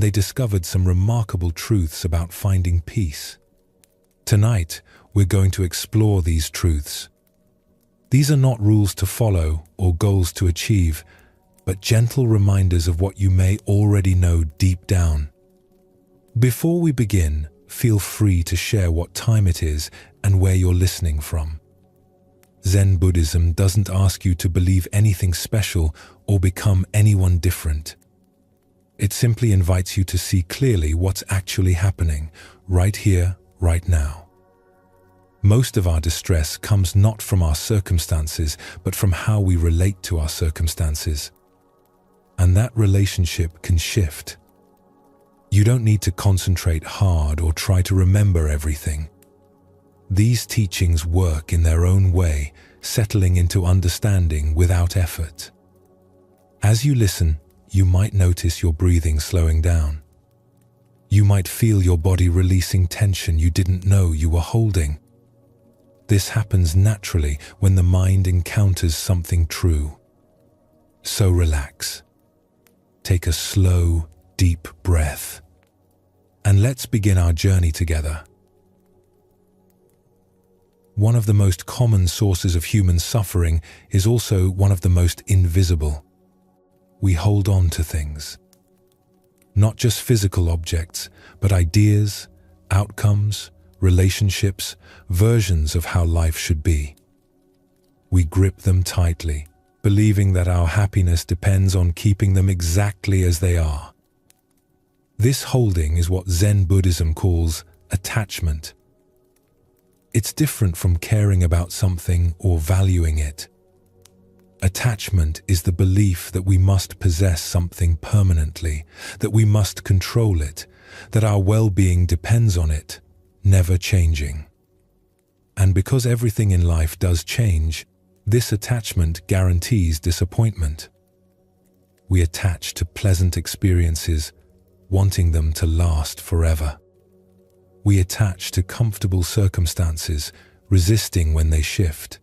they discovered some remarkable truths about finding peace. Tonight, we're going to explore these truths. These are not rules to follow or goals to achieve, but gentle reminders of what you may already know deep down. Before we begin, feel free to share what time it is and where you're listening from. Zen Buddhism doesn't ask you to believe anything special or become anyone different. It simply invites you to see clearly what's actually happening, right here, right now. Most of our distress comes not from our circumstances, but from how we relate to our circumstances. And that relationship can shift. You don't need to concentrate hard or try to remember everything. These teachings work in their own way, settling into understanding without effort. As you listen, you might notice your breathing slowing down. You might feel your body releasing tension you didn't know you were holding. This happens naturally when the mind encounters something true. So relax. Take a slow, deep breath. And let's begin our journey together. One of the most common sources of human suffering is also one of the most invisible. We hold on to things. Not just physical objects, but ideas, outcomes, relationships, versions of how life should be. We grip them tightly, believing that our happiness depends on keeping them exactly as they are. This holding is what Zen Buddhism calls attachment. It's different from caring about something or valuing it. Attachment is the belief that we must possess something permanently, that we must control it, that our well-being depends on it, never changing. And because everything in life does change, this attachment guarantees disappointment. We attach to pleasant experiences, wanting them to last forever. We attach to comfortable circumstances, resisting when they shift.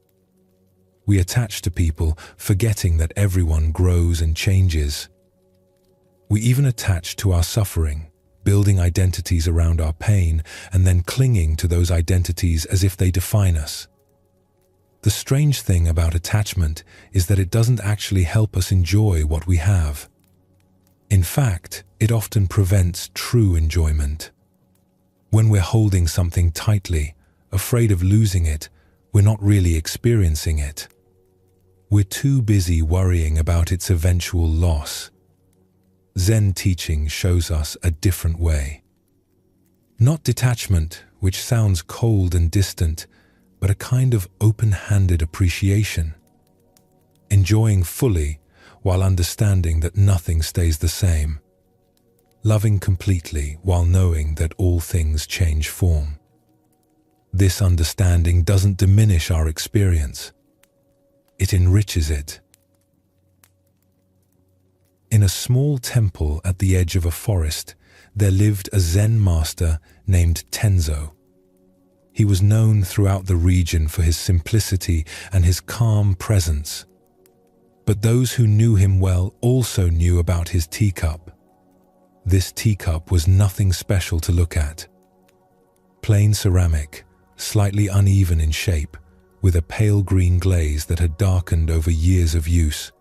We attach to people, forgetting that everyone grows and changes. We even attach to our suffering, building identities around our pain and then clinging to those identities as if they define us. The strange thing about attachment is that it doesn't actually help us enjoy what we have. In fact, it often prevents true enjoyment. When we're holding something tightly, afraid of losing it, we're not really experiencing it. We're too busy worrying about its eventual loss. Zen teaching shows us a different way. Not detachment, which sounds cold and distant, but a kind of open-handed appreciation. Enjoying fully while understanding that nothing stays the same. Loving completely while knowing that all things change form. This understanding doesn't diminish our experience. It enriches it. In a small temple at the edge of a forest, there lived a Zen master named Tenzo. He was known throughout the region for his simplicity and his calm presence. But those who knew him well also knew about his teacup. This teacup was nothing special to look at. Plain ceramic, slightly uneven in shape, with a pale green glaze that had darkened over years of use.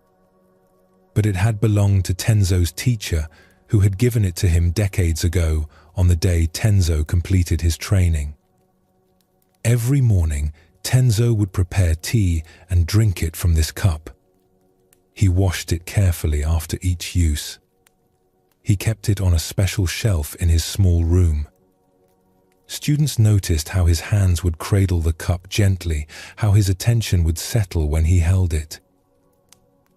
But it had belonged to Tenzo's teacher, who had given it to him decades ago on the day Tenzo completed his training. Every morning, Tenzo would prepare tea and drink it from this cup. He washed it carefully after each use. He kept it on a special shelf in his small room. Students noticed how his hands would cradle the cup gently, how his attention would settle when he held it.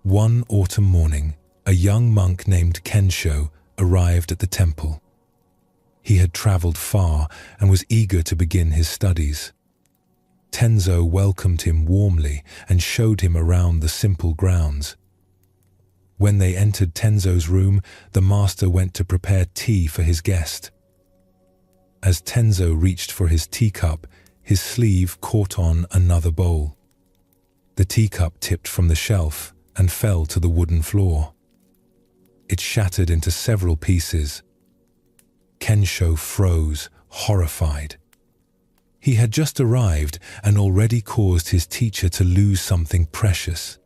One autumn morning, a young monk named Kensho arrived at the temple. He had traveled far and was eager to begin his studies. Tenzo welcomed him warmly and showed him around the simple grounds. When they entered Tenzo's room, the master went to prepare tea for his guest. As Tenzo reached for his teacup, his sleeve caught on another bowl. The teacup tipped from the shelf and fell to the wooden floor. It shattered into several pieces, Kensho froze, horrified. He had just arrived and already caused his teacher to lose something precious.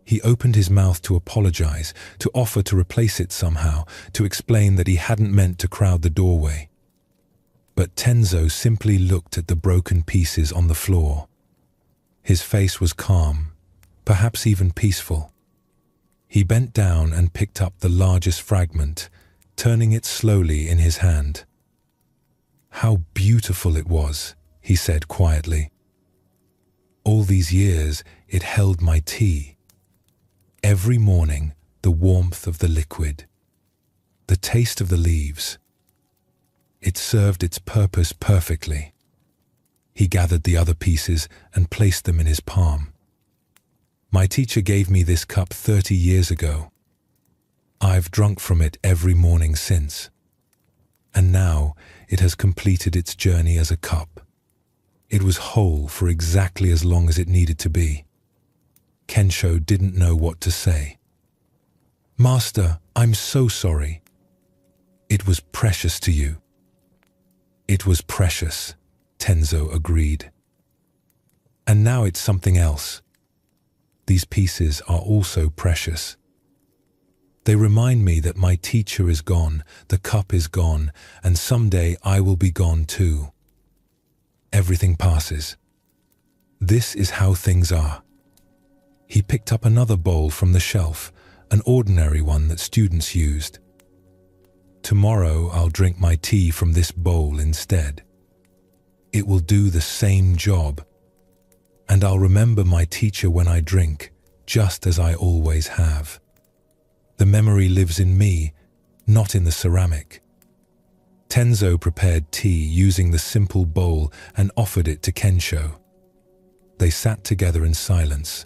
He opened his mouth to apologize, to offer to replace it somehow, to explain that he hadn't meant to crowd the doorway. But Tenzo simply looked at the broken pieces on the floor. His face was calm, perhaps even peaceful. He bent down and picked up the largest fragment, turning it slowly in his hand. "How beautiful it was," he said quietly. "All these years it held my tea. Every morning, the warmth of the liquid, the taste of the leaves. It served its purpose perfectly." He gathered the other pieces and placed them in his palm. "My teacher gave me this cup 30 years ago. I've drunk from it every morning since. And now it has completed its journey as a cup. It was whole for exactly as long as it needed to be." Kensho didn't know what to say. "Master, I'm so sorry. It was precious to you." "It was precious," Tenzo agreed. "And now it's something else. These pieces are also precious. They remind me that my teacher is gone, the cup is gone, and someday I will be gone too. Everything passes. This is how things are." He picked up another bowl from the shelf, an ordinary one that students used. "Tomorrow I'll drink my tea from this bowl instead. It will do the same job. And I'll remember my teacher when I drink, just as I always have. The memory lives in me, not in the ceramic." Tenzo prepared tea using the simple bowl and offered it to Kensho. They sat together in silence.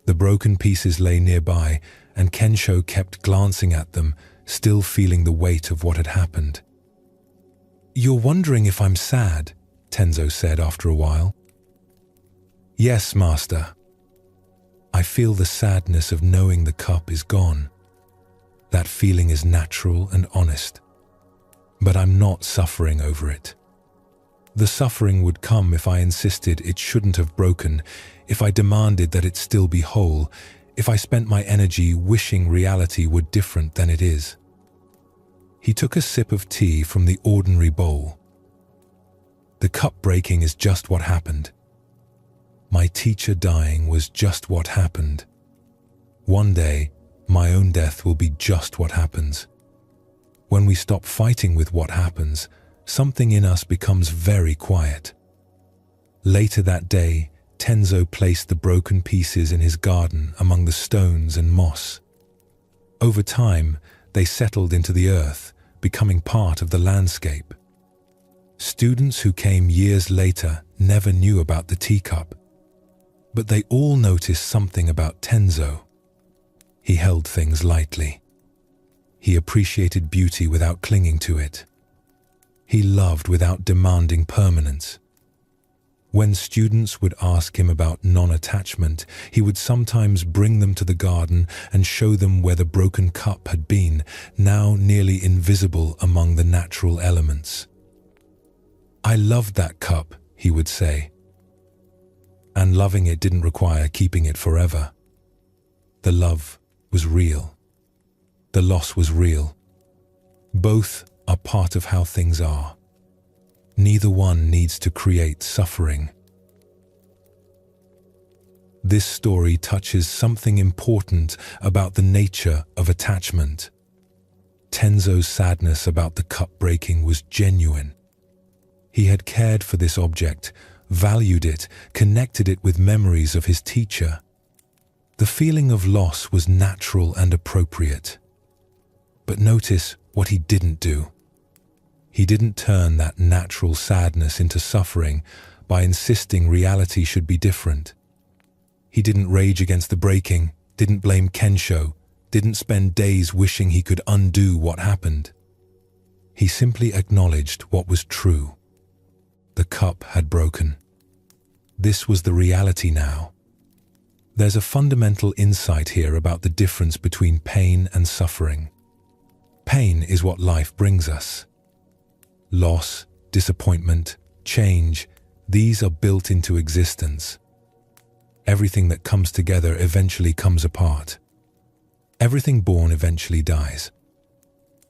The broken pieces lay nearby, and Kensho kept glancing at them, still feeling the weight of what had happened. "You're wondering if I'm sad," Tenzo said after a while. "Yes, master. I feel the sadness of knowing the cup is gone. That feeling is natural and honest. But I'm not suffering over it. The suffering would come if I insisted it shouldn't have broken, if I demanded that it still be whole, if I spent my energy wishing reality were different than it is." He took a sip of tea from the ordinary bowl. "The cup breaking is just what happened. My teacher dying was just what happened. One day, my own death will be just what happens. When we stop fighting with what happens, something in us becomes very quiet." Later that day, Tenzo placed the broken pieces in his garden among the stones and moss. Over time, they settled into the earth, becoming part of the landscape. Students who came years later never knew about the teacup, but they all noticed something about Tenzo. He held things lightly. He appreciated beauty without clinging to it. He loved without demanding permanence. When students would ask him about non-attachment, he would sometimes bring them to the garden and show them where the broken cup had been, now nearly invisible among the natural elements. "I loved that cup," he would say. And loving it didn't require keeping it forever. The love was real. The loss was real. Both are part of how things are. Neither one needs to create suffering. This story touches something important about the nature of attachment. Tenzo's sadness about the cup breaking was genuine. He had cared for this object, valued it, connected it with memories of his teacher. The feeling of loss was natural and appropriate. But notice what he didn't do. He didn't turn that natural sadness into suffering by insisting reality should be different. He didn't rage against the breaking, didn't blame Kensho, didn't spend days wishing he could undo what happened. He simply acknowledged what was true. The cup had broken. This was the reality now. There's a fundamental insight here about the difference between pain and suffering. Pain is what life brings us. Loss, disappointment, change, these are built into existence. Everything that comes together eventually comes apart. Everything born eventually dies.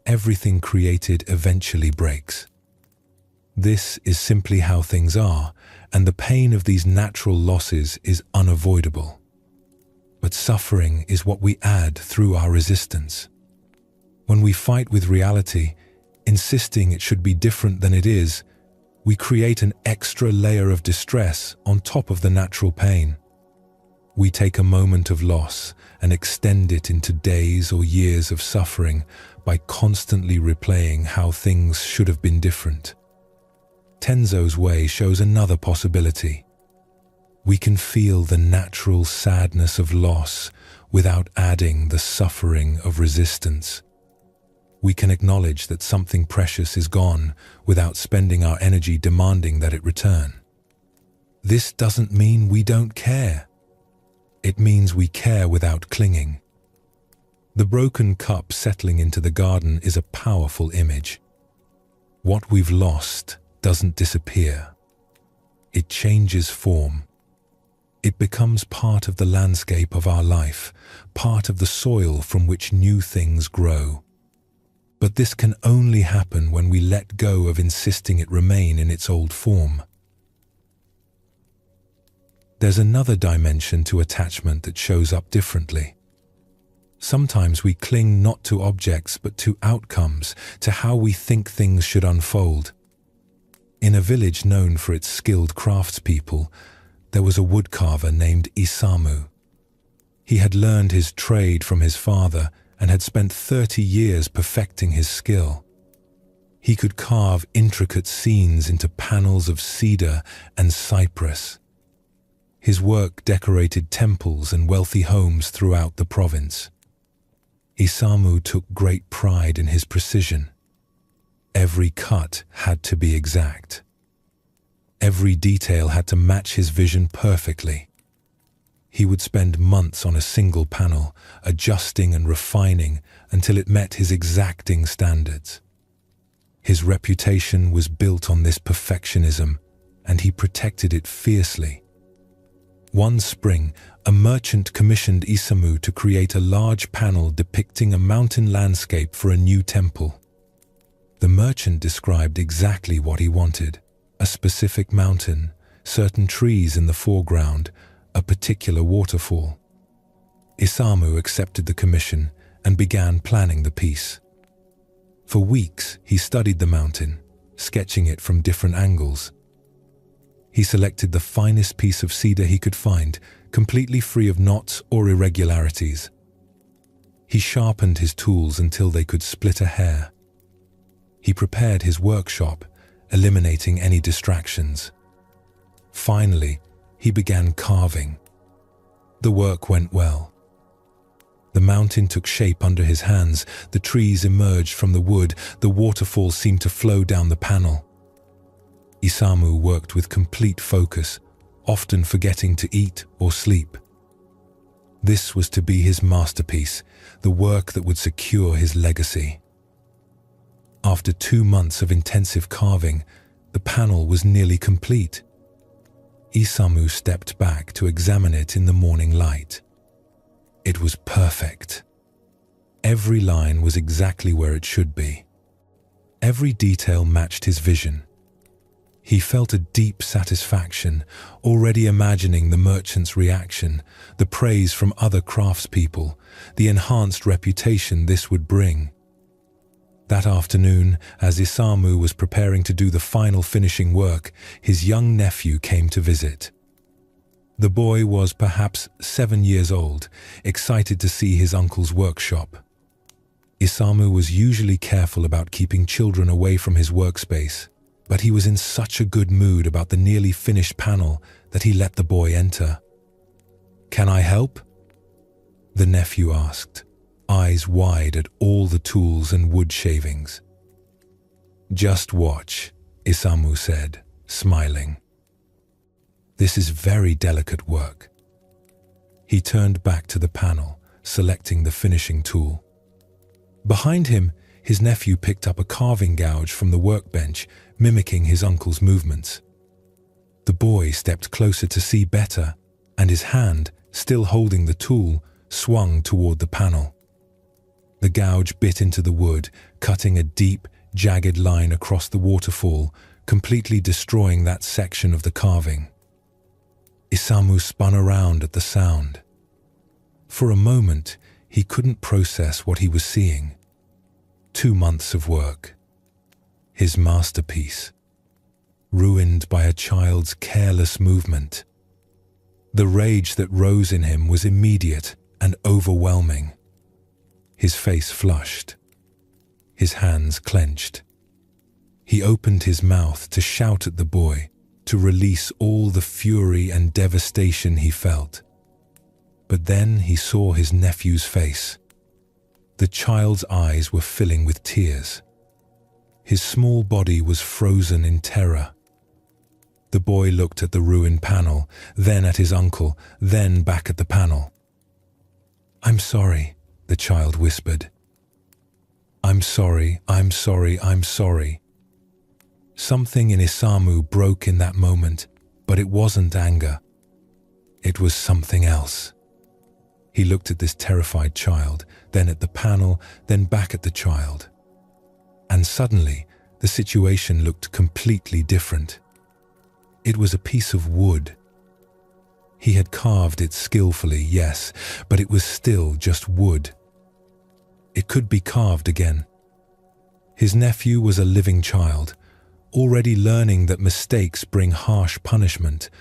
Everything created eventually breaks. This is simply how things are, and the pain of these natural losses is unavoidable. But suffering is what we add through our resistance. When we fight with reality, insisting it should be different than it is, we create an extra layer of distress on top of the natural pain. We take a moment of loss and extend it into days or years of suffering by constantly replaying how things should have been different. Tenzo's way shows another possibility. We can feel the natural sadness of loss without adding the suffering of resistance. We can acknowledge that something precious is gone without spending our energy demanding that it return. This doesn't mean we don't care. It means we care without clinging. The broken cup settling into the garden is a powerful image. What we've lost doesn't disappear. It changes form. It becomes part of the landscape of our life, part of the soil from which new things grow. But this can only happen when we let go of insisting it remain in its old form. There's another dimension to attachment that shows up differently. Sometimes we cling not to objects but to outcomes, to how we think things should unfold. In a village known for its skilled craftspeople, there was a woodcarver named Isamu. He had learned his trade from his father and had spent 30 years perfecting his skill. He could carve intricate scenes into panels of cedar and cypress. His work decorated temples and wealthy homes throughout the province. Isamu took great pride in his precision. Every cut had to be exact. Every detail had to match his vision perfectly. He would spend months on a single panel, adjusting and refining until it met his exacting standards. His reputation was built on this perfectionism, and he protected it fiercely. One spring, a merchant commissioned Isamu to create a large panel depicting a mountain landscape for a new temple. The merchant described exactly what he wanted: a specific mountain, certain trees in the foreground, a particular waterfall. Isamu accepted the commission and began planning the piece. For weeks, he studied the mountain, sketching it from different angles. He selected the finest piece of cedar he could find, completely free of knots or irregularities. He sharpened his tools until they could split a hair. He prepared his workshop, eliminating any distractions. Finally, he began carving. The work went well. The mountain took shape under his hands, the trees emerged from the wood, the waterfall seemed to flow down the panel. Isamu worked with complete focus, often forgetting to eat or sleep. This was to be his masterpiece, the work that would secure his legacy. After 2 months of intensive carving, the panel was nearly complete. Isamu stepped back to examine it in the morning light. It was perfect. Every line was exactly where it should be. Every detail matched his vision. He felt a deep satisfaction, already imagining the merchant's reaction, the praise from other craftspeople, the enhanced reputation this would bring. That afternoon, as Isamu was preparing to do the final finishing work, his young nephew came to visit. The boy was perhaps 7 years old, excited to see his uncle's workshop. Isamu was usually careful about keeping children away from his workspace, but he was in such a good mood about the nearly finished panel that he let the boy enter. "Can I help?" the nephew asked, eyes wide at all the tools and wood shavings. "Just watch," Isamu said, smiling. "This is very delicate work." He turned back to the panel, selecting the finishing tool. Behind him, his nephew picked up a carving gouge from the workbench, mimicking his uncle's movements. The boy stepped closer to see better, and his hand, still holding the tool, swung toward the panel. The gouge bit into the wood, cutting a deep, jagged line across the waterfall, completely destroying that section of the carving. Isamu spun around at the sound. For a moment, he couldn't process what he was seeing. 2 months of work. His masterpiece. Ruined by a child's careless movement. The rage that rose in him was immediate and overwhelming. His face flushed. His hands clenched. He opened his mouth to shout at the boy, to release all the fury and devastation he felt. But then he saw his nephew's face. The child's eyes were filling with tears. His small body was frozen in terror. The boy looked at the ruined panel, then at his uncle, then back at the panel. "I'm sorry," the child whispered. "I'm sorry, I'm sorry, I'm sorry." Something in Isamu broke in that moment, but it wasn't anger. It was something else. He looked at this terrified child, then at the panel, then back at the child. And suddenly, the situation looked completely different. It was a piece of wood. He had carved it skillfully, yes, but it was still just wood. It could be carved again. His nephew was a living child, already learning that mistakes bring harsh punishment,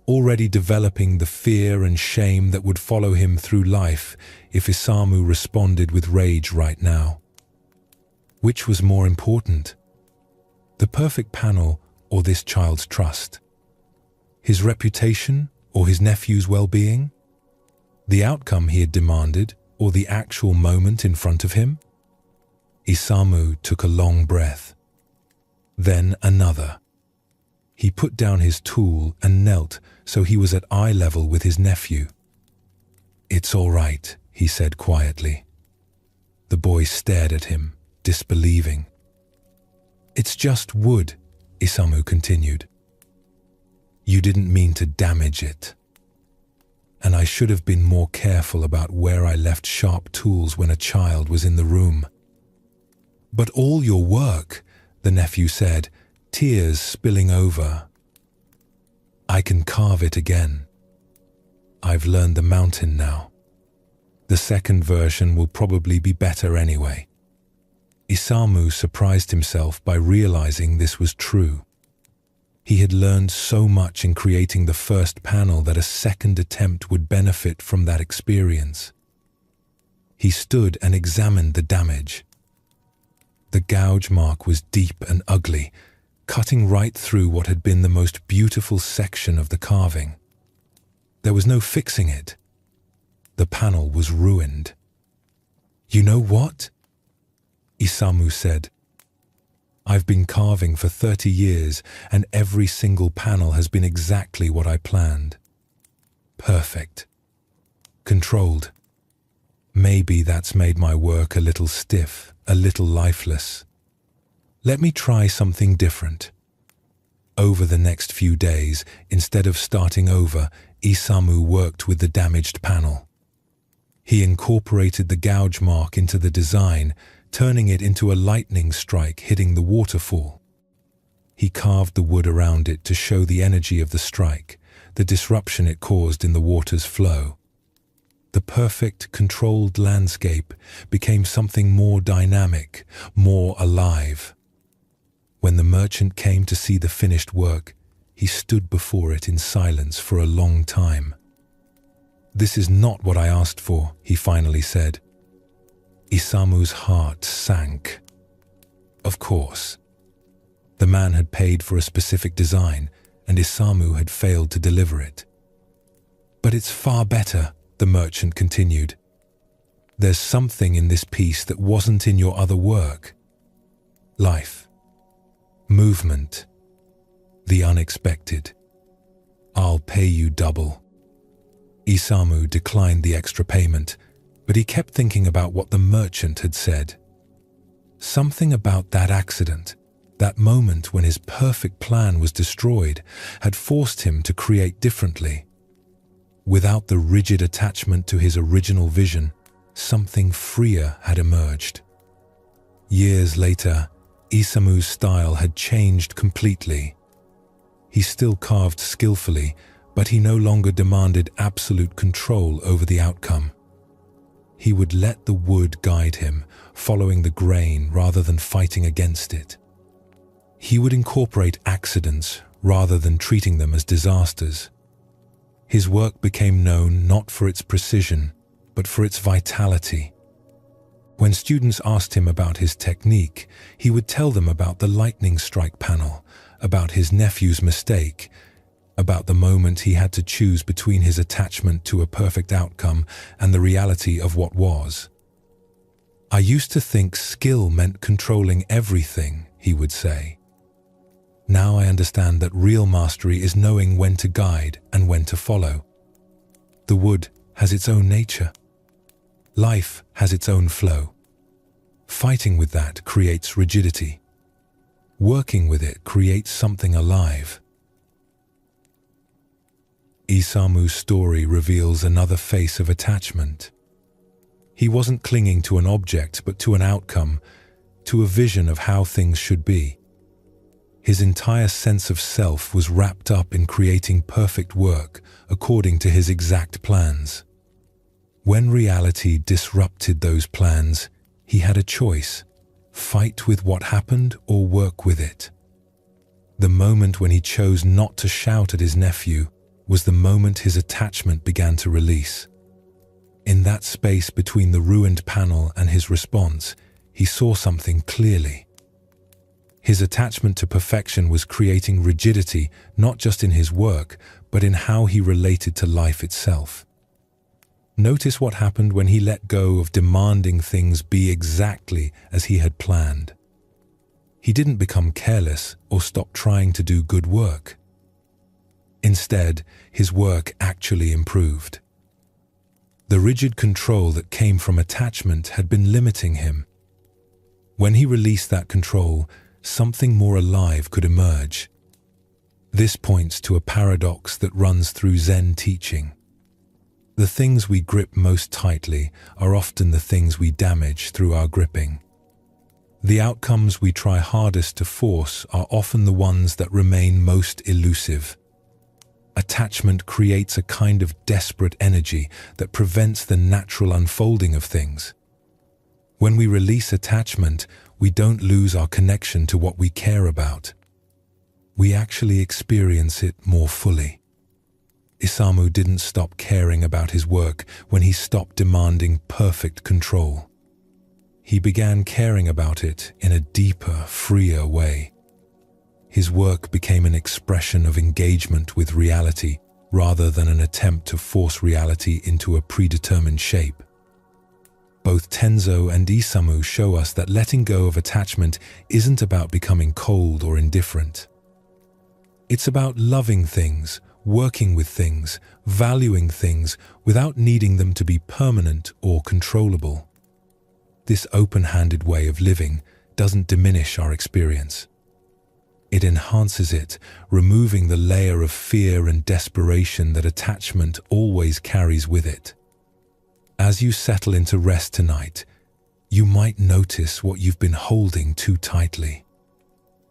already developing the fear and shame that would follow him through life if Isamu responded with rage right now. Which was more important? The perfect panel or this child's trust? His reputation or his nephew's well-being? The outcome he had demanded or the actual moment in front of him? Isamu took a long breath. Then another. He put down his tool and knelt so he was at eye level with his nephew. "It's all right," he said quietly. The boy stared at him, disbelieving. "It's just wood," Isamu continued. "You didn't mean to damage it. And I should have been more careful about where I left sharp tools when a child was in the room." "But all your work," the nephew said, tears spilling over. "I can carve it again. I've learned the mountain now. The second version will probably be better anyway." Isamu surprised himself by realizing this was true. He had learned so much in creating the first panel that a second attempt would benefit from that experience. He stood and examined the damage. The gouge mark was deep and ugly, cutting right through what had been the most beautiful section of the carving. There was no fixing it. The panel was ruined. "You know what?" Isamu said. "I've been carving for 30 years and every single panel has been exactly what I planned. Perfect. Controlled. Maybe that's made my work a little stiff, a little lifeless. Let me try something different." Over the next few days, instead of starting over, Isamu worked with the damaged panel. He incorporated the gouge mark into the design, turning it into a lightning strike hitting the waterfall. He carved the wood around it to show the energy of the strike, the disruption it caused in the water's flow. The perfect, controlled landscape became something more dynamic, more alive. When the merchant came to see the finished work, he stood before it in silence for a long time. "This is not what I asked for," he finally said. Isamu's heart sank. Of course. The man had paid for a specific design, and Isamu had failed to deliver it. "But it's far better," the merchant continued. "There's something in this piece that wasn't in your other work. Life. Movement. The unexpected. I'll pay you double." Isamu declined the extra payment, but he kept thinking about what the merchant had said. Something about that accident, that moment when his perfect plan was destroyed, had forced him to create differently. Without the rigid attachment to his original vision, something freer had emerged. Years later, Isamu's style had changed completely. He still carved skillfully, but he no longer demanded absolute control over the outcome. He would let the wood guide him, following the grain rather than fighting against it. He would incorporate accidents rather than treating them as disasters. His work became known not for its precision, but for its vitality. When students asked him about his technique, he would tell them about the lightning strike panel, about his nephew's mistake, about the moment he had to choose between his attachment to a perfect outcome and the reality of what was. "I used to think skill meant controlling everything," he would say. "Now I understand that real mastery is knowing when to guide and when to follow. The wood has its own nature. Life has its own flow. Fighting with that creates rigidity. Working with it creates something alive." Isamu's story reveals another face of attachment. He wasn't clinging to an object, but to an outcome, to a vision of how things should be. His entire sense of self was wrapped up in creating perfect work according to his exact plans. When reality disrupted those plans, he had a choice: fight with what happened or work with it. The moment when he chose not to shout at his nephew was the moment his attachment began to release. In that space between the ruined panel and his response, he saw something clearly. His attachment to perfection was creating rigidity not just in his work, but in how he related to life itself. Notice what happened when he let go of demanding things be exactly as he had planned. He didn't become careless or stop trying to do good work. Instead, his work actually improved. The rigid control that came from attachment had been limiting him. When he released that control, something more alive could emerge. This points to a paradox that runs through Zen teaching. The things we grip most tightly are often the things we damage through our gripping. The outcomes we try hardest to force are often the ones that remain most elusive. Attachment creates a kind of desperate energy that prevents the natural unfolding of things. When we release attachment, we don't lose our connection to what we care about. We actually experience it more fully. Isamu didn't stop caring about his work when he stopped demanding perfect control. He began caring about it in a deeper, freer way. His work became an expression of engagement with reality rather than an attempt to force reality into a predetermined shape. Both Tenzo and Isamu show us that letting go of attachment isn't about becoming cold or indifferent. It's about loving things, working with things, valuing things without needing them to be permanent or controllable. This open-handed way of living doesn't diminish our experience. It enhances it, removing the layer of fear and desperation that attachment always carries with it. As you settle into rest tonight, you might notice what you've been holding too tightly.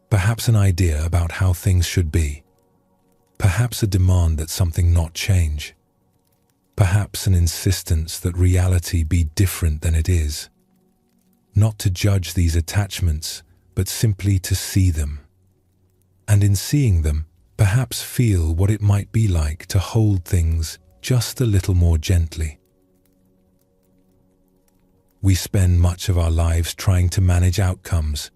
Perhaps an idea about how things should be. Perhaps a demand that something not change. Perhaps an insistence that reality be different than it is. Not to judge these attachments, but simply to see them. And in seeing them, perhaps feel what it might be like to hold things just a little more gently. We spend much of our lives trying to manage outcomes.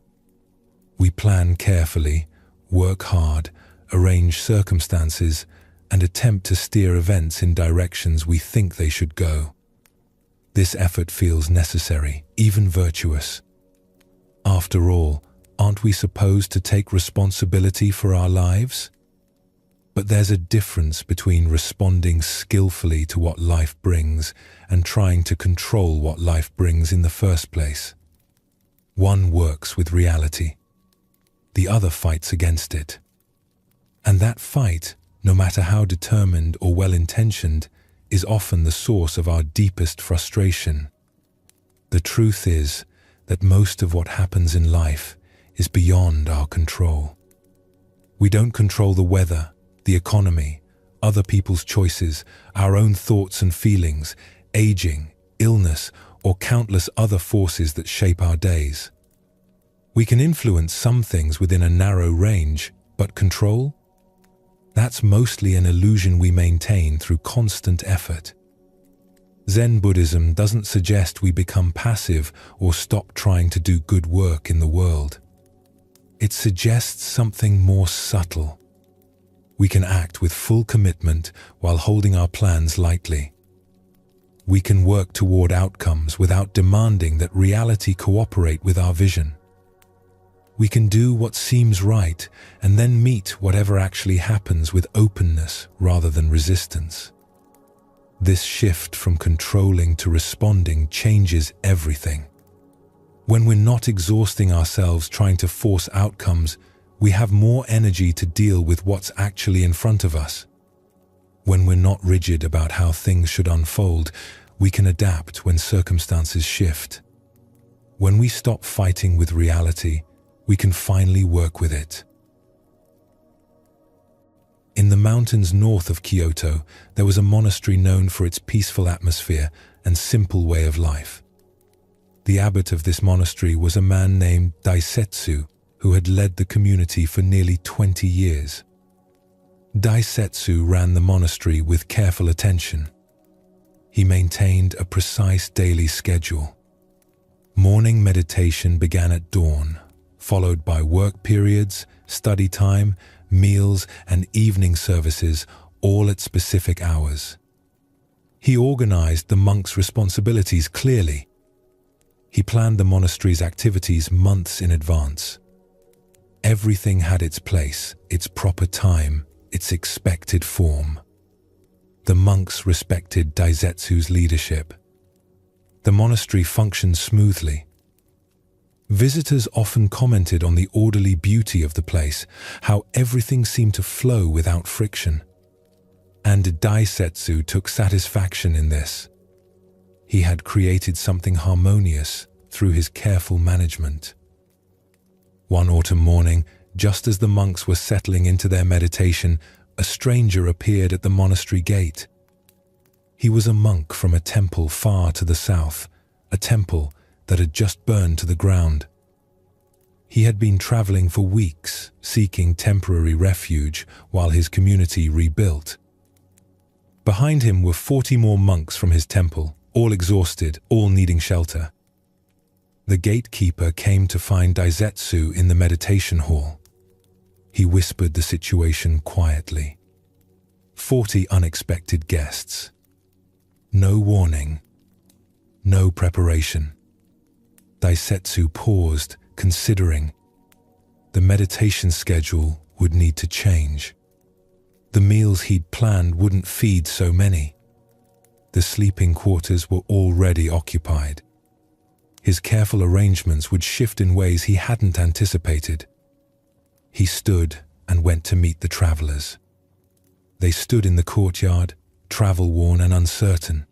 We plan carefully, work hard, arrange circumstances, and attempt to steer events in directions we think they should go. This effort feels necessary, even virtuous. After all, aren't we supposed to take responsibility for our lives? But there's a difference between responding skillfully to what life brings and trying to control what life brings in the first place. One works with reality. The other fights against it. And that fight, no matter how determined or well-intentioned, is often the source of our deepest frustration. The truth is that most of what happens in life is beyond our control. We don't control the weather, the economy, other people's choices, our own thoughts and feelings, aging, illness, or countless other forces that shape our days. We can influence some things within a narrow range, but control? That's mostly an illusion we maintain through constant effort. Zen Buddhism doesn't suggest we become passive or stop trying to do good work in the world. It suggests something more subtle. We can act with full commitment while holding our plans lightly. We can work toward outcomes without demanding that reality cooperate with our vision. We can do what seems right and then meet whatever actually happens with openness rather than resistance. This shift from controlling to responding changes everything. When we're not exhausting ourselves trying to force outcomes, we have more energy to deal with what's actually in front of us. When we're not rigid about how things should unfold, we can adapt when circumstances shift. When we stop fighting with reality, we can finally work with it. In the mountains north of Kyoto, there was a monastery known for its peaceful atmosphere and simple way of life. The abbot of this monastery was a man named Daisetsu, who had led the community for nearly 20 years. Daisetsu ran the monastery with careful attention. He maintained a precise daily schedule. Morning meditation began at dawn, followed by work periods, study time, meals, and evening services, all at specific hours. He organized the monks' responsibilities clearly. He planned the monastery's activities months in advance. Everything had its place, its proper time, its expected form. The monks respected Daisetsu's leadership. The monastery functioned smoothly. Visitors often commented on the orderly beauty of the place, how everything seemed to flow without friction. And Daisetsu took satisfaction in this. He had created something harmonious through his careful management. One autumn morning, just as the monks were settling into their meditation, a stranger appeared at the monastery gate. He was a monk from a temple far to the south, a temple that had just burned to the ground. He had been traveling for weeks, seeking temporary refuge while his community rebuilt. Behind him were 40 more monks from his temple, all exhausted, all needing shelter. The gatekeeper came to find Daisetsu in the meditation hall. He whispered the situation quietly. 40 unexpected guests. No warning. No preparation. Daisetsu paused, considering. The meditation schedule would need to change. The meals he'd planned wouldn't feed so many. The sleeping quarters were already occupied. His careful arrangements would shift in ways he hadn't anticipated. He stood and went to meet the travelers. They stood in the courtyard, travel-worn and uncertain.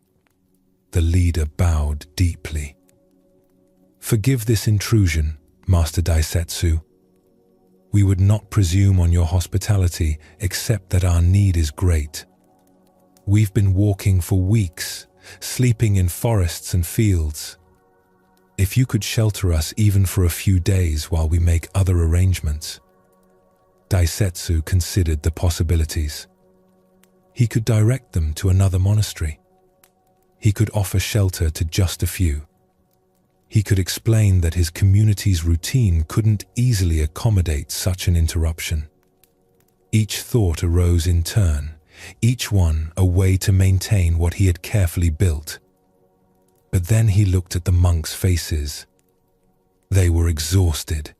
The leader bowed deeply. "Forgive this intrusion, Master Daisetsu. We would not presume on your hospitality except that our need is great. We've been walking for weeks, sleeping in forests and fields. If you could shelter us even for a few days while we make other arrangements." Daisetsu considered the possibilities. He could direct them to another monastery. He could offer shelter to just a few. He could explain that his community's routine couldn't easily accommodate such an interruption. Each thought arose in turn, each one a way to maintain what he had carefully built. But then he looked at the monks' faces. They were exhausted.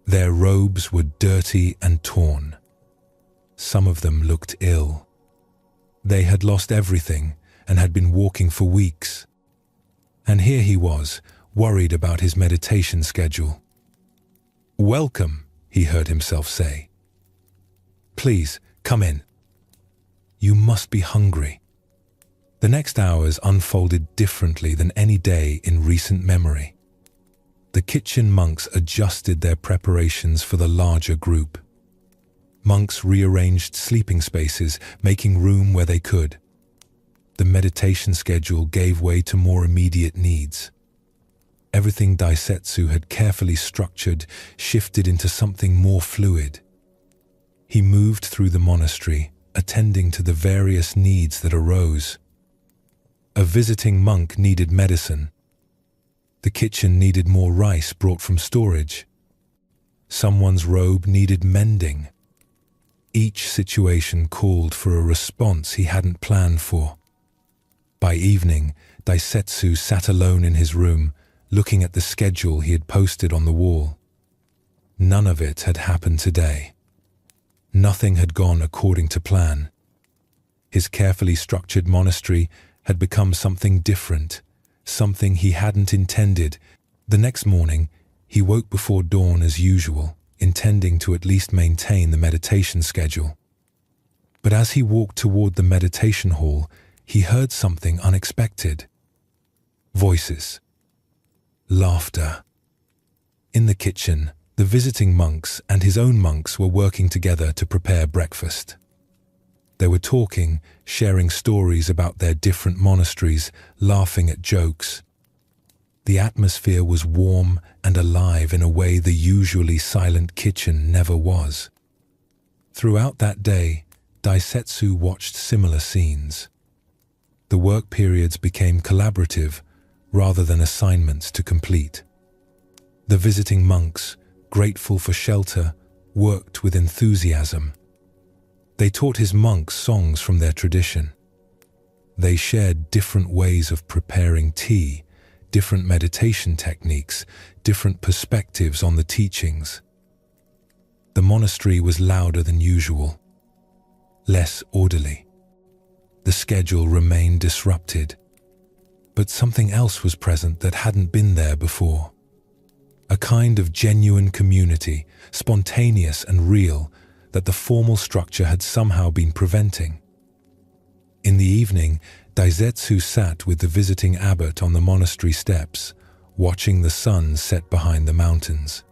Their robes were dirty and torn. Some of them looked ill. They had lost everything and had been walking for weeks. And here he was, worried about his meditation schedule. "Welcome," he heard himself say. "Please, come in. You must be hungry." The next hours unfolded differently than any day in recent memory. The kitchen monks adjusted their preparations for the larger group. Monks rearranged sleeping spaces, making room where they could. The meditation schedule gave way to more immediate needs. Everything Daisetsu had carefully structured shifted into something more fluid. He moved through the monastery, attending to the various needs that arose. A visiting monk needed medicine. The kitchen needed more rice brought from storage. Someone's robe needed mending. Each situation called for a response he hadn't planned for. By evening, Daisetsu sat alone in his room, looking at the schedule he had posted on the wall. None of it had happened today. Nothing had gone according to plan. His carefully structured monastery had become something different, something he hadn't intended. The next morning, he woke before dawn as usual, intending to at least maintain the meditation schedule. But as he walked toward the meditation hall, he heard something unexpected. Voices. Laughter. In the kitchen, the visiting monks and his own monks were working together to prepare breakfast. They were talking, sharing stories about their different monasteries, laughing at jokes. The atmosphere was warm and alive in a way the usually silent kitchen never was. Throughout that day, Daisetsu watched similar scenes. The work periods became collaborative rather than assignments to complete. The visiting monks, grateful for shelter, worked with enthusiasm. They taught his monks songs from their tradition. They shared different ways of preparing tea, different meditation techniques, different perspectives on the teachings. The monastery was louder than usual, less orderly. The schedule remained disrupted, but something else was present that hadn't been there before. A kind of genuine community, spontaneous and real, that the formal structure had somehow been preventing. In the evening, Daisetsu sat with the visiting abbot on the monastery steps, watching the sun set behind the mountains.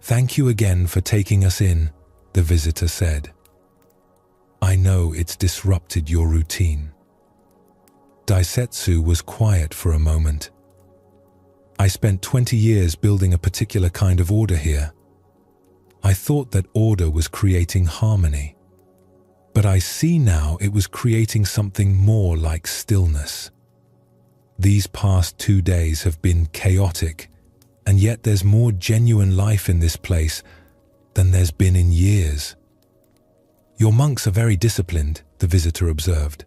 "Thank you again for taking us in," the visitor said. "I know it's disrupted your routine." Daisetsu was quiet for a moment. "I spent 20 years building a particular kind of order here. I thought that order was creating harmony. But I see now it was creating something more like stillness. These past 2 days have been chaotic, and yet there's more genuine life in this place than there's been in years." "Your monks are very disciplined," the visitor observed.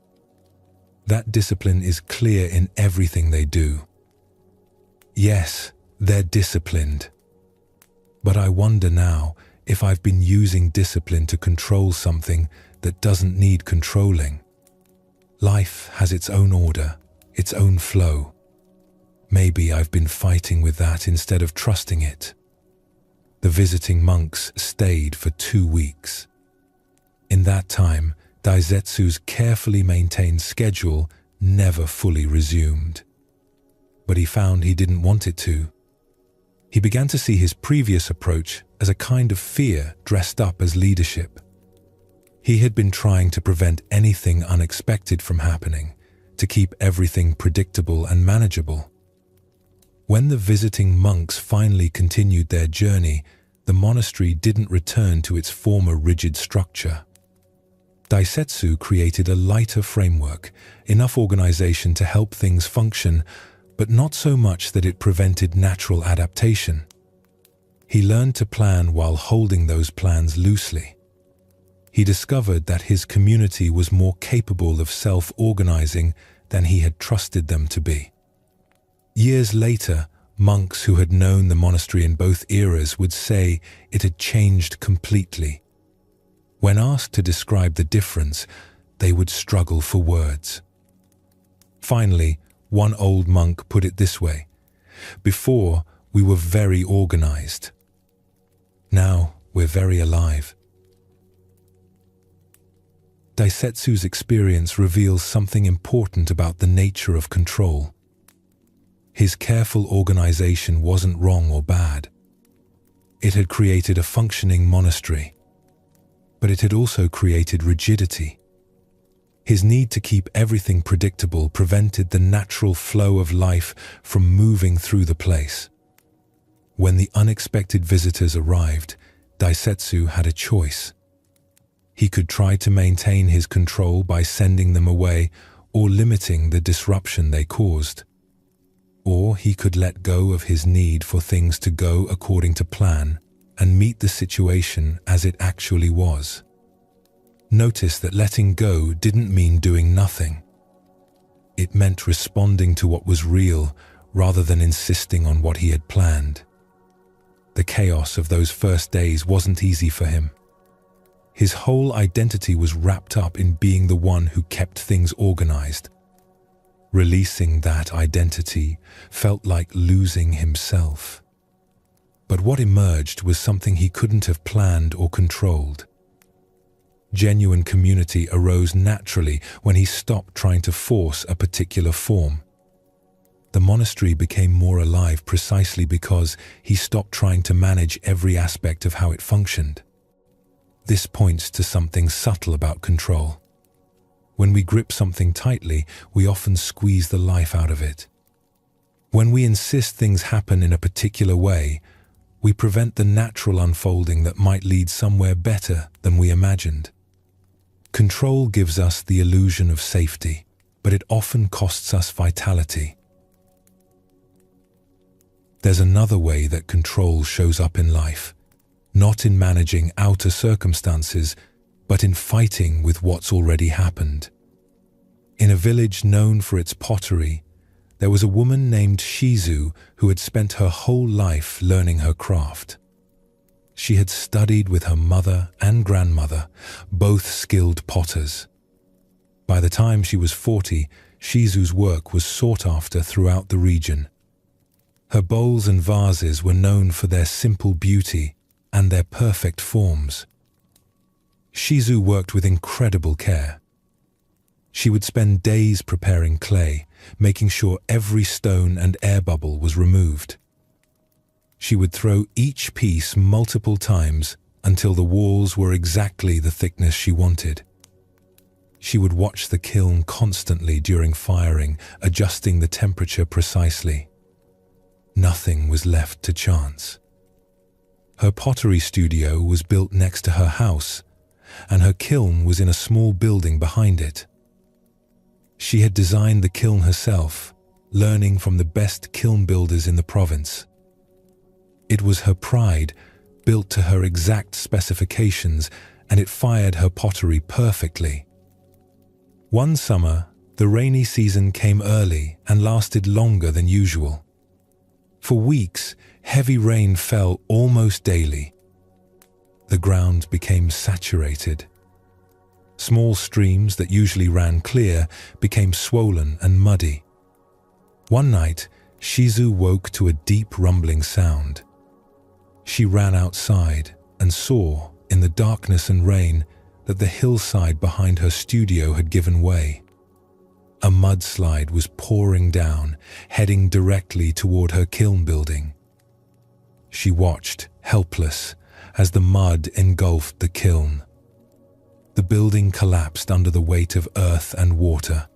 "That discipline is clear in everything they do." "Yes, they're disciplined. But I wonder now if I've been using discipline to control something that doesn't need controlling. Life has its own order, its own flow. Maybe I've been fighting with that instead of trusting it." The visiting monks stayed for 2 weeks. In that time, Daisetsu's carefully maintained schedule never fully resumed. But he found he didn't want it to. He began to see his previous approach as a kind of fear dressed up as leadership. He had been trying to prevent anything unexpected from happening, to keep everything predictable and manageable. When the visiting monks finally continued their journey, the monastery didn't return to its former rigid structure. Daisetsu created a lighter framework, enough organization to help things function, but not so much that it prevented natural adaptation. He learned to plan while holding those plans loosely. He discovered that his community was more capable of self-organizing than he had trusted them to be. Years later, monks who had known the monastery in both eras would say it had changed completely. When asked to describe the difference, they would struggle for words. Finally, one old monk put it this way: Before, we were very organized. Now, we're very alive. Daisetsu's experience reveals something important about the nature of control. His careful organization wasn't wrong or bad. It had created a functioning monastery, but it had also created rigidity. His need to keep everything predictable prevented the natural flow of life from moving through the place. When the unexpected visitors arrived, Daisetsu had a choice. He could try to maintain his control by sending them away or limiting the disruption they caused. Or he could let go of his need for things to go according to plan and meet the situation as it actually was. Notice that letting go didn't mean doing nothing. It meant responding to what was real rather than insisting on what he had planned. The chaos of those first days wasn't easy for him. His whole identity was wrapped up in being the one who kept things organized. Releasing that identity felt like losing himself. But what emerged was something he couldn't have planned or controlled. Genuine community arose naturally when he stopped trying to force a particular form. The monastery became more alive precisely because he stopped trying to manage every aspect of how it functioned. This points to something subtle about control. When we grip something tightly, we often squeeze the life out of it. When we insist things happen in a particular way, we prevent the natural unfolding that might lead somewhere better than we imagined. Control gives us the illusion of safety, but it often costs us vitality. There's another way that control shows up in life, not in managing outer circumstances, but in fighting with what's already happened. In a village known for its pottery, there was a woman named Shizu who had spent her whole life learning her craft. She had studied with her mother and grandmother, both skilled potters. By the time she was 40, Shizu's work was sought after throughout the region. Her bowls and vases were known for their simple beauty and their perfect forms. Shizu worked with incredible care. She would spend days preparing clay, making sure every stone and air bubble was removed. She would throw each piece multiple times until the walls were exactly the thickness she wanted. She would watch the kiln constantly during firing, adjusting the temperature precisely. Nothing was left to chance. Her pottery studio was built next to her house, and her kiln was in a small building behind it. She had designed the kiln herself, learning from the best kiln builders in the province. It was her pride, built to her exact specifications, and it fired her pottery perfectly. One summer, the rainy season came early and lasted longer than usual. For weeks, heavy rain fell almost daily. The ground became saturated. Small streams that usually ran clear became swollen and muddy. One night, Shizu woke to a deep rumbling sound. She ran outside and saw, in the darkness and rain, that the hillside behind her studio had given way. A mudslide was pouring down, heading directly toward her kiln building. She watched, helpless, as the mud engulfed the kiln. The building collapsed under the weight of earth and water.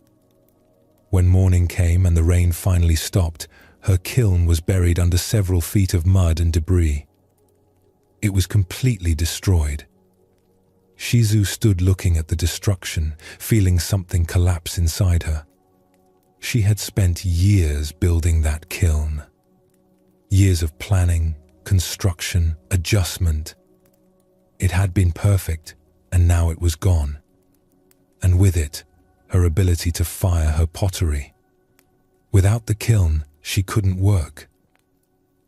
When morning came and the rain finally stopped, her kiln was buried under several feet of mud and debris. It was completely destroyed. Shizu stood looking at the destruction, feeling something collapse inside her. She had spent years building that kiln. Years of planning, construction, adjustment. It had been perfect, and now it was gone. And with it, her ability to fire her pottery. Without the kiln, she couldn't work.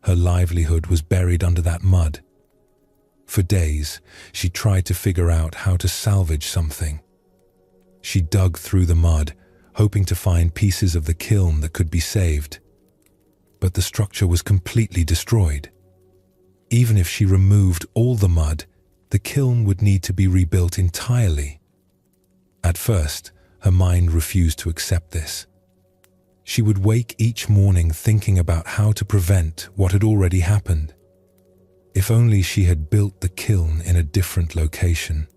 Her livelihood was buried under that mud. For days, she tried to figure out how to salvage something. She dug through the mud, hoping to find pieces of the kiln that could be saved. but the structure was completely destroyed. Even if she removed all the mud, the kiln would need to be rebuilt entirely. At first, her mind refused to accept this. She would wake each morning thinking about how to prevent what had already happened. If only she had built the kiln in a different location.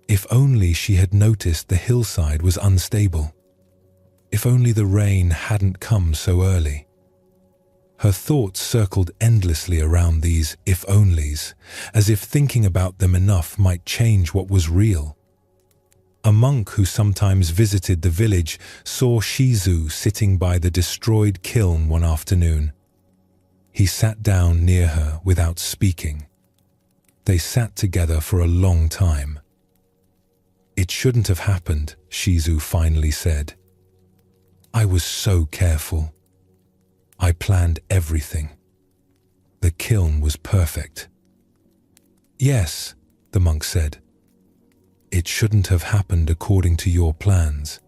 If only she had noticed the hillside was unstable. If only the rain hadn't come so early. Her thoughts circled endlessly around these if-onlys, as if thinking about them enough might change what was real. A monk who sometimes visited the village saw Shizu sitting by the destroyed kiln one afternoon. He sat down near her without speaking. They sat together for a long time. "It shouldn't have happened," Shizu finally said. "I was so careful. I planned everything. The kiln was perfect." "Yes," the monk said. "It shouldn't have happened according to your plans.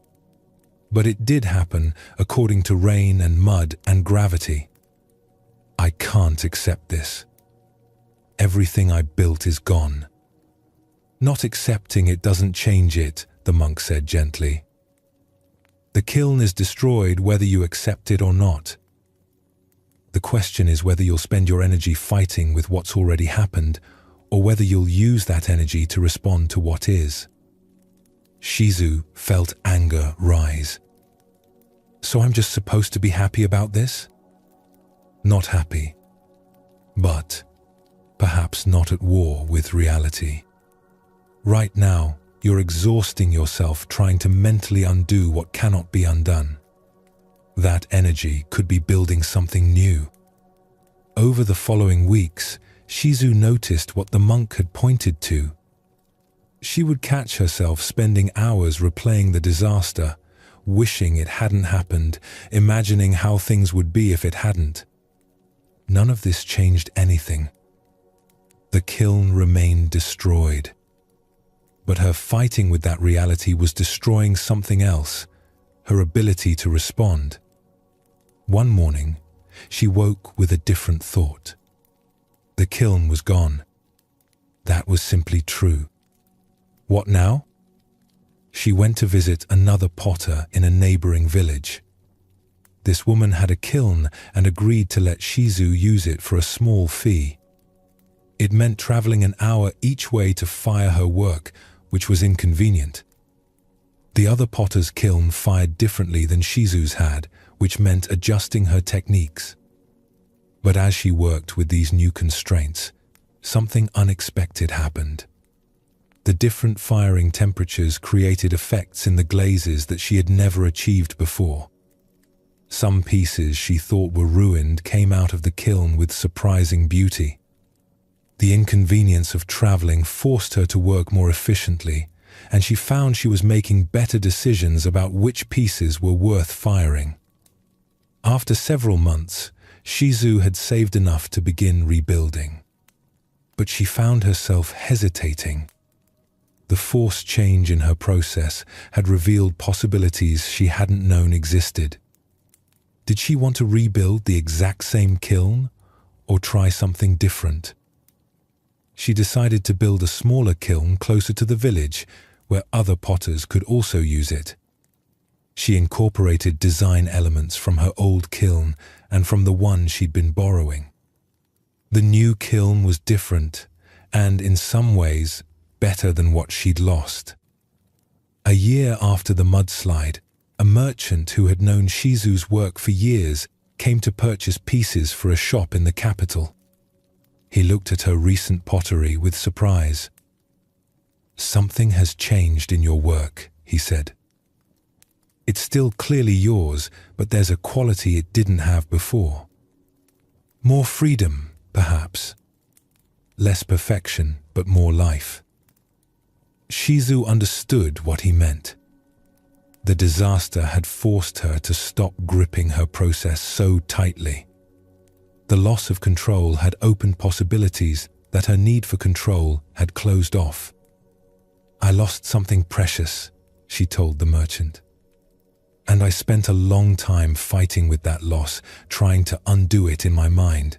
But it did happen according to rain and mud and gravity. I can't accept this. Everything I built is gone." "Not accepting it doesn't change it," the monk said gently. "The kiln is destroyed whether you accept it or not. The question is whether you'll spend your energy fighting with what's already happened, or whether you'll use that energy to respond to what is." Shizu felt anger rise. "So I'm just supposed to be happy about this?" "Not happy, but perhaps not at war with reality. Right now, you're exhausting yourself trying to mentally undo what cannot be undone. That energy could be building something new." Over the following weeks, Shizu noticed what the monk had pointed to. She would catch herself spending hours replaying the disaster, wishing it hadn't happened, imagining how things would be if it hadn't. None of this changed anything. The kiln remained destroyed. But her fighting with that reality was destroying something else, her ability to respond. One morning, she woke with a different thought. The kiln was gone. That was simply true. What now? She went to visit another potter in a neighboring village. This woman had a kiln and agreed to let Shizu use it for a small fee. It meant traveling an hour each way to fire her work, which was inconvenient. The other potter's kiln fired differently than Shizu's had, which meant adjusting her techniques. But as she worked with these new constraints, something unexpected happened. The different firing temperatures created effects in the glazes that she had never achieved before. Some pieces she thought were ruined came out of the kiln with surprising beauty. The inconvenience of traveling forced her to work more efficiently, and she found she was making better decisions about which pieces were worth firing. After several months, Shizu had saved enough to begin rebuilding. But she found herself hesitating. The forced change in her process had revealed possibilities she hadn't known existed. Did she want to rebuild the exact same kiln, or try something different? She decided to build a smaller kiln closer to the village, where other potters could also use it. She incorporated design elements from her old kiln and from the one she'd been borrowing. The new kiln was different, and in some ways, better than what she'd lost. A year after the mudslide, a merchant who had known Shizu's work for years came to purchase pieces for a shop in the capital. He looked at her recent pottery with surprise. "Something has changed in your work," he said. "It's still clearly yours, but there's a quality it didn't have before. More freedom, perhaps. Less perfection, but more life." Shizu understood what he meant. The disaster had forced her to stop gripping her process so tightly. The loss of control had opened possibilities that her need for control had closed off. "I lost something precious," she told the merchant. And I spent a long time fighting with that loss, trying to undo it in my mind.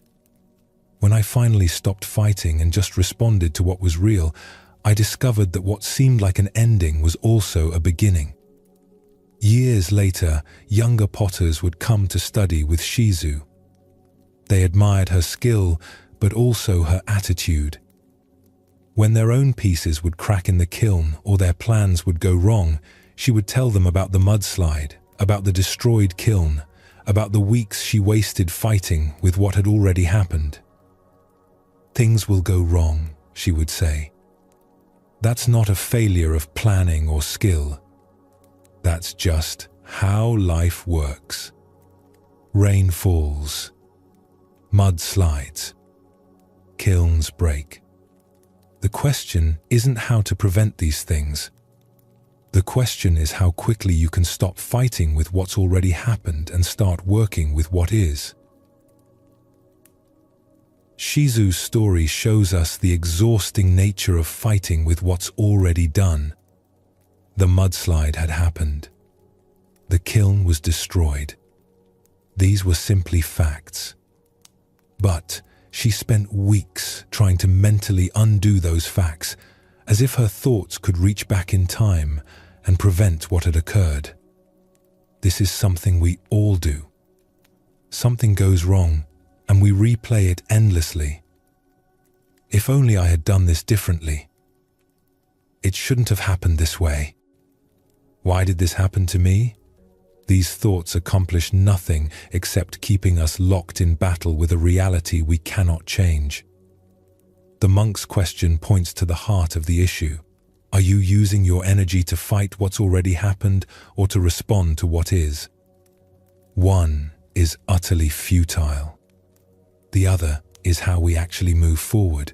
When I finally stopped fighting and just responded to what was real, I discovered that what seemed like an ending was also a beginning. Years later, younger potters would come to study with Shizu. They admired her skill, but also her attitude. When their own pieces would crack in the kiln or their plans would go wrong, she would tell them about the mudslide, about the destroyed kiln, about the weeks she wasted fighting with what had already happened. "Things will go wrong," she would say. "That's not a failure of planning or skill. That's just how life works. Rain falls. Mud slides. Kilns break. The question isn't how to prevent these things. The question is how quickly you can stop fighting with what's already happened and start working with what is." Shizu's story shows us the exhausting nature of fighting with what's already done. The mudslide had happened. The kiln was destroyed. These were simply facts. But she spent weeks trying to mentally undo those facts, as if her thoughts could reach back in time and prevent what had occurred. This is something we all do. Something goes wrong, and we replay it endlessly. If only I had done this differently. It shouldn't have happened this way. Why did this happen to me? These thoughts accomplish nothing except keeping us locked in battle with a reality we cannot change. The monk's question points to the heart of the issue. Are you using your energy to fight what's already happened or to respond to what is? One is utterly futile. The other is how we actually move forward.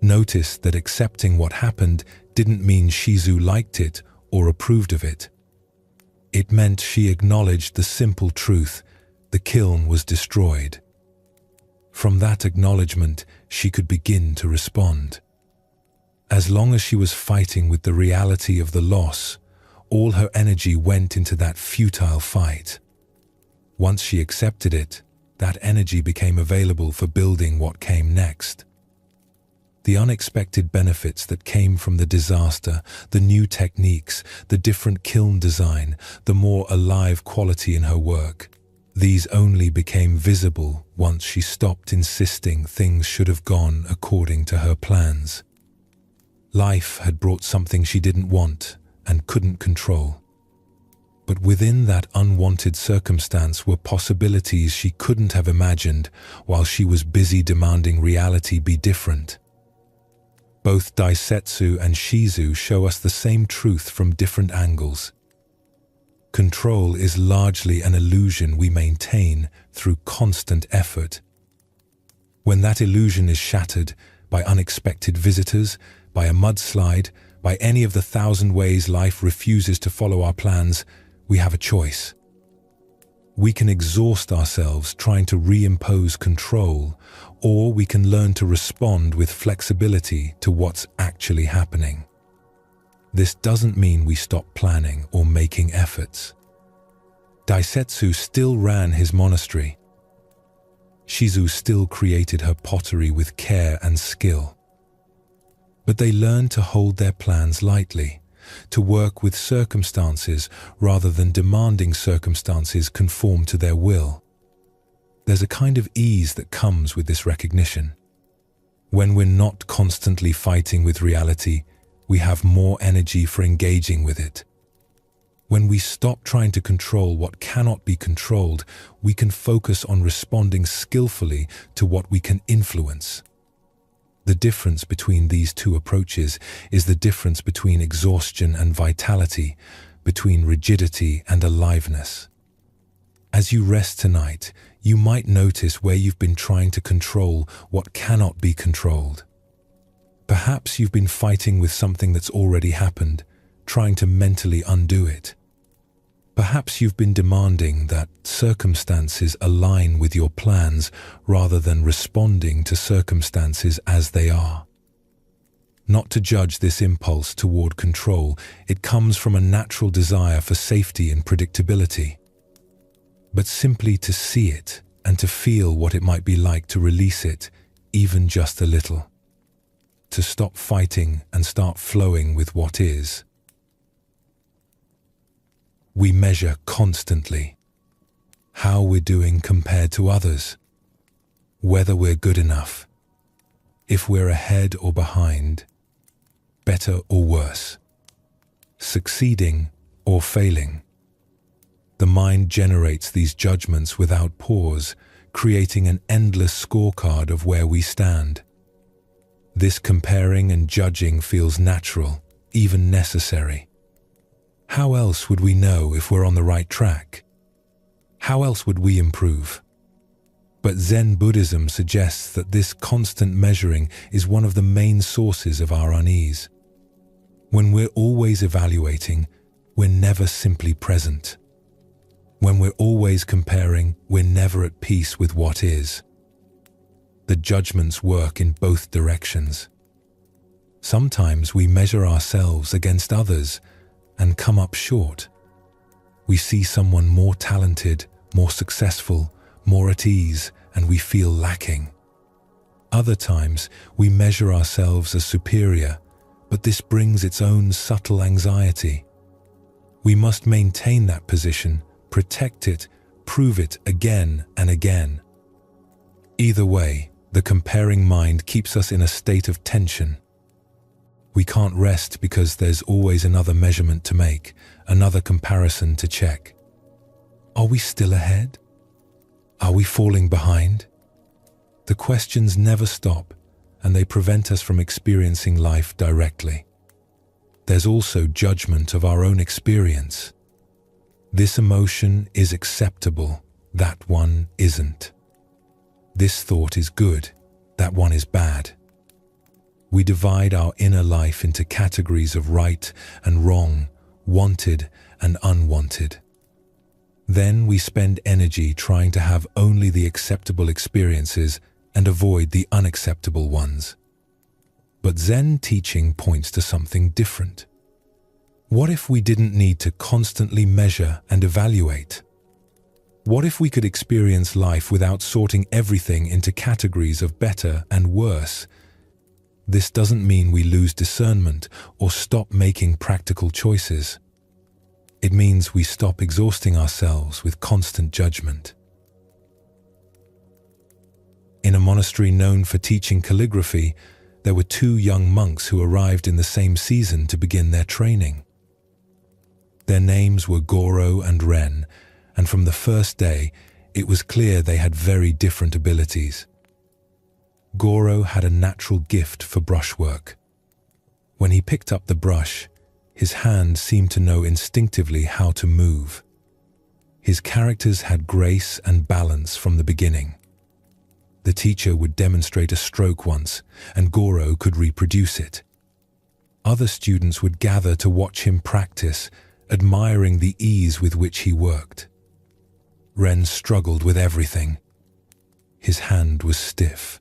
Notice that accepting what happened didn't mean Shizu liked it or approved of it. It meant she acknowledged the simple truth: the kiln was destroyed. From that acknowledgement, she could begin to respond. As long as she was fighting with the reality of the loss, all her energy went into that futile fight. Once she accepted it, that energy became available for building what came next. The unexpected benefits that came from the disaster, the new techniques, the different kiln design, the more alive quality in her work, these only became visible once she stopped insisting things should have gone according to her plans. Life had brought something she didn't want and couldn't control. But within that unwanted circumstance were possibilities she couldn't have imagined while she was busy demanding reality be different. Both Daisetsu and Shizu show us the same truth from different angles. Control is largely an illusion we maintain through constant effort. When that illusion is shattered by unexpected visitors, by a mudslide, by any of the 1,000 ways life refuses to follow our plans, we have a choice. We can exhaust ourselves trying to reimpose control, or we can learn to respond with flexibility to what's actually happening. This doesn't mean we stop planning or making efforts. Daisetsu still ran his monastery. Shizu still created her pottery with care and skill. But they learned to hold their plans lightly, to work with circumstances rather than demanding circumstances conform to their will. There's a kind of ease that comes with this recognition. When we're not constantly fighting with reality, we have more energy for engaging with it. When we stop trying to control what cannot be controlled, we can focus on responding skillfully to what we can influence. The difference between these two approaches is the difference between exhaustion and vitality, between rigidity and aliveness. As you rest tonight, you might notice where you've been trying to control what cannot be controlled. Perhaps you've been fighting with something that's already happened, trying to mentally undo it. Perhaps you've been demanding that circumstances align with your plans rather than responding to circumstances as they are. Not to judge this impulse toward control, it comes from a natural desire for safety and predictability, but simply to see it and to feel what it might be like to release it, even just a little. To stop fighting and start flowing with what is. We measure constantly how we're doing compared to others, whether we're good enough, if we're ahead or behind, better or worse, succeeding or failing. The mind generates these judgments without pause, creating an endless scorecard of where we stand. This comparing and judging feels natural, even necessary. How else would we know if we're on the right track? How else would we improve? But Zen Buddhism suggests that this constant measuring is one of the main sources of our unease. When we're always evaluating, we're never simply present. When we're always comparing, we're never at peace with what is. The judgments work in both directions. Sometimes we measure ourselves against others and come up short. We see someone more talented, more successful, more at ease, and we feel lacking. Other times, we measure ourselves as superior, but this brings its own subtle anxiety. We must maintain that position, protect it, prove it again and again. Either way, the comparing mind keeps us in a state of tension. We can't rest because there's always another measurement to make, another comparison to check. Are we still ahead? Are we falling behind? The questions never stop, and they prevent us from experiencing life directly. There's also judgment of our own experience. This emotion is acceptable, that one isn't. This thought is good, that one is bad. We divide our inner life into categories of right and wrong, wanted and unwanted. Then we spend energy trying to have only the acceptable experiences and avoid the unacceptable ones. But Zen teaching points to something different. What if we didn't need to constantly measure and evaluate? What if we could experience life without sorting everything into categories of better and worse? This doesn't mean we lose discernment or stop making practical choices. It means we stop exhausting ourselves with constant judgment. In a monastery known for teaching calligraphy, there were two young monks who arrived in the same season to begin their training. Their names were Goro and Ren, and from the first day, it was clear they had very different abilities. Goro had a natural gift for brushwork. When he picked up the brush, his hand seemed to know instinctively how to move. His characters had grace and balance from the beginning. The teacher would demonstrate a stroke once, and Goro could reproduce it. Other students would gather to watch him practice, admiring the ease with which he worked. Ren struggled with everything. His hand was stiff.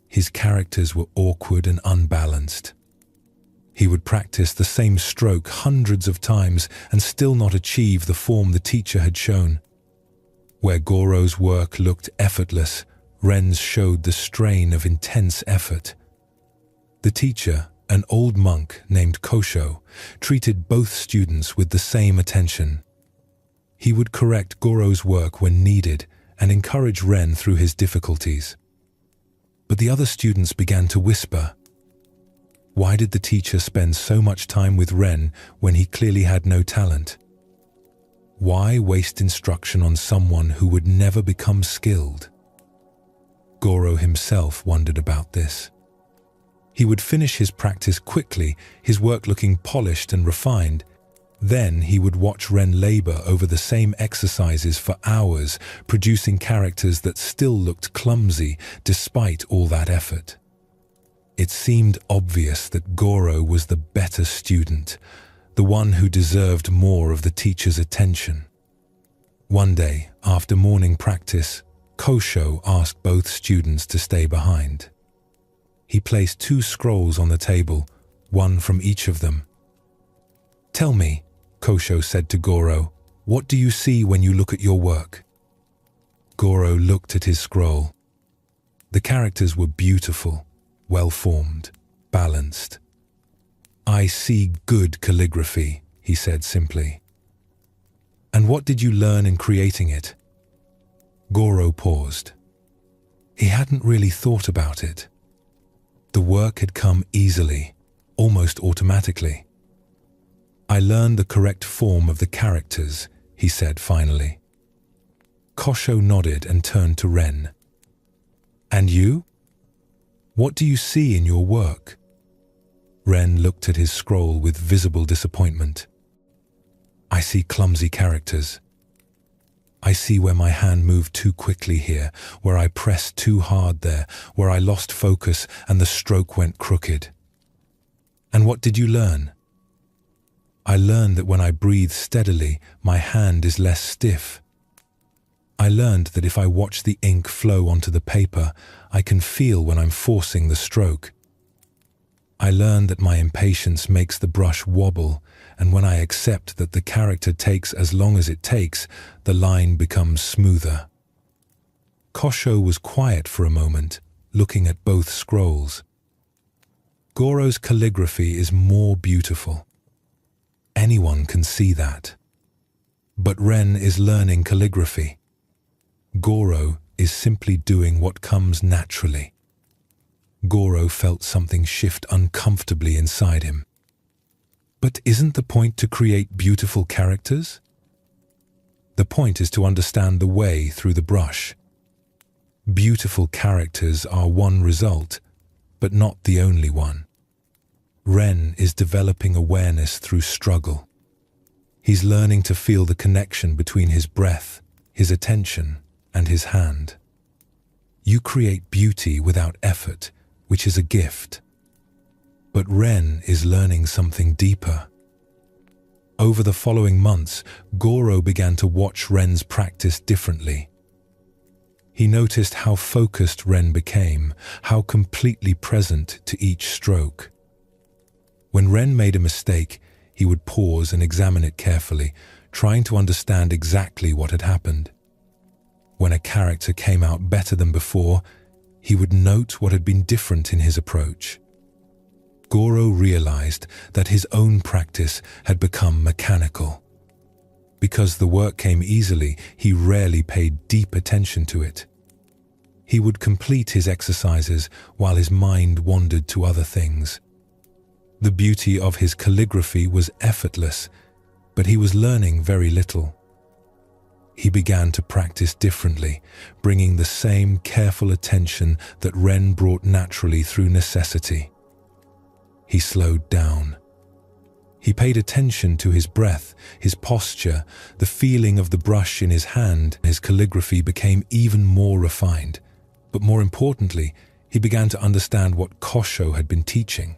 His characters were awkward and unbalanced. He would practice the same stroke hundreds of times and still not achieve the form the teacher had shown. Where Goro's work looked effortless, Ren's showed the strain of intense effort. The teacher, an old monk named Kosho, treated both students with the same attention. He would correct Goro's work when needed and encourage Ren through his difficulties. But the other students began to whisper. Why did the teacher spend so much time with Ren when he clearly had no talent? Why waste instruction on someone who would never become skilled? Goro himself wondered about this. He would finish his practice quickly, his work looking polished and refined. Then he would watch Ren labor over the same exercises for hours, producing characters that still looked clumsy despite all that effort. It seemed obvious that Goro was the better student, the one who deserved more of the teacher's attention. One day, after morning practice, Kosho asked both students to stay behind. He placed 2 scrolls on the table, one from each of them. "Tell me," Kosho said to Goro, "what do you see when you look at your work?" Goro looked at his scroll. The characters were beautiful, well-formed, balanced. "I see good calligraphy," he said simply. "And what did you learn in creating it?" Goro paused. He hadn't really thought about it. The work had come easily, almost automatically. "I learned the correct form of the characters," he said finally. Kosho nodded and turned to Ren. "And you? What do you see in your work?" Ren looked at his scroll with visible disappointment. "I see clumsy characters. I see where my hand moved too quickly here, where I pressed too hard there, where I lost focus and the stroke went crooked." "And what did you learn?" "I learned that when I breathe steadily, my hand is less stiff. I learned that if I watch the ink flow onto the paper, I can feel when I'm forcing the stroke. I learned that my impatience makes the brush wobble, and when I accept that the character takes as long as it takes, the line becomes smoother." Kosho was quiet for a moment, looking at both scrolls. Goro's calligraphy is more beautiful. Anyone can see that. But Ren is learning calligraphy. Goro is simply doing what comes naturally. Goro felt something shift uncomfortably inside him. But isn't the point to create beautiful characters? The point is to understand the way through the brush. Beautiful characters are one result, but not the only one. Ren is developing awareness through struggle. He's learning to feel the connection between his breath, his attention, and his hand. You create beauty without effort, which is a gift. But Ren is learning something deeper. Over the following months, Goro began to watch Ren's practice differently. He noticed how focused Ren became, how completely present to each stroke. When Ren made a mistake, he would pause and examine it carefully, trying to understand exactly what had happened. When a character came out better than before, he would note what had been different in his approach. Goro realized that his own practice had become mechanical. Because the work came easily, he rarely paid deep attention to it. He would complete his exercises while his mind wandered to other things. The beauty of his calligraphy was effortless, but he was learning very little. He began to practice differently, bringing the same careful attention that Ren brought naturally through necessity. He slowed down. He paid attention to his breath, his posture, the feeling of the brush in his hand. His calligraphy became even more refined. But more importantly, he began to understand what Kosho had been teaching.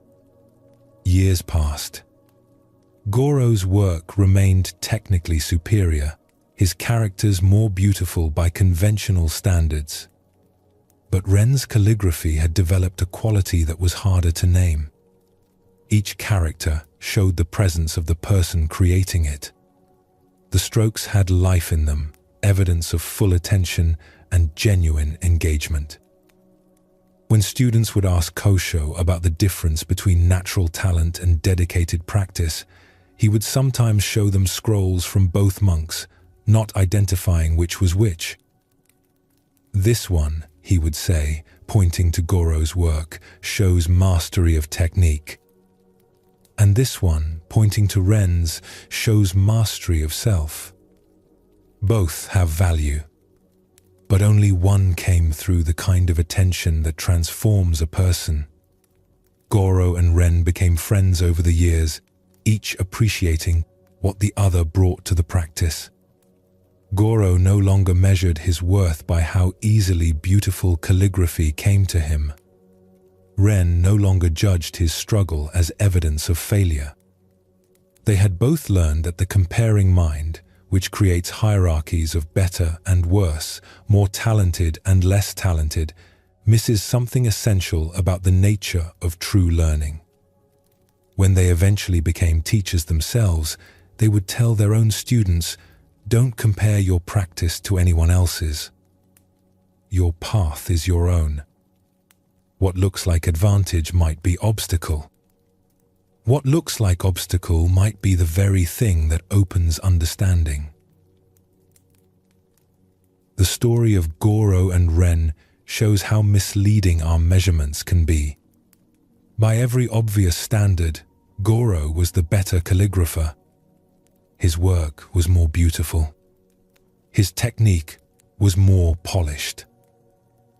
Years passed. Goro's work remained technically superior, his characters more beautiful by conventional standards. But Ren's calligraphy had developed a quality that was harder to name. Each character showed the presence of the person creating it. The strokes had life in them, evidence of full attention and genuine engagement. When students would ask Kosho about the difference between natural talent and dedicated practice, he would sometimes show them scrolls from both monks, not identifying which was which. "This one," he would say, pointing to Goro's work, "shows mastery of technique. And this one, pointing to Ren's, shows mastery of self. Both have value, but only one came through the kind of attention that transforms a person." Goro and Ren became friends over the years, each appreciating what the other brought to the practice. Goro no longer measured his worth by how easily beautiful calligraphy came to him. Ren no longer judged his struggle as evidence of failure. They had both learned that the comparing mind, which creates hierarchies of better and worse, more talented and less talented, misses something essential about the nature of true learning. When they eventually became teachers themselves, they would tell their own students, "Don't compare your practice to anyone else's. Your path is your own. What looks like advantage might be obstacle. What looks like obstacle might be the very thing that opens understanding." The story of Goro and Ren shows how misleading our measurements can be. By every obvious standard, Goro was the better calligrapher. His work was more beautiful. His technique was more polished.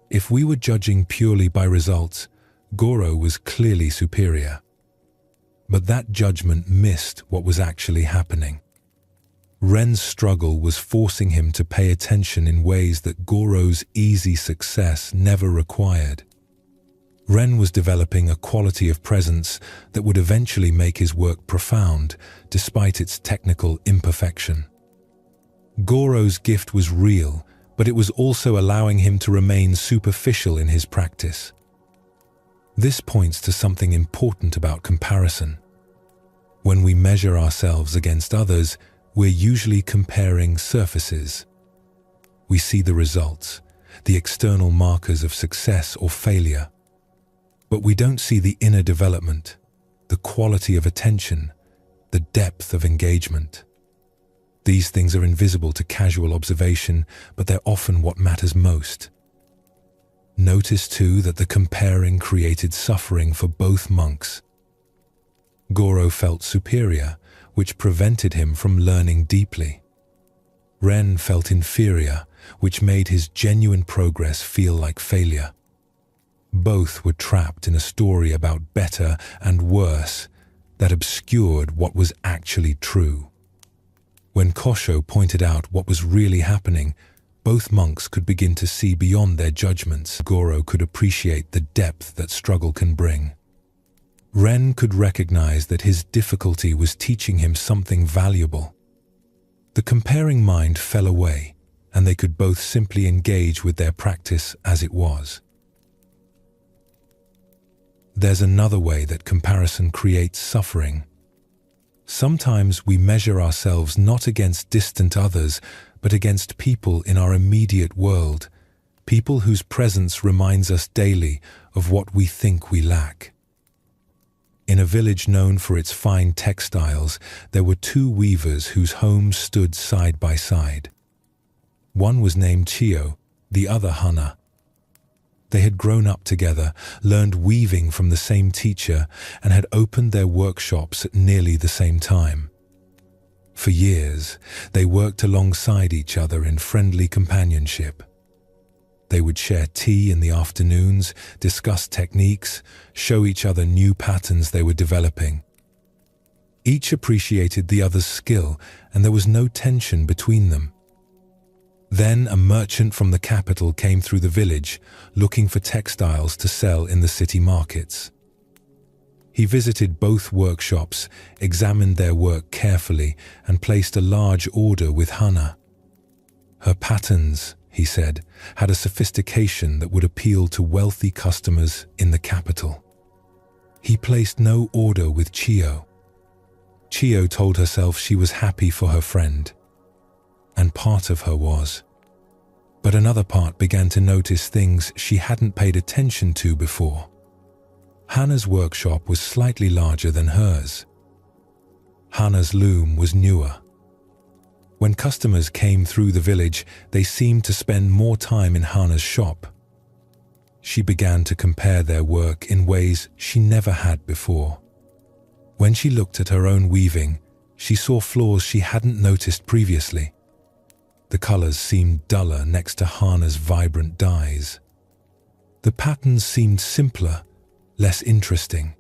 If we were judging purely by results, Goro was clearly superior. But that judgment missed what was actually happening. Ren's struggle was forcing him to pay attention in ways that Goro's easy success never required. Ren was developing a quality of presence that would eventually make his work profound, despite its technical imperfection. Goro's gift was real, but it was also allowing him to remain superficial in his practice. This points to something important about comparison. When we measure ourselves against others, we're usually comparing surfaces. We see the results, the external markers of success or failure. But we don't see the inner development, the quality of attention, the depth of engagement. These things are invisible to casual observation, but they're often what matters most. Notice too that the comparing created suffering for both monks. Goro felt superior, which prevented him from learning deeply. Ren felt inferior, which made his genuine progress feel like failure. Both were trapped in a story about better and worse that obscured what was actually true. When Kosho pointed out what was really happening, both monks could begin to see beyond their judgments. Goro could appreciate the depth that struggle can bring. Ren could recognize that his difficulty was teaching him something valuable. The comparing mind fell away, and they could both simply engage with their practice as it was. There's another way that comparison creates suffering. Sometimes we measure ourselves not against distant others, but against people in our immediate world, people whose presence reminds us daily of what we think we lack. In a village known for its fine textiles, there were two weavers whose homes stood side by side. One was named Chiyo, the other Hana. They had grown up together, learned weaving from the same teacher, and had opened their workshops at nearly the same time. For years, they worked alongside each other in friendly companionship. They would share tea in the afternoons, discuss techniques, show each other new patterns they were developing. Each appreciated the other's skill, and there was no tension between them. Then a merchant from the capital came through the village, looking for textiles to sell in the city markets. He visited both workshops, examined their work carefully, and placed a large order with Hana. Her patterns, he said, had a sophistication that would appeal to wealthy customers in the capital. He placed no order with Chiyo. Chiyo told herself she was happy for her friend. And part of her was. But another part began to notice things she hadn't paid attention to before. Hana's workshop was slightly larger than hers. Hana's loom was newer. When customers came through the village, they seemed to spend more time in Hana's shop. She began to compare their work in ways she never had before. When she looked at her own weaving, she saw flaws she hadn't noticed previously. The colors seemed duller next to Hana's vibrant dyes. The patterns seemed simpler, less interesting.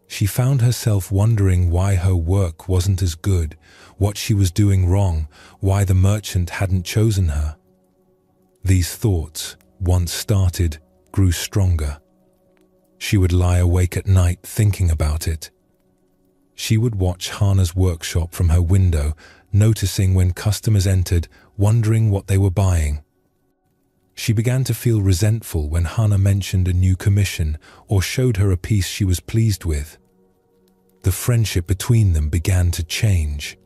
She found herself wondering why her work wasn't as good, what she was doing wrong, why the merchant hadn't chosen her. These thoughts, once started, grew stronger. She would lie awake at night thinking about it. She would watch Hana's workshop from her window, noticing when customers entered, wondering what they were buying. She began to feel resentful when Hana mentioned a new commission or showed her a piece she was pleased with. The friendship between them began to change.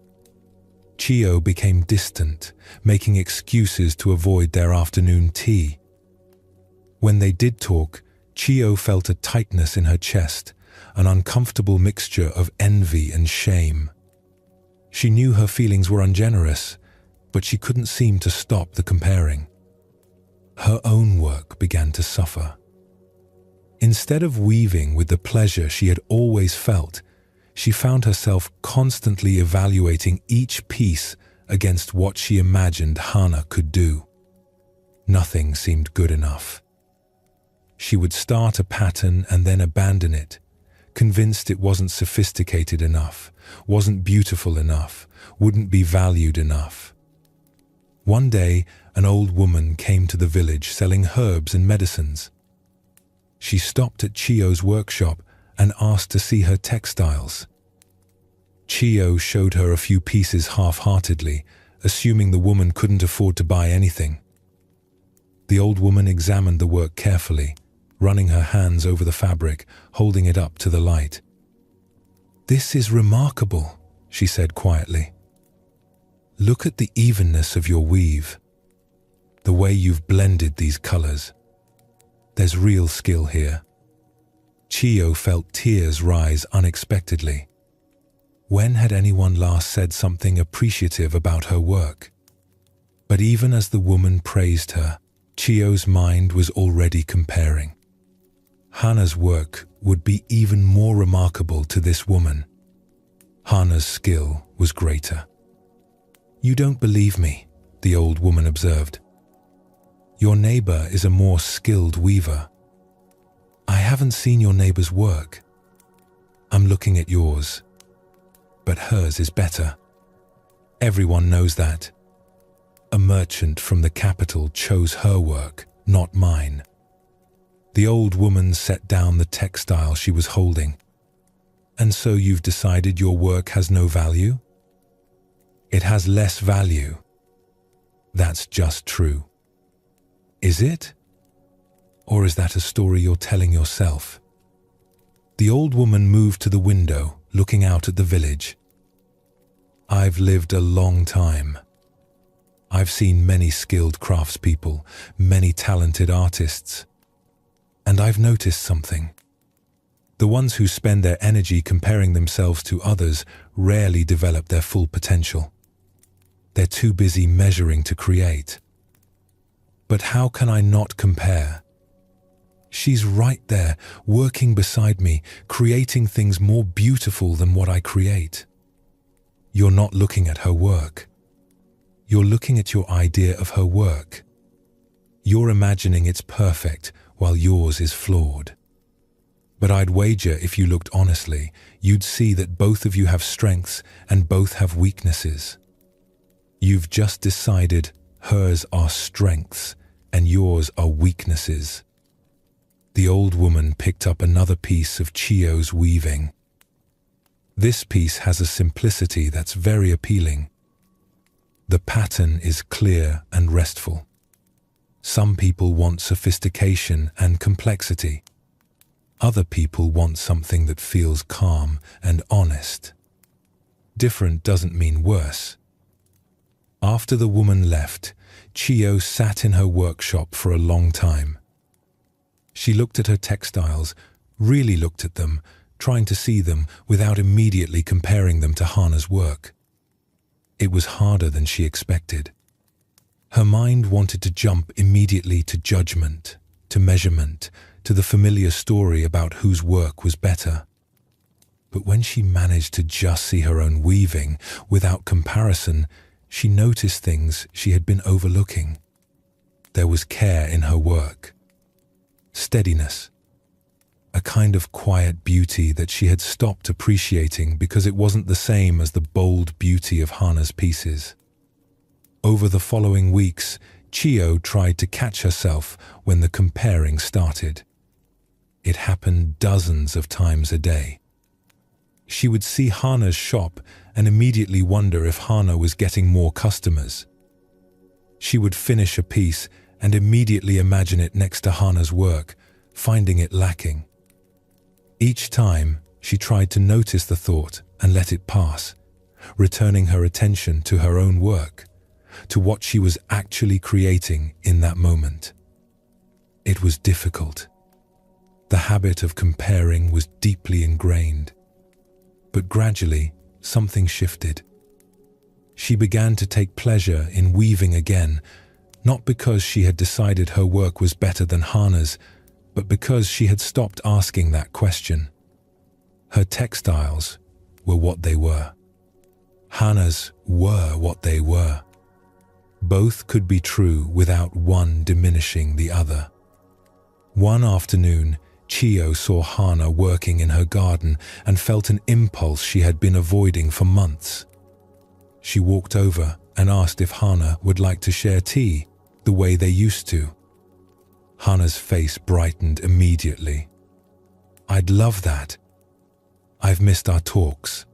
Chiyo became distant, making excuses to avoid their afternoon tea. When they did talk, Chiyo felt a tightness in her chest, an uncomfortable mixture of envy and shame. She knew her feelings were ungenerous, but she couldn't seem to stop the comparing. Her own work began to suffer. Instead of weaving with the pleasure she had always felt, she found herself constantly evaluating each piece against what she imagined Hana could do. Nothing seemed good enough. She would start a pattern and then abandon it, convinced it wasn't sophisticated enough, wasn't beautiful enough, wouldn't be valued enough. One day, an old woman came to the village selling herbs and medicines. She stopped at Chiyo's workshop and asked to see her textiles. Chiyo showed her a few pieces half-heartedly, assuming the woman couldn't afford to buy anything. The old woman examined the work carefully, running her hands over the fabric, holding it up to the light. "This is remarkable," she said quietly. "Look at the evenness of your weave, the way you've blended these colors. There's real skill here." Chiyo felt tears rise unexpectedly. When had anyone last said something appreciative about her work? But even as the woman praised her, Chiyo's mind was already comparing. Hana's work would be even more remarkable to this woman. Hana's skill was greater. "You don't believe me," the old woman observed. "Your neighbor is a more skilled weaver." "I haven't seen your neighbor's work. I'm looking at yours. But hers is better. Everyone knows that. A merchant from the capital chose her work, not mine." The old woman set down the textile she was holding. "And so you've decided your work has no value?" "It has less value." "That's just true." "Is it? Or is that a story you're telling yourself?" The old woman moved to the window, looking out at the village. "I've lived a long time. I've seen many skilled craftspeople, many talented artists. And I've noticed something. The ones who spend their energy comparing themselves to others rarely develop their full potential. They're too busy measuring to create. But how can I not compare? She's right there, working beside me, creating things more beautiful than what I create. You're not looking at her work. You're looking at your idea of her work. You're imagining it's perfect while yours is flawed. But I'd wager if you looked honestly, you'd see that both of you have strengths and both have weaknesses. You've just decided hers are strengths and yours are weaknesses." The old woman picked up another piece of Chiyo's weaving. "This piece has a simplicity that's very appealing. The pattern is clear and restful. Some people want sophistication and complexity. Other people want something that feels calm and honest. Different doesn't mean worse." After the woman left, Chiyo sat in her workshop for a long time. She looked at her textiles, really looked at them, trying to see them without immediately comparing them to Hana's work. It was harder than she expected. Her mind wanted to jump immediately to judgment, to measurement, to the familiar story about whose work was better. But when she managed to just see her own weaving, without comparison, she noticed things she had been overlooking. There was care in her work. Steadiness. A kind of quiet beauty that she had stopped appreciating because it wasn't the same as the bold beauty of Hana's pieces. Over the following weeks, Chiyo tried to catch herself when the comparing started. It happened dozens of times a day. She would see Hana's shop and immediately wonder if Hana was getting more customers. She would finish a piece and immediately imagine it next to Hana's work, finding it lacking. Each time, she tried to notice the thought and let it pass, returning her attention to her own work, to what she was actually creating in that moment. It was difficult. The habit of comparing was deeply ingrained. But gradually, something shifted. She began to take pleasure in weaving again, not because she had decided her work was better than Hana's, but because she had stopped asking that question. Her textiles were what they were. Hana's were what they were. Both could be true without one diminishing the other. One afternoon, Chiyo saw Hana working in her garden and felt an impulse she had been avoiding for months. She walked over and asked if Hana would like to share tea the way they used to. Hana's face brightened immediately. "I'd love that. I've missed our talks."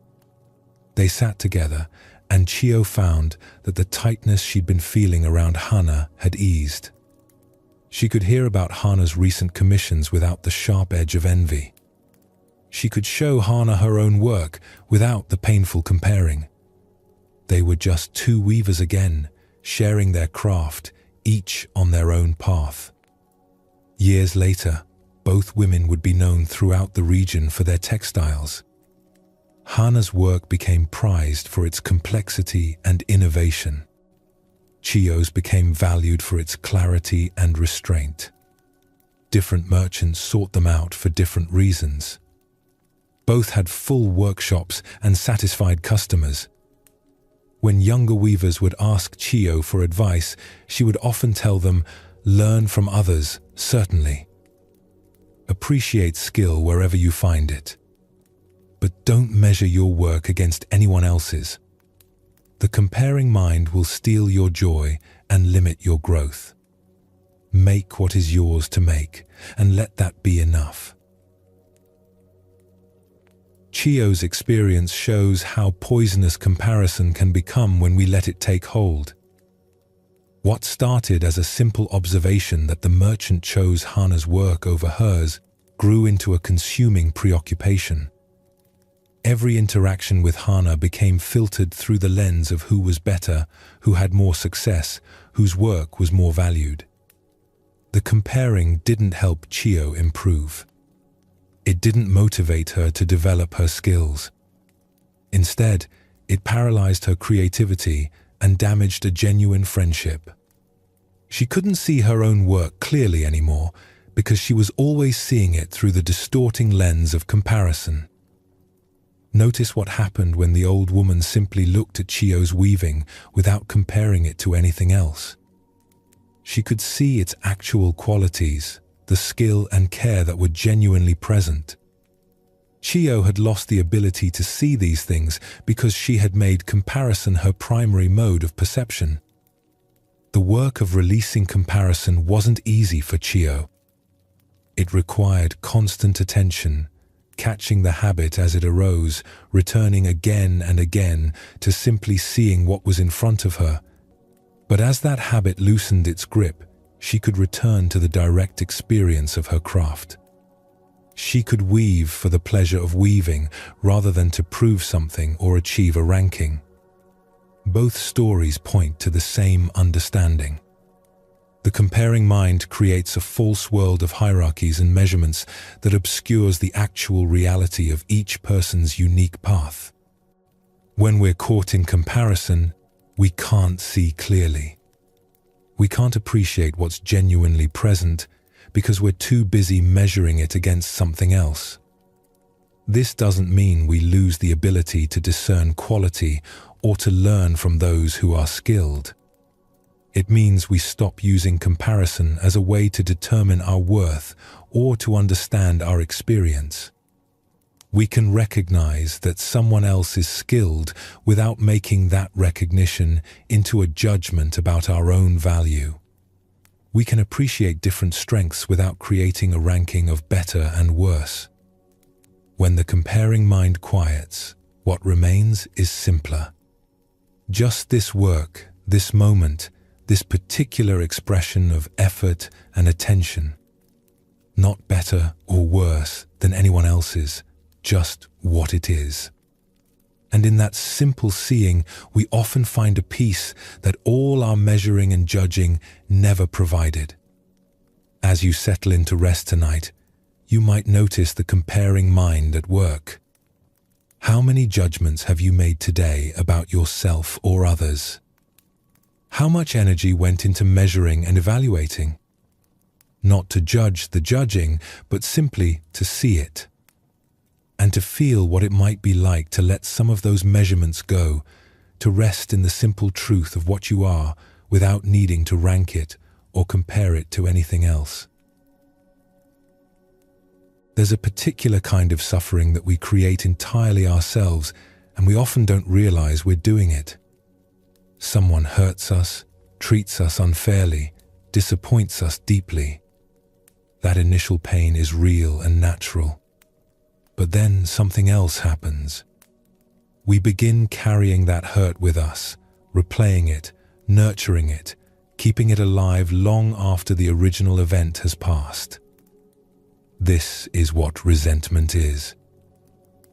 They sat together, and Chiyo found that the tightness she'd been feeling around Hana had eased. She could hear about Hana's recent commissions without the sharp edge of envy. She could show Hana her own work without the painful comparing. They were just two weavers again, sharing their craft, each on their own path. Years later, both women would be known throughout the region for their textiles. Hana's work became prized for its complexity and innovation. Chiyo's became valued for its clarity and restraint. Different merchants sought them out for different reasons. Both had full workshops and satisfied customers. When younger weavers would ask Chiyo for advice, she would often tell them, "Learn from others, certainly. Appreciate skill wherever you find it. But don't measure your work against anyone else's. The comparing mind will steal your joy and limit your growth. Make what is yours to make, and let that be enough." Chiyo's experience shows how poisonous comparison can become when we let it take hold. What started as a simple observation that the merchant chose Hana's work over hers grew into a consuming preoccupation. Every interaction with Hana became filtered through the lens of who was better, who had more success, whose work was more valued. The comparing didn't help Chiyo improve. It didn't motivate her to develop her skills. Instead, it paralyzed her creativity and damaged a genuine friendship. She couldn't see her own work clearly anymore because she was always seeing it through the distorting lens of comparison. Notice what happened when the old woman simply looked at Chiyo's weaving without comparing it to anything else. She could see its actual qualities, the skill and care that were genuinely present. Chiyo had lost the ability to see these things because she had made comparison her primary mode of perception. The work of releasing comparison wasn't easy for Chiyo. It required constant attention, catching the habit as it arose, returning again and again to simply seeing what was in front of her. But as that habit loosened its grip, she could return to the direct experience of her craft. She could weave for the pleasure of weaving rather than to prove something or achieve a ranking. Both stories point to the same understanding. The comparing mind creates a false world of hierarchies and measurements that obscures the actual reality of each person's unique path. When we're caught in comparison, we can't see clearly. We can't appreciate what's genuinely present because we're too busy measuring it against something else. This doesn't mean we lose the ability to discern quality or to learn from those who are skilled. It means we stop using comparison as a way to determine our worth or to understand our experience. We can recognize that someone else is skilled without making that recognition into a judgment about our own value. We can appreciate different strengths without creating a ranking of better and worse. When the comparing mind quiets, what remains is simpler. Just this work, this moment, this particular expression of effort and attention. Not better or worse than anyone else's, just what it is. And in that simple seeing, we often find a peace that all our measuring and judging never provided. As you settle into rest tonight, you might notice the comparing mind at work. How many judgments have you made today about yourself or others? How much energy went into measuring and evaluating? Not to judge the judging, but simply to see it. And to feel what it might be like to let some of those measurements go, to rest in the simple truth of what you are without needing to rank it or compare it to anything else. There's a particular kind of suffering that we create entirely ourselves, and we often don't realize we're doing it. Someone hurts us, treats us unfairly, disappoints us deeply. That initial pain is real and natural. But then something else happens. We begin carrying that hurt with us, replaying it, nurturing it, keeping it alive long after the original event has passed. This is what resentment is.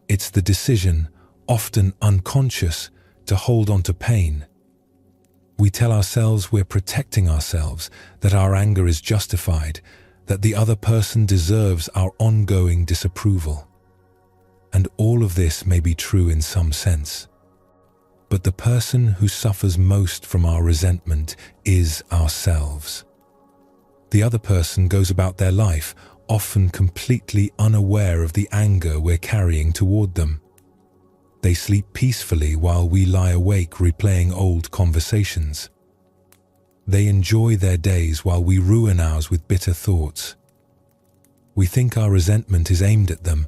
It's the decision, often unconscious, to hold on to pain. We tell ourselves we're protecting ourselves, that our anger is justified, that the other person deserves our ongoing disapproval. And all of this may be true in some sense. But the person who suffers most from our resentment is ourselves. The other person goes about their life, often completely unaware of the anger we're carrying toward them. They sleep peacefully while we lie awake replaying old conversations. They enjoy their days while we ruin ours with bitter thoughts. We think our resentment is aimed at them,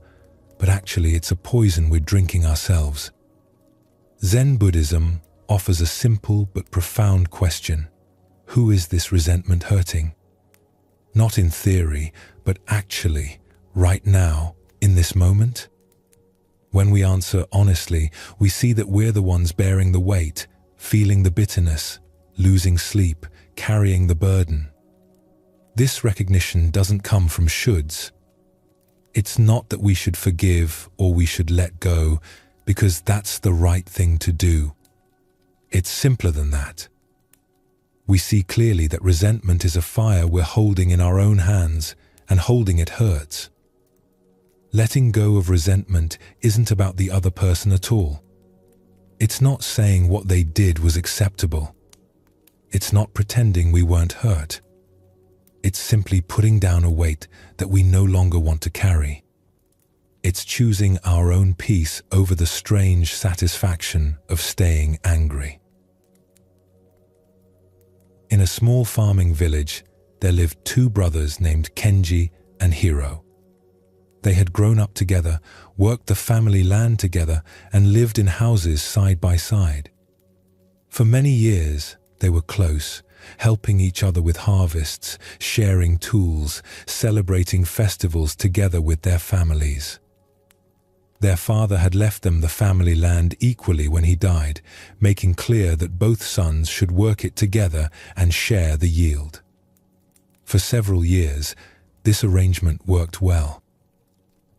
but actually it's a poison we're drinking ourselves. Zen Buddhism offers a simple but profound question. Who is this resentment hurting? Not in theory, but actually, right now, in this moment? When we answer honestly, we see that we're the ones bearing the weight, feeling the bitterness, losing sleep, carrying the burden. This recognition doesn't come from shoulds. It's not that we should forgive or we should let go, because that's the right thing to do. It's simpler than that. We see clearly that resentment is a fire we're holding in our own hands, and holding it hurts. Letting go of resentment isn't about the other person at all. It's not saying what they did was acceptable. It's not pretending we weren't hurt. It's simply putting down a weight that we no longer want to carry. It's choosing our own peace over the strange satisfaction of staying angry. In a small farming village, there lived two brothers named Kenji and Hiro. They had grown up together, worked the family land together, and lived in houses side by side. For many years, they were close, helping each other with harvests, sharing tools, celebrating festivals together with their families. Their father had left them the family land equally when he died, making clear that both sons should work it together and share the yield. For several years, this arrangement worked well.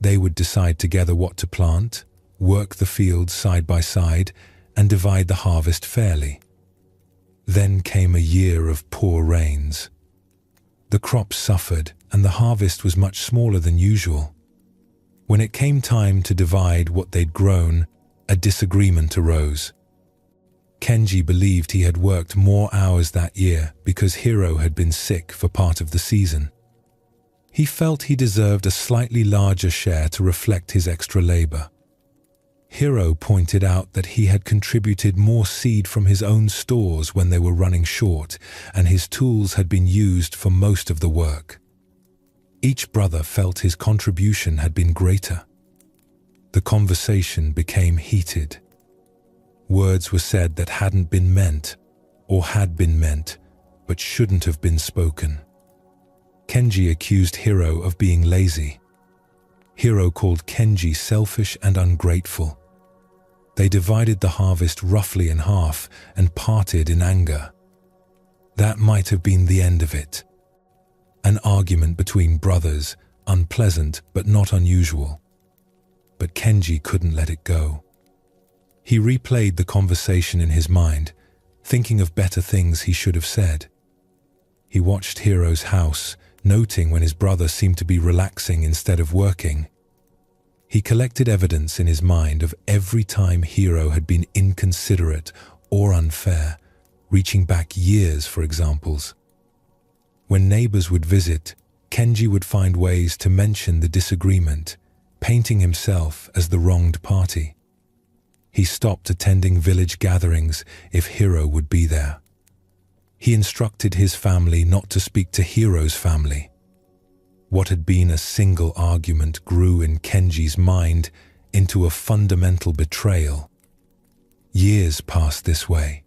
They would decide together what to plant, work the fields side by side, and divide the harvest fairly. Then came a year of poor rains. The crops suffered, and the harvest was much smaller than usual. When it came time to divide what they'd grown, a disagreement arose. Kenji believed he had worked more hours that year because Hiro had been sick for part of the season. He felt he deserved a slightly larger share to reflect his extra labor. Hiro pointed out that he had contributed more seed from his own stores when they were running short, and his tools had been used for most of the work. Each brother felt his contribution had been greater. The conversation became heated. Words were said that hadn't been meant, or had been meant, but shouldn't have been spoken. Kenji accused Hiro of being lazy. Hiro called Kenji selfish and ungrateful. They divided the harvest roughly in half and parted in anger. That might have been the end of it. An argument between brothers, unpleasant but not unusual. But Kenji couldn't let it go. He replayed the conversation in his mind, thinking of better things he should have said. He watched Hiro's house, noting when his brother seemed to be relaxing instead of working. He collected evidence in his mind of every time Hiro had been inconsiderate or unfair, reaching back years for examples. When neighbors would visit, Kenji would find ways to mention the disagreement, painting himself as the wronged party. He stopped attending village gatherings if Hiro would be there. He instructed his family not to speak to Hiro's family. What had been a single argument grew in Kenji's mind into a fundamental betrayal. Years passed this way.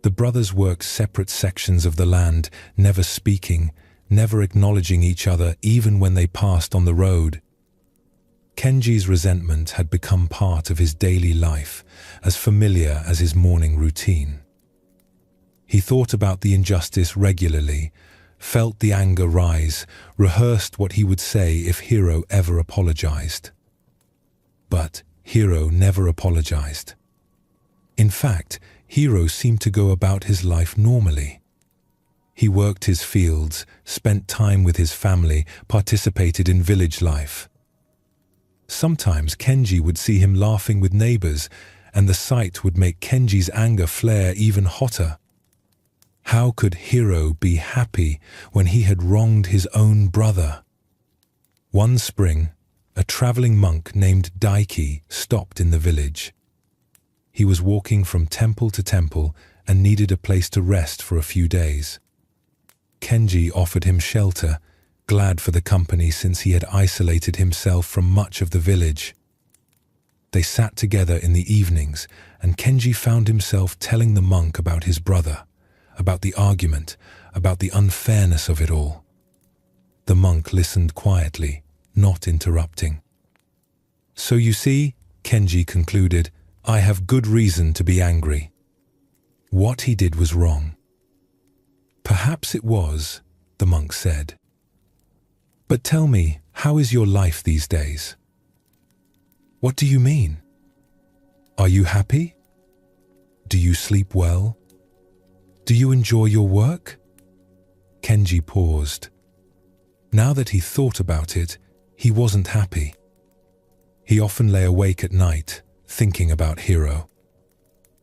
The brothers worked separate sections of the land, never speaking, never acknowledging each other even when they passed on the road. Kenji's resentment had become part of his daily life, as familiar as his morning routine. He thought about the injustice regularly, felt the anger rise, rehearsed what he would say if Hiro ever apologized. But Hiro never apologized. In fact, Hiro seemed to go about his life normally. He worked his fields, spent time with his family, participated in village life. Sometimes Kenji would see him laughing with neighbors, and the sight would make Kenji's anger flare even hotter. How could Hiro be happy when he had wronged his own brother? One spring, a traveling monk named Daiki stopped in the village. He was walking from temple to temple and needed a place to rest for a few days. Kenji offered him shelter, glad for the company since he had isolated himself from much of the village. They sat together in the evenings, and Kenji found himself telling the monk about his brother, about the argument, about the unfairness of it all. The monk listened quietly, not interrupting. "So you see," Kenji concluded, "I have good reason to be angry. What he did was wrong." "Perhaps it was," the monk said. "But tell me, how is your life these days?" "What do you mean? Are you happy? Do you sleep well? Do you enjoy your work?" Kenji paused. Now that he thought about it, he wasn't happy. He often lay awake at night, thinking about Hiro.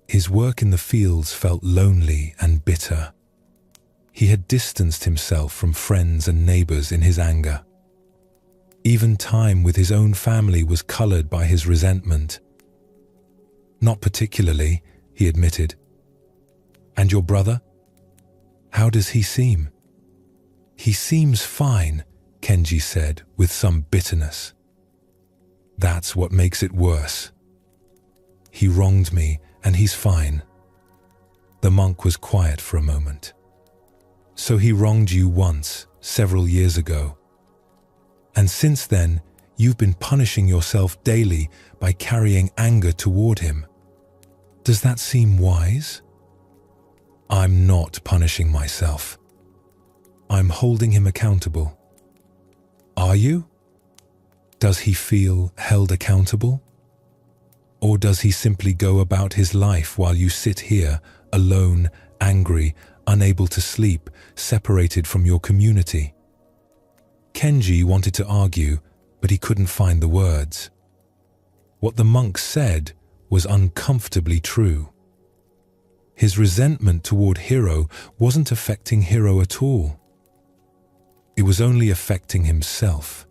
His work in the fields felt lonely and bitter. He had distanced himself from friends and neighbors in his anger. Even time with his own family was colored by his resentment. "Not particularly," he admitted. "And your brother? How does he seem?" "He seems fine," Kenji said with some bitterness. "That's what makes it worse. He wronged me and he's fine." The monk was quiet for a moment. "So he wronged you once, several years ago. And since then, you've been punishing yourself daily by carrying anger toward him. Does that seem wise?" "I'm not punishing myself. I'm holding him accountable." "Are you? Does he feel held accountable? Or does he simply go about his life while you sit here, alone, angry, unable to sleep, separated from your community?" Kenji wanted to argue, but he couldn't find the words. What the monk said was uncomfortably true. His resentment toward Hiro wasn't affecting Hiro at all. It was only affecting himself.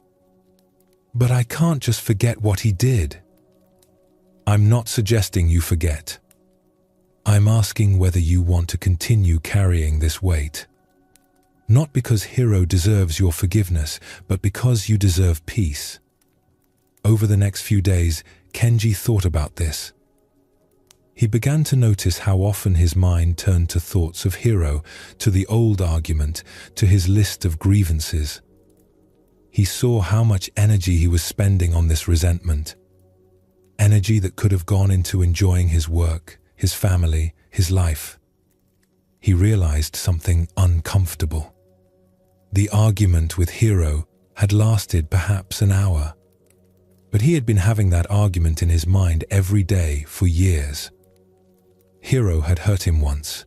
"But I can't just forget what he did." "I'm not suggesting you forget. I'm asking whether you want to continue carrying this weight. Not because Hiro deserves your forgiveness, but because you deserve peace." Over the next few days, Kenji thought about this. He began to notice how often his mind turned to thoughts of Hiro, to the old argument, to his list of grievances. He saw how much energy he was spending on this resentment. Energy that could have gone into enjoying his work, his family, his life. he realized something uncomfortable. The argument with Hiro had lasted perhaps an hour, but he had been having that argument in his mind every day for years. Hiro had hurt him once.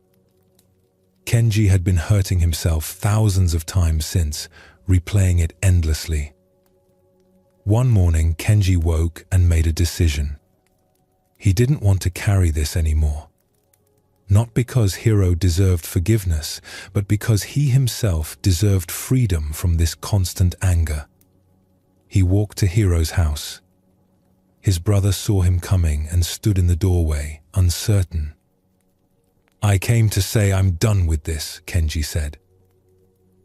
Kenji had been hurting himself thousands of times since, replaying it endlessly. One morning, Kenji woke and made a decision. He didn't want to carry this anymore. Not because Hiro deserved forgiveness, but because he himself deserved freedom from this constant anger. He walked to Hiro's house. His brother saw him coming and stood in the doorway, uncertain. "I came to say I'm done with this," Kenji said.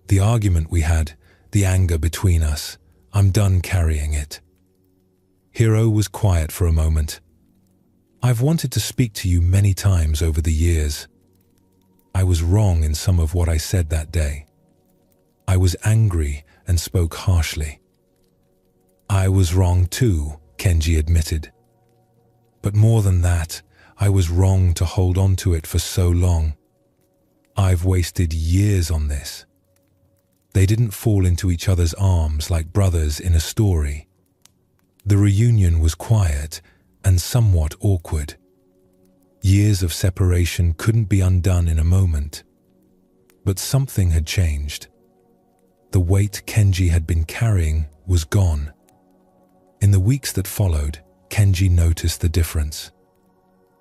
"The argument we had, the anger between us, I'm done carrying it." Hiro was quiet for a moment. "I've wanted to speak to you many times over the years. I was wrong in some of what I said that day. I was angry and spoke harshly." "I was wrong too," Kenji admitted. "But more than that, I was wrong to hold on to it for so long. I've wasted years on this." They didn't fall into each other's arms like brothers in a story. The reunion was quiet and somewhat awkward. Years of separation couldn't be undone in a moment. But something had changed. The weight Kenji had been carrying was gone. In the weeks that followed, Kenji noticed the difference.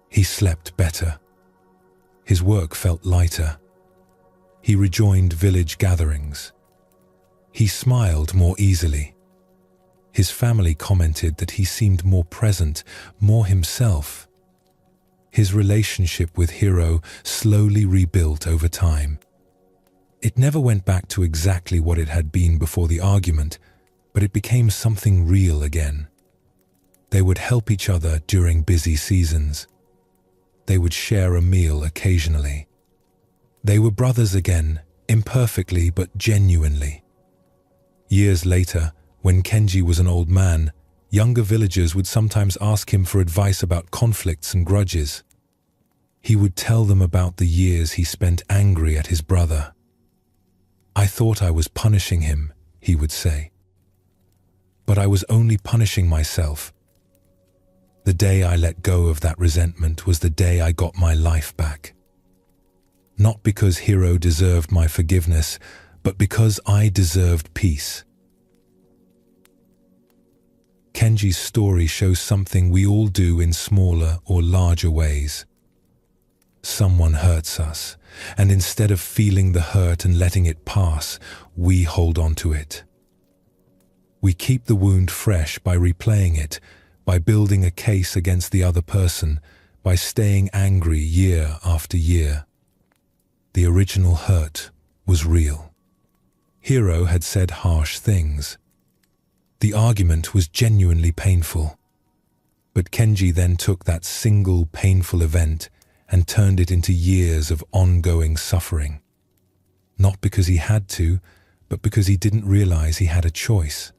He slept better. His work felt lighter. He rejoined village gatherings. He smiled more easily. His family commented that he seemed more present, more himself. His relationship with Hiro slowly rebuilt over time. It never went back to exactly what it had been before the argument, but it became something real again. They would help each other during busy seasons. They would share a meal occasionally. They were brothers again, imperfectly but genuinely. Years later, when Kenji was an old man, younger villagers would sometimes ask him for advice about conflicts and grudges. He would tell them about the years he spent angry at his brother. "I thought I was punishing him," he would say. "But I was only punishing myself. The day I let go of that resentment was the day I got my life back. Not because Hiro deserved my forgiveness, but because I deserved peace." Kenji's story shows something we all do in smaller or larger ways. Someone hurts us, and instead of feeling the hurt and letting it pass, we hold on to it. We keep the wound fresh by replaying it, by building a case against the other person, by staying angry year after year. The original hurt was real. Hiro had said harsh things. The argument was genuinely painful. But Kenji then took that single painful event and turned it into years of ongoing suffering. Not because he had to, but because he didn't realize he had a choice.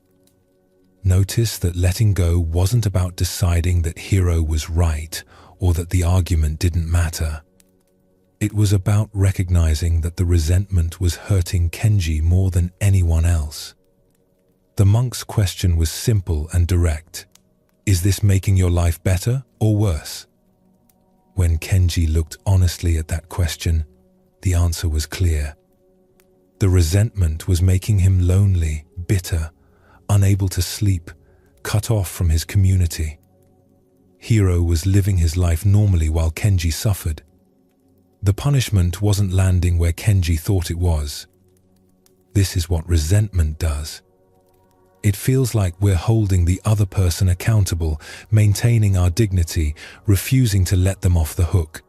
Notice that letting go wasn't about deciding that Hiro was right or that the argument didn't matter. It was about recognizing that the resentment was hurting Kenji more than anyone else. The monk's question was simple and direct. Is this making your life better or worse? When Kenji looked honestly at that question, the answer was clear. The resentment was making him lonely, bitter, unable to sleep, cut off from his community. Hiro was living his life normally while Kenji suffered. The punishment wasn't landing where Kenji thought it was. This is what resentment does. It feels like we're holding the other person accountable, maintaining our dignity, refusing to let them off the hook.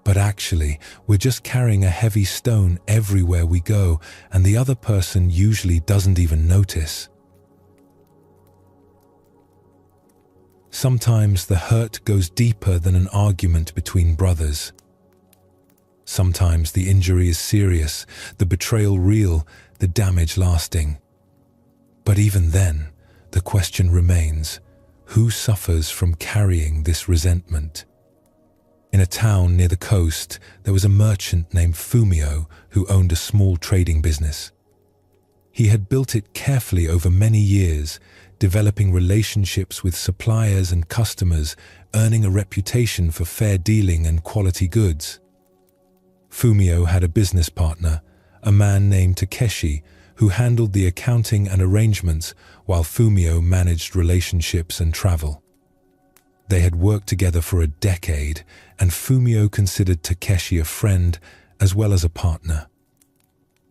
But actually, we're just carrying a heavy stone everywhere we go, and the other person usually doesn't even notice. Sometimes the hurt goes deeper than an argument between brothers. Sometimes the injury is serious, the betrayal real, the damage lasting. But even then, the question remains, who suffers from carrying this resentment? In a town near the coast, there was a merchant named Fumio who owned a small trading business. He had built it carefully over many years, developing relationships with suppliers and customers, earning a reputation for fair dealing and quality goods. Fumio had a business partner, a man named Takeshi, who handled the accounting and arrangements while Fumio managed relationships and travel. They had worked together for a decade, and Fumio considered Takeshi a friend as well as a partner.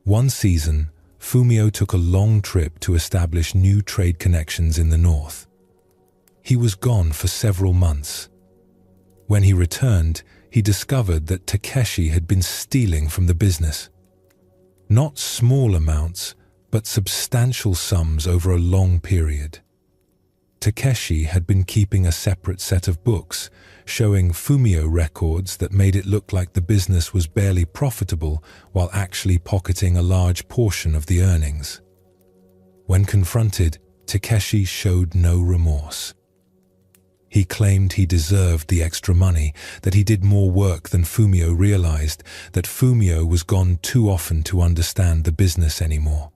One season, Fumio took a long trip to establish new trade connections in the north. He was gone for several months. When he returned, he discovered that Takeshi had been stealing from the business. Not small amounts, but substantial sums over a long period. Takeshi had been keeping a separate set of books, showing Fumio records that made it look like the business was barely profitable while actually pocketing a large portion of the earnings. When confronted, Takeshi showed no remorse. He claimed he deserved the extra money, that he did more work than Fumio realized, that Fumio was gone too often to understand the business anymore.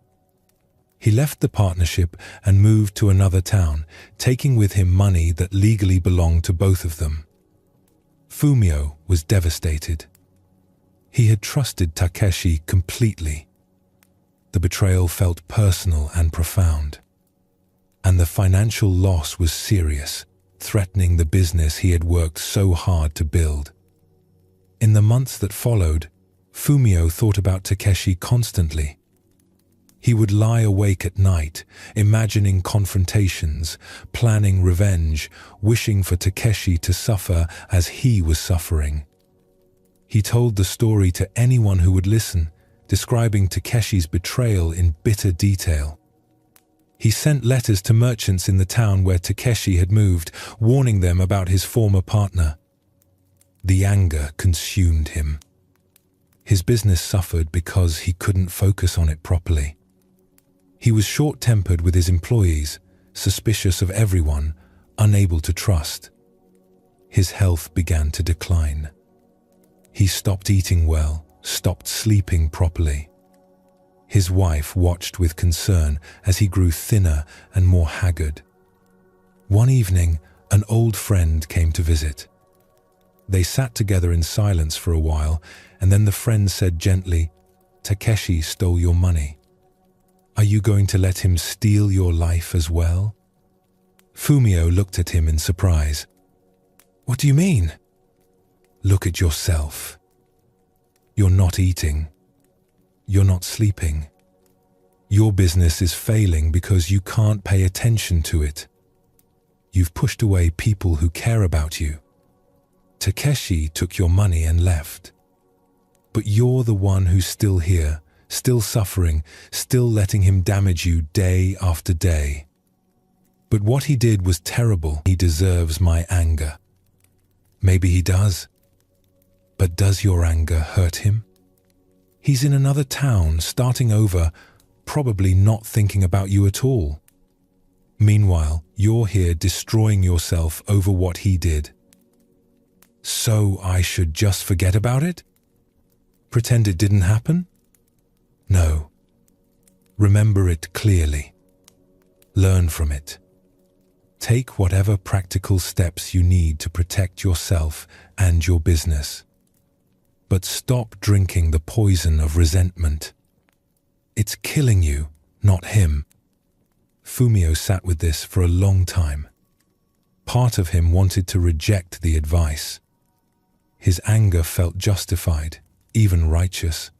He left the partnership and moved to another town, taking with him money that legally belonged to both of them. Fumio was devastated. He had trusted Takeshi completely. The betrayal felt personal and profound. And the financial loss was serious, threatening the business he had worked so hard to build. In the months that followed, Fumio thought about Takeshi constantly. He would lie awake at night, imagining confrontations, planning revenge, wishing for Takeshi to suffer as he was suffering. He told the story to anyone who would listen, describing Takeshi's betrayal in bitter detail. He sent letters to merchants in the town where Takeshi had moved, warning them about his former partner. The anger consumed him. His business suffered because he couldn't focus on it properly. He was short-tempered with his employees, suspicious of everyone, unable to trust. His health began to decline. He stopped eating well, stopped sleeping properly. His wife watched with concern as he grew thinner and more haggard. One evening, an old friend came to visit. They sat together in silence for a while, and then the friend said gently, "Takeshi stole your money. Are you going to let him steal your life as well?" Fumio looked at him in surprise. "What do you mean?" "Look at yourself. You're not eating. You're not sleeping. Your business is failing because you can't pay attention to it. You've pushed away people who care about you. Takeshi took your money and left. But you're the one who's still here, still suffering, still letting him damage you day after day. But what he did was terrible. He deserves my anger." "Maybe he does. But does your anger hurt him? He's in another town, starting over, probably not thinking about you at all. Meanwhile, you're here destroying yourself over what he did. So I should just forget about it? Pretend it didn't happen? No. Remember it clearly. Learn from it. Take whatever practical steps you need to protect yourself and your business. But stop drinking the poison of resentment. It's killing you, not him." Fumio sat with this for a long time. Part of him wanted to reject the advice. His anger felt justified, even righteous.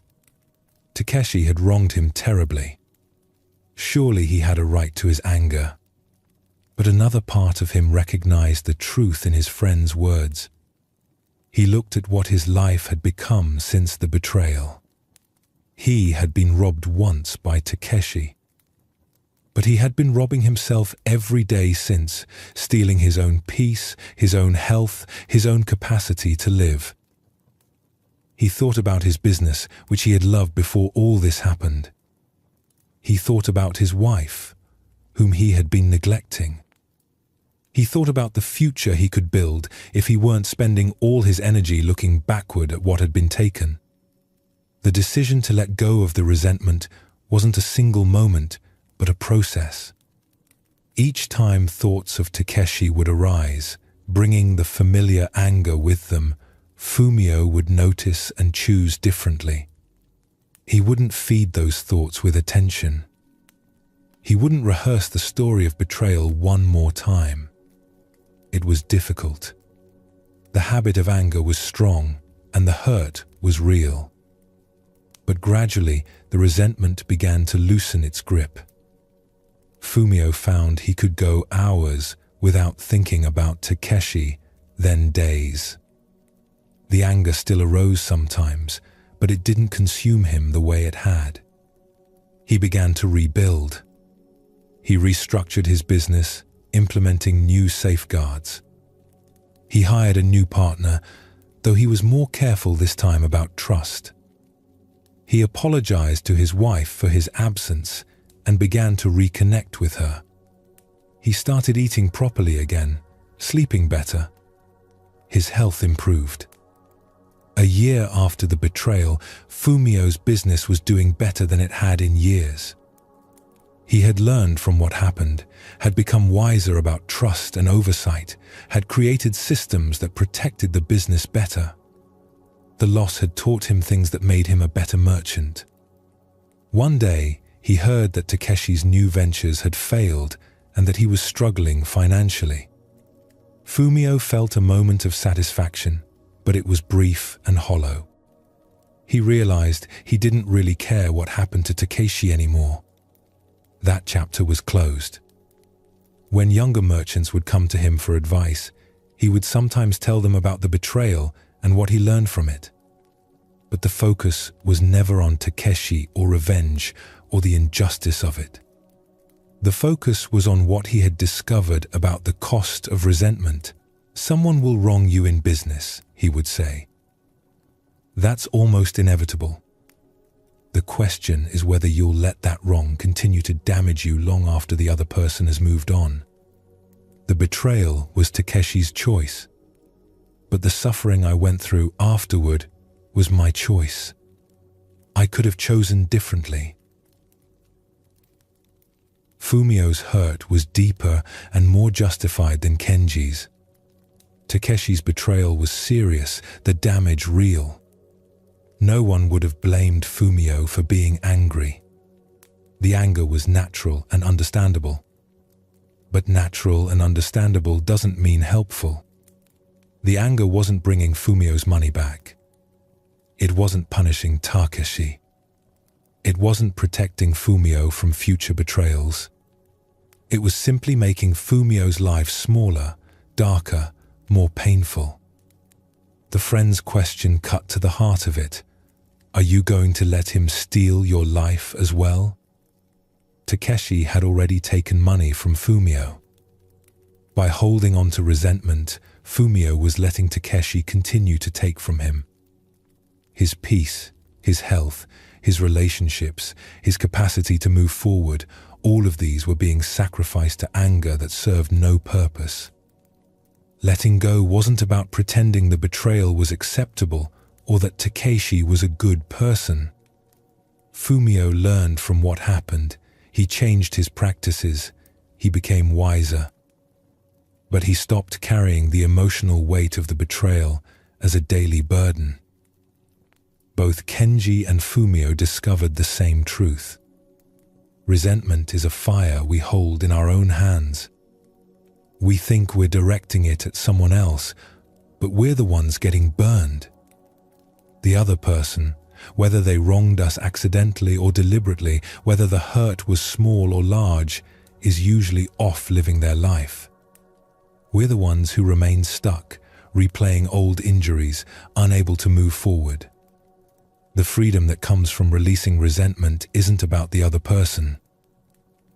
Takeshi had wronged him terribly. Surely he had a right to his anger. But another part of him recognized the truth in his friend's words. He looked at what his life had become since the betrayal. He had been robbed once by Takeshi. But he had been robbing himself every day since, stealing his own peace, his own health, his own capacity to live. He thought about his business, which he had loved before all this happened. He thought about his wife, whom he had been neglecting. He thought about the future he could build if he weren't spending all his energy looking backward at what had been taken. The decision to let go of the resentment wasn't a single moment, but a process. Each time thoughts of Takeshi would arise, bringing the familiar anger with them, Fumio would notice and choose differently. He wouldn't feed those thoughts with attention. He wouldn't rehearse the story of betrayal one more time. It was difficult. The habit of anger was strong, and the hurt was real. But gradually, the resentment began to loosen its grip. Fumio found he could go hours without thinking about Takeshi, then days. The anger still arose sometimes, but it didn't consume him the way it had. He began to rebuild. He restructured his business, implementing new safeguards. He hired a new partner, though he was more careful this time about trust. He apologized to his wife for his absence and began to reconnect with her. He started eating properly again, sleeping better. His health improved. A year after the betrayal, Fumio's business was doing better than it had in years. He had learned from what happened, had become wiser about trust and oversight, had created systems that protected the business better. The loss had taught him things that made him a better merchant. One day, he heard that Takeshi's new ventures had failed and that he was struggling financially. Fumio felt a moment of satisfaction, but it was brief and hollow. He realized he didn't really care what happened to Takeshi anymore. That chapter was closed. When younger merchants would come to him for advice, he would sometimes tell them about the betrayal and what he learned from it. But the focus was never on Takeshi or revenge or the injustice of it. The focus was on what he had discovered about the cost of resentment. Someone will wrong you in business, he would say. That's almost inevitable. The question is whether you'll let that wrong continue to damage you long after the other person has moved on. The betrayal was Takeshi's choice, but the suffering I went through afterward was my choice. I could have chosen differently. Fumio's hurt was deeper and more justified than Kenji's. Takeshi's betrayal was serious, the damage real. No one would have blamed Fumio for being angry. The anger was natural and understandable. But natural and understandable doesn't mean helpful. The anger wasn't bringing Fumio's money back. It wasn't punishing Takeshi. It wasn't protecting Fumio from future betrayals. It was simply making Fumio's life smaller, darker, more painful. The friend's question cut to the heart of it. Are you going to let him steal your life as well? Takeshi had already taken money from Fumio. By holding on to resentment, Fumio was letting Takeshi continue to take from him. His peace, his health, his relationships, his capacity to move forward, all of these were being sacrificed to anger that served no purpose. Letting go wasn't about pretending the betrayal was acceptable or that Takeshi was a good person. Fumio learned from what happened. He changed his practices. He became wiser. But he stopped carrying the emotional weight of the betrayal as a daily burden. Both Kenji and Fumio discovered the same truth. Resentment is a fire we hold in our own hands. We think we're directing it at someone else, but we're the ones getting burned. The other person, whether they wronged us accidentally or deliberately, whether the hurt was small or large, is usually off living their life. We're the ones who remain stuck, replaying old injuries, unable to move forward. The freedom that comes from releasing resentment isn't about the other person.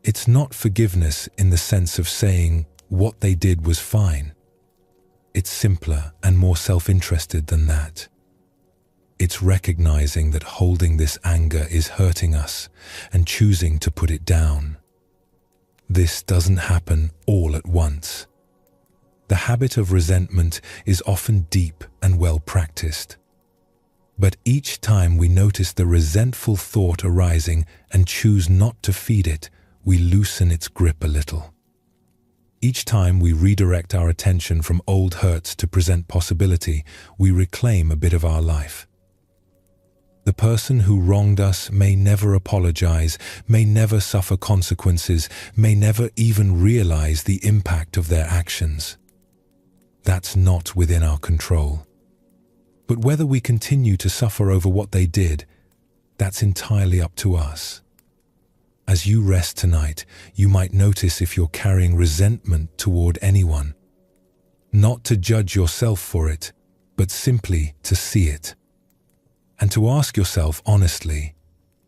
It's not forgiveness in the sense of saying what they did was fine. It's simpler and more self-interested than that. It's recognizing that holding this anger is hurting us and choosing to put it down. This doesn't happen all at once. The habit of resentment is often deep and well practiced. But each time we notice the resentful thought arising and choose not to feed it, we loosen its grip a little. Each time we redirect our attention from old hurts to present possibility, we reclaim a bit of our life. The person who wronged us may never apologize, may never suffer consequences, may never even realize the impact of their actions. That's not within our control. But whether we continue to suffer over what they did, that's entirely up to us. As you rest tonight, you might notice if you're carrying resentment toward anyone. Not to judge yourself for it, but simply to see it. And to ask yourself honestly,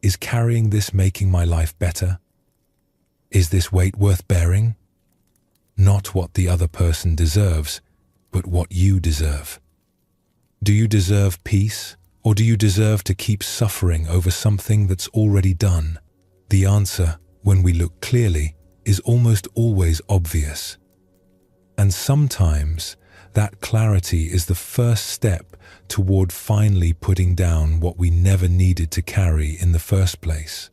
is carrying this making my life better? Is this weight worth bearing? Not what the other person deserves, but what you deserve. Do you deserve peace, or do you deserve to keep suffering over something that's already done? The answer, when we look clearly, is almost always obvious. And sometimes that clarity is the first step toward finally putting down what we never needed to carry in the first place.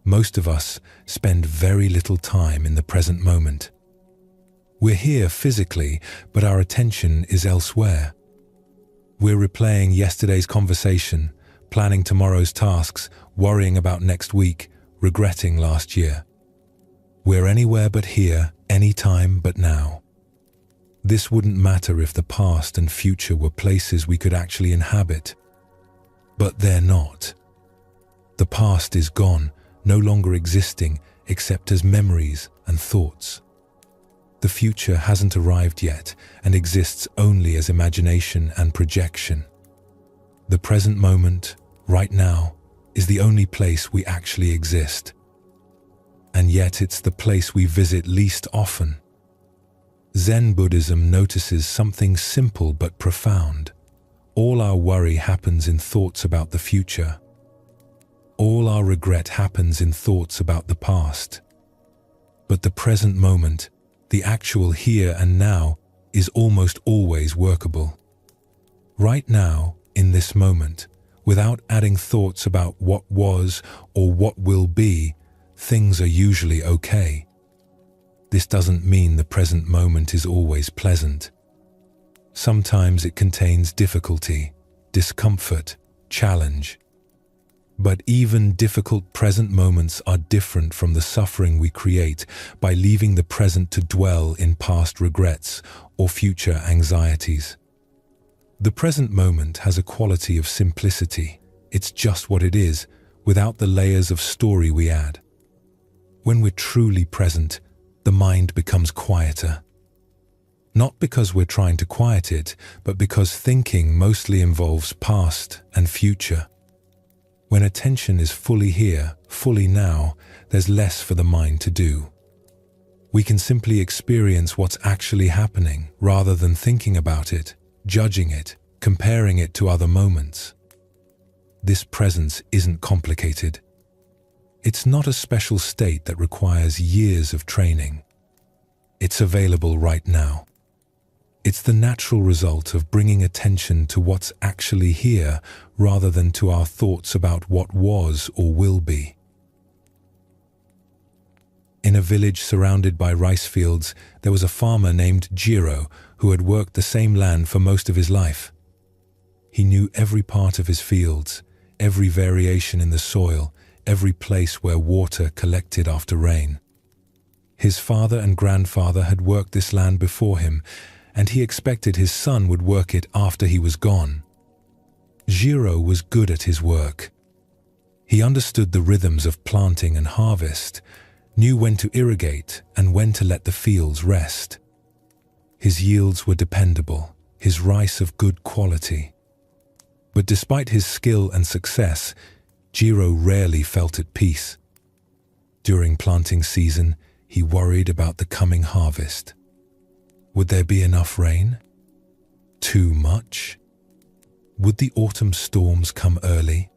Most of us spend very little time in the present moment. We're here physically, but our attention is elsewhere. We're replaying yesterday's conversation, planning tomorrow's tasks, worrying about next week, regretting last year. We're anywhere but here, anytime but now. This wouldn't matter if the past and future were places we could actually inhabit. But they're not. The past is gone, no longer existing except as memories and thoughts. The future hasn't arrived yet and exists only as imagination and projection. The present moment, right now, is the only place we actually exist. And yet it's the place we visit least often. Zen Buddhism notices something simple but profound. All our worry happens in thoughts about the future. All our regret happens in thoughts about the past. But the present moment, the actual here and now, is almost always workable. Right now, in this moment, without adding thoughts about what was or what will be, things are usually okay. This doesn't mean the present moment is always pleasant. Sometimes it contains difficulty, discomfort, challenge. But even difficult present moments are different from the suffering we create by leaving the present to dwell in past regrets or future anxieties. The present moment has a quality of simplicity. It's just what it is, without the layers of story we add. When we're truly present, the mind becomes quieter. Not because we're trying to quiet it, but because thinking mostly involves past and future. When attention is fully here, fully now, there's less for the mind to do. We can simply experience what's actually happening rather than thinking about it, judging it, comparing it to other moments. This presence isn't complicated. It's not a special state that requires years of training. It's available right now. It's the natural result of bringing attention to what's actually here rather than to our thoughts about what was or will be. In a village surrounded by rice fields, there was a farmer named Jiro who had worked the same land for most of his life. He knew every part of his fields, every variation in the soil, every place where water collected after rain. His father and grandfather had worked this land before him, and he expected his son would work it after he was gone. Jiro was good at his work. He understood the rhythms of planting and harvest, knew when to irrigate and when to let the fields rest. His yields were dependable, his rice of good quality. But despite his skill and success, Jiro rarely felt at peace. During planting season, he worried about the coming harvest. Would there be enough rain? Too much? Would the autumn storms come early?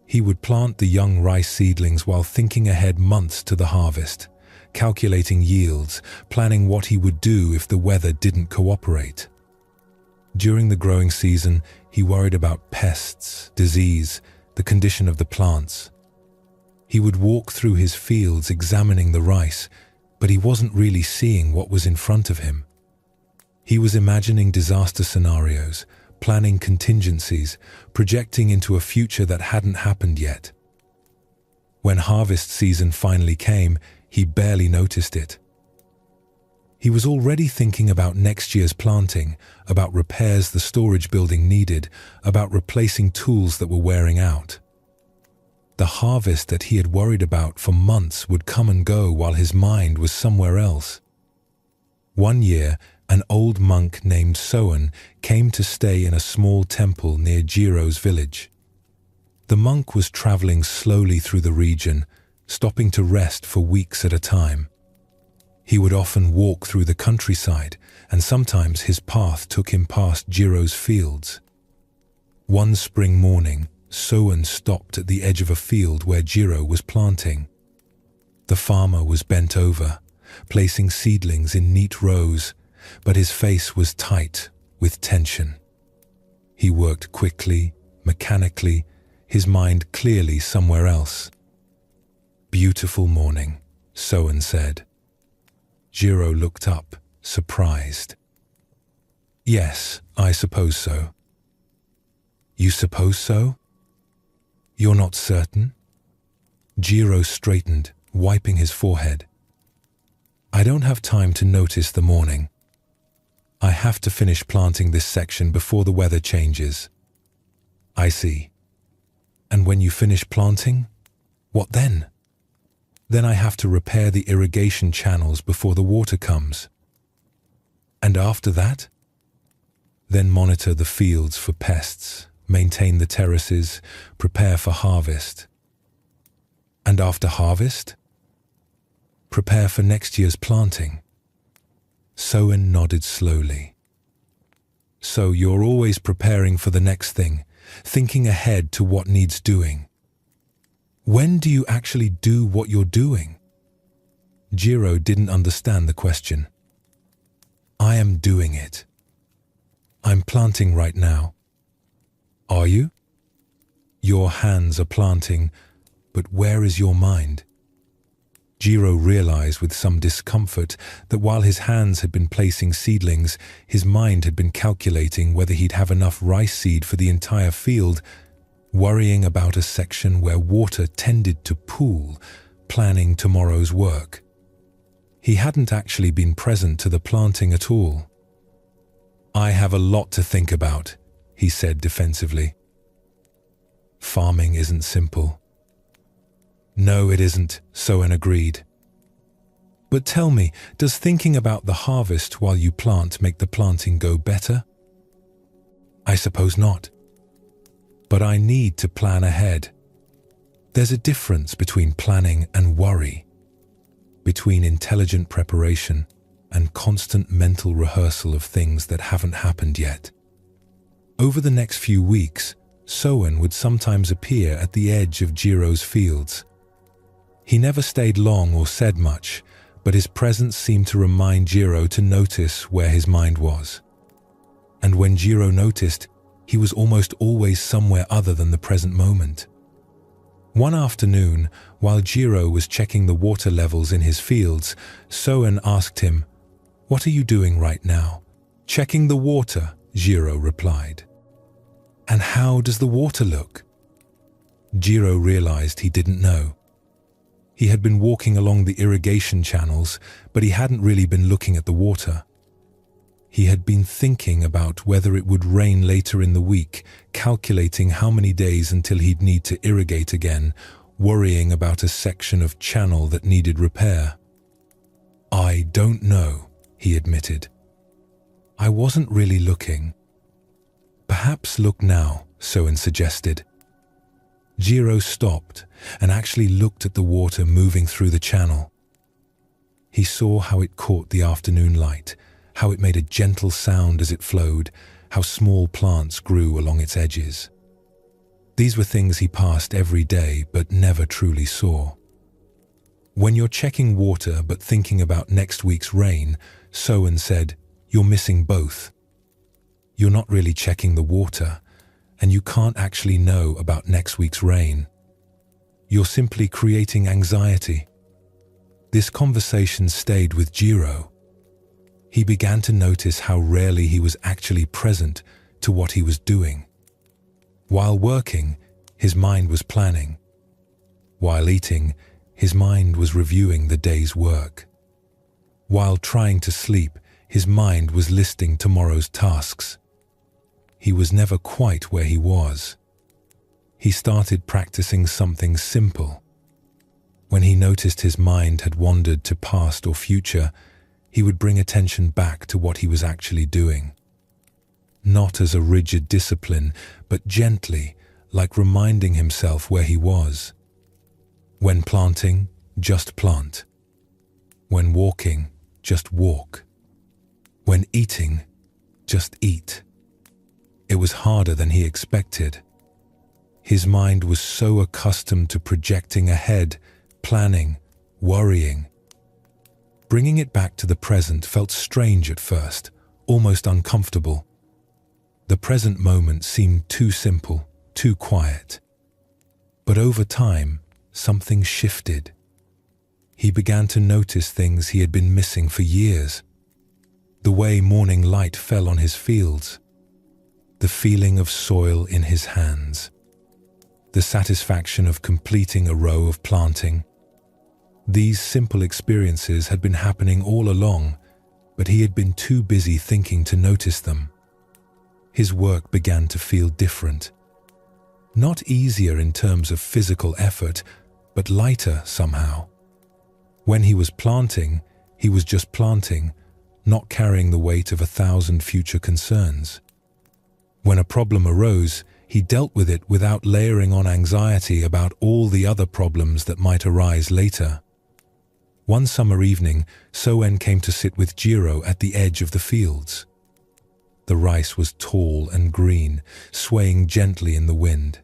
He would plant the young rice seedlings while thinking ahead months to the harvest, calculating yields, planning what he would do if the weather didn't cooperate. During the growing season, he worried about pests, disease, the condition of the plants. He would walk through his fields examining the rice, but he wasn't really seeing what was in front of him. He was imagining disaster scenarios, planning contingencies, projecting into a future that hadn't happened yet. When harvest season finally came, he barely noticed it. He was already thinking about next year's planting, about repairs the storage building needed, about replacing tools that were wearing out. The harvest that he had worried about for months would come and go while his mind was somewhere else. One year, an old monk named Soen came to stay in a small temple near Jiro's village. The monk was traveling slowly through the region, stopping to rest for weeks at a time. He would often walk through the countryside, and sometimes his path took him past Jiro's fields. One spring morning, Soen stopped at the edge of a field where Jiro was planting. The farmer was bent over, placing seedlings in neat rows, but his face was tight with tension. He worked quickly, mechanically, his mind clearly somewhere else. "Beautiful morning," Soen said. Jiro looked up, surprised. "Yes, I suppose so." "You suppose so? You're not certain?" Jiro straightened, wiping his forehead. "I don't have time to notice the morning. I have to finish planting this section before the weather changes." "I see. And when you finish planting, what then?" "Then I have to repair the irrigation channels before the water comes." "And after that?" "Then monitor the fields for pests, maintain the terraces, prepare for harvest." "And after harvest?" "Prepare for next year's planting." Soen nodded slowly. "So you're always preparing for the next thing, thinking ahead to what needs doing. When do you actually do what you're doing?" Jiro didn't understand the question. "I am doing it. I'm planting right now." "Are you?" "Your hands are planting, but where is your mind?" Jiro realized with some discomfort that while his hands had been placing seedlings, his mind had been calculating whether he'd have enough rice seed for the entire field, worrying about a section where water tended to pool, planning tomorrow's work. He hadn't actually been present to the planting at all. "I have a lot to think about," he said defensively. "Farming isn't simple." "No, it isn't," Soen agreed. "But tell me, does thinking about the harvest while you plant make the planting go better?" "I suppose not. But I need to plan ahead. There's a difference between planning and worry, between intelligent preparation and constant mental rehearsal of things that haven't happened yet." Over the next few weeks, Soen would sometimes appear at the edge of Jiro's fields. He never stayed long or said much, but his presence seemed to remind Jiro to notice where his mind was. And when Jiro noticed, he was almost always somewhere other than the present moment. One afternoon, while Jiro was checking the water levels in his fields, Soen asked him, "What are you doing right now?" "Checking the water," Jiro replied. "And how does the water look?" Jiro realized he didn't know. He had been walking along the irrigation channels, but he hadn't really been looking at the water. He had been thinking about whether it would rain later in the week, calculating how many days until he'd need to irrigate again, worrying about a section of channel that needed repair. "I don't know," he admitted. "I wasn't really looking." "Perhaps look now," Soen suggested. Jiro stopped and actually looked at the water moving through the channel. He saw how it caught the afternoon light, how it made a gentle sound as it flowed, how small plants grew along its edges. These were things he passed every day but never truly saw. When you're checking water but thinking about next week's rain, Soen said, you're missing both. You're not really checking the water, and you can't actually know about next week's rain. You're simply creating anxiety. This conversation stayed with Jiro. He began to notice how rarely he was actually present to what he was doing. While working, his mind was planning. While eating, his mind was reviewing the day's work. While trying to sleep, his mind was listing tomorrow's tasks. He was never quite where he was. He started practicing something simple. When he noticed his mind had wandered to past or future, he would bring attention back to what he was actually doing. Not as a rigid discipline, but gently, like reminding himself where he was. When planting, just plant. When walking, just walk. When eating, just eat. It was harder than he expected. His mind was so accustomed to projecting ahead, planning, worrying. Bringing it back to the present felt strange at first, almost uncomfortable. The present moment seemed too simple, too quiet. But over time, something shifted. He began to notice things he had been missing for years. The way morning light fell on his fields. The feeling of soil in his hands. The satisfaction of completing a row of planting. These simple experiences had been happening all along, but he had been too busy thinking to notice them. His work began to feel different. Not easier in terms of physical effort, but lighter somehow. When he was planting, he was just planting, not carrying the weight of 1,000 future concerns. When a problem arose, he dealt with it without layering on anxiety about all the other problems that might arise later. One summer evening, Soen came to sit with Jiro at the edge of the fields. The rice was tall and green, swaying gently in the wind.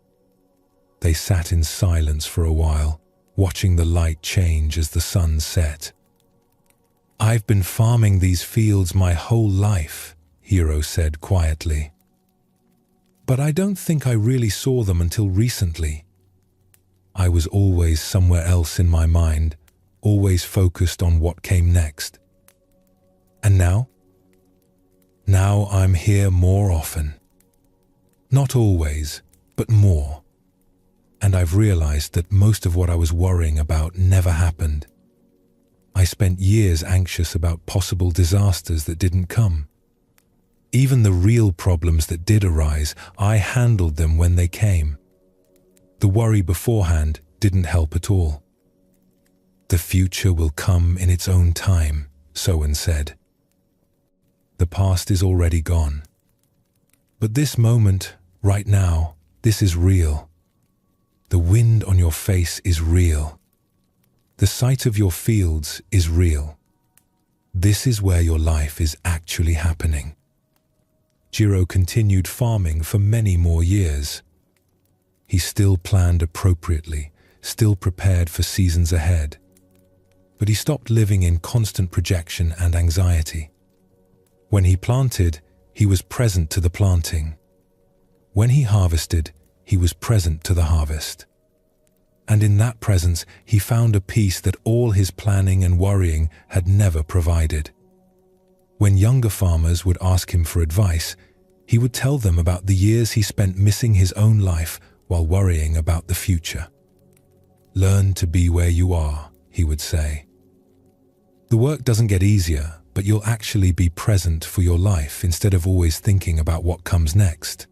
They sat in silence for a while, watching the light change as the sun set. "I've been farming these fields my whole life," Jiro said quietly. "But I don't think I really saw them until recently. I was always somewhere else in my mind, always focused on what came next. And now? Now I'm here more often. Not always, but more. And I've realized that most of what I was worrying about never happened. I spent years anxious about possible disasters that didn't come. Even the real problems that did arise, I handled them when they came. The worry beforehand didn't help at all. The future will come in its own time," Soen said. "The past is already gone. But this moment, right now, this is real. The wind on your face is real. The sight of your fields is real. This is where your life is actually happening." Jiro continued farming for many more years. He still planned appropriately, still prepared for seasons ahead. But he stopped living in constant projection and anxiety. When he planted, he was present to the planting. When he harvested, he was present to the harvest. And in that presence, he found a peace that all his planning and worrying had never provided. When younger farmers would ask him for advice, he would tell them about the years he spent missing his own life while worrying about the future. "Learn to be where you are," he would say. "The work doesn't get easier, but you'll actually be present for your life instead of always thinking about what comes next."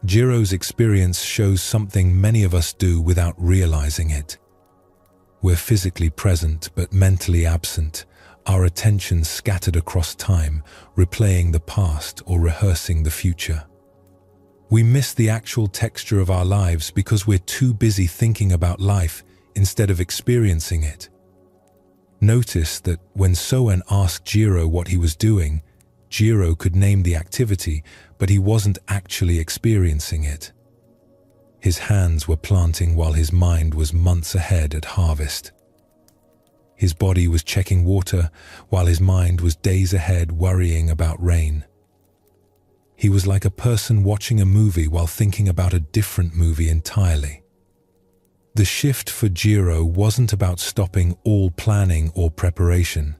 Jiro's experience shows something many of us do without realizing it. We're physically present but mentally absent, our attention scattered across time, replaying the past or rehearsing the future. We miss the actual texture of our lives because we're too busy thinking about life instead of experiencing it. Notice that when Soen asked Jiro what he was doing, Jiro could name the activity, but he wasn't actually experiencing it. His hands were planting while his mind was months ahead at harvest. His body was checking water while his mind was days ahead worrying about rain. He was like a person watching a movie while thinking about a different movie entirely. The shift for Jiro wasn't about stopping all planning or preparation.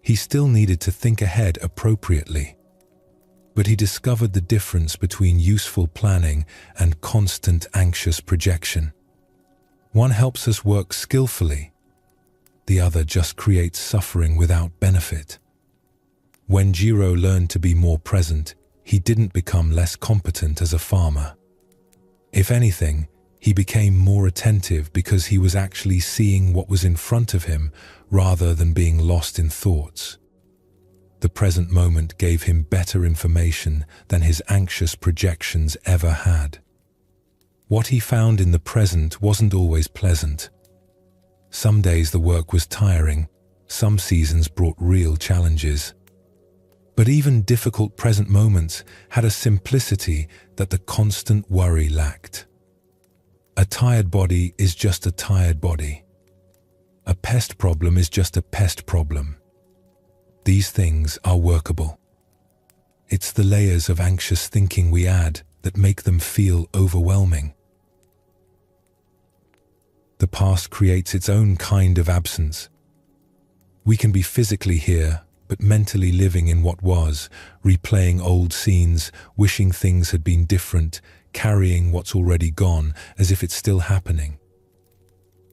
He still needed to think ahead appropriately. But he discovered the difference between useful planning and constant anxious projection. One helps us work skillfully. The other just creates suffering without benefit. When Jiro learned to be more present, he didn't become less competent as a farmer. If anything, he became more attentive because he was actually seeing what was in front of him rather than being lost in thoughts. The present moment gave him better information than his anxious projections ever had. What he found in the present wasn't always pleasant. Some days the work was tiring, some seasons brought real challenges. But even difficult present moments had a simplicity that the constant worry lacked. A tired body is just a tired body. A pest problem is just a pest problem. These things are workable. It's the layers of anxious thinking we add that make them feel overwhelming. The past creates its own kind of absence. We can be physically here, but mentally living in what was, replaying old scenes, wishing things had been different, carrying what's already gone as if it's still happening.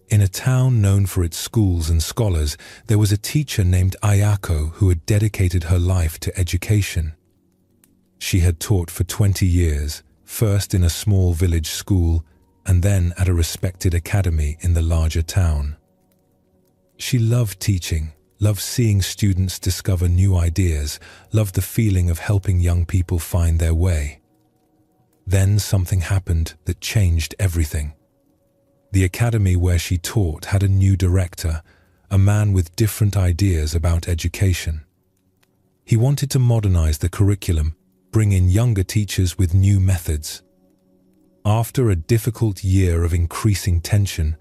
In a town known for its schools and scholars, there was a teacher named Ayako who had dedicated her life to education. She had taught for 20 years, first in a small village school, and then at a respected academy in the larger town. She loved teaching, loved seeing students discover new ideas, loved the feeling of helping young people find their way. Then something happened that changed everything. The academy where she taught had a new director, a man with different ideas about education. He wanted to modernize the curriculum, bring in younger teachers with new methods. After a difficult year of increasing tension,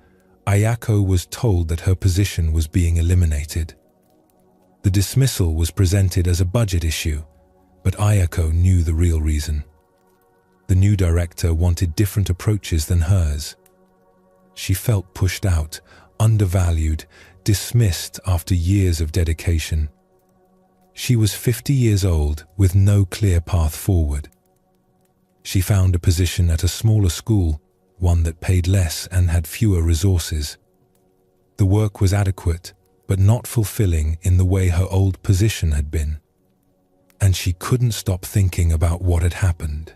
Ayako was told that her position was being eliminated. The dismissal was presented as a budget issue, but Ayako knew the real reason. The new director wanted different approaches than hers. She felt pushed out, undervalued, dismissed after years of dedication. She was 50 years old with no clear path forward. She found a position at a smaller school, one that paid less and had fewer resources. The work was adequate, but not fulfilling in the way her old position had been. And she couldn't stop thinking about what had happened.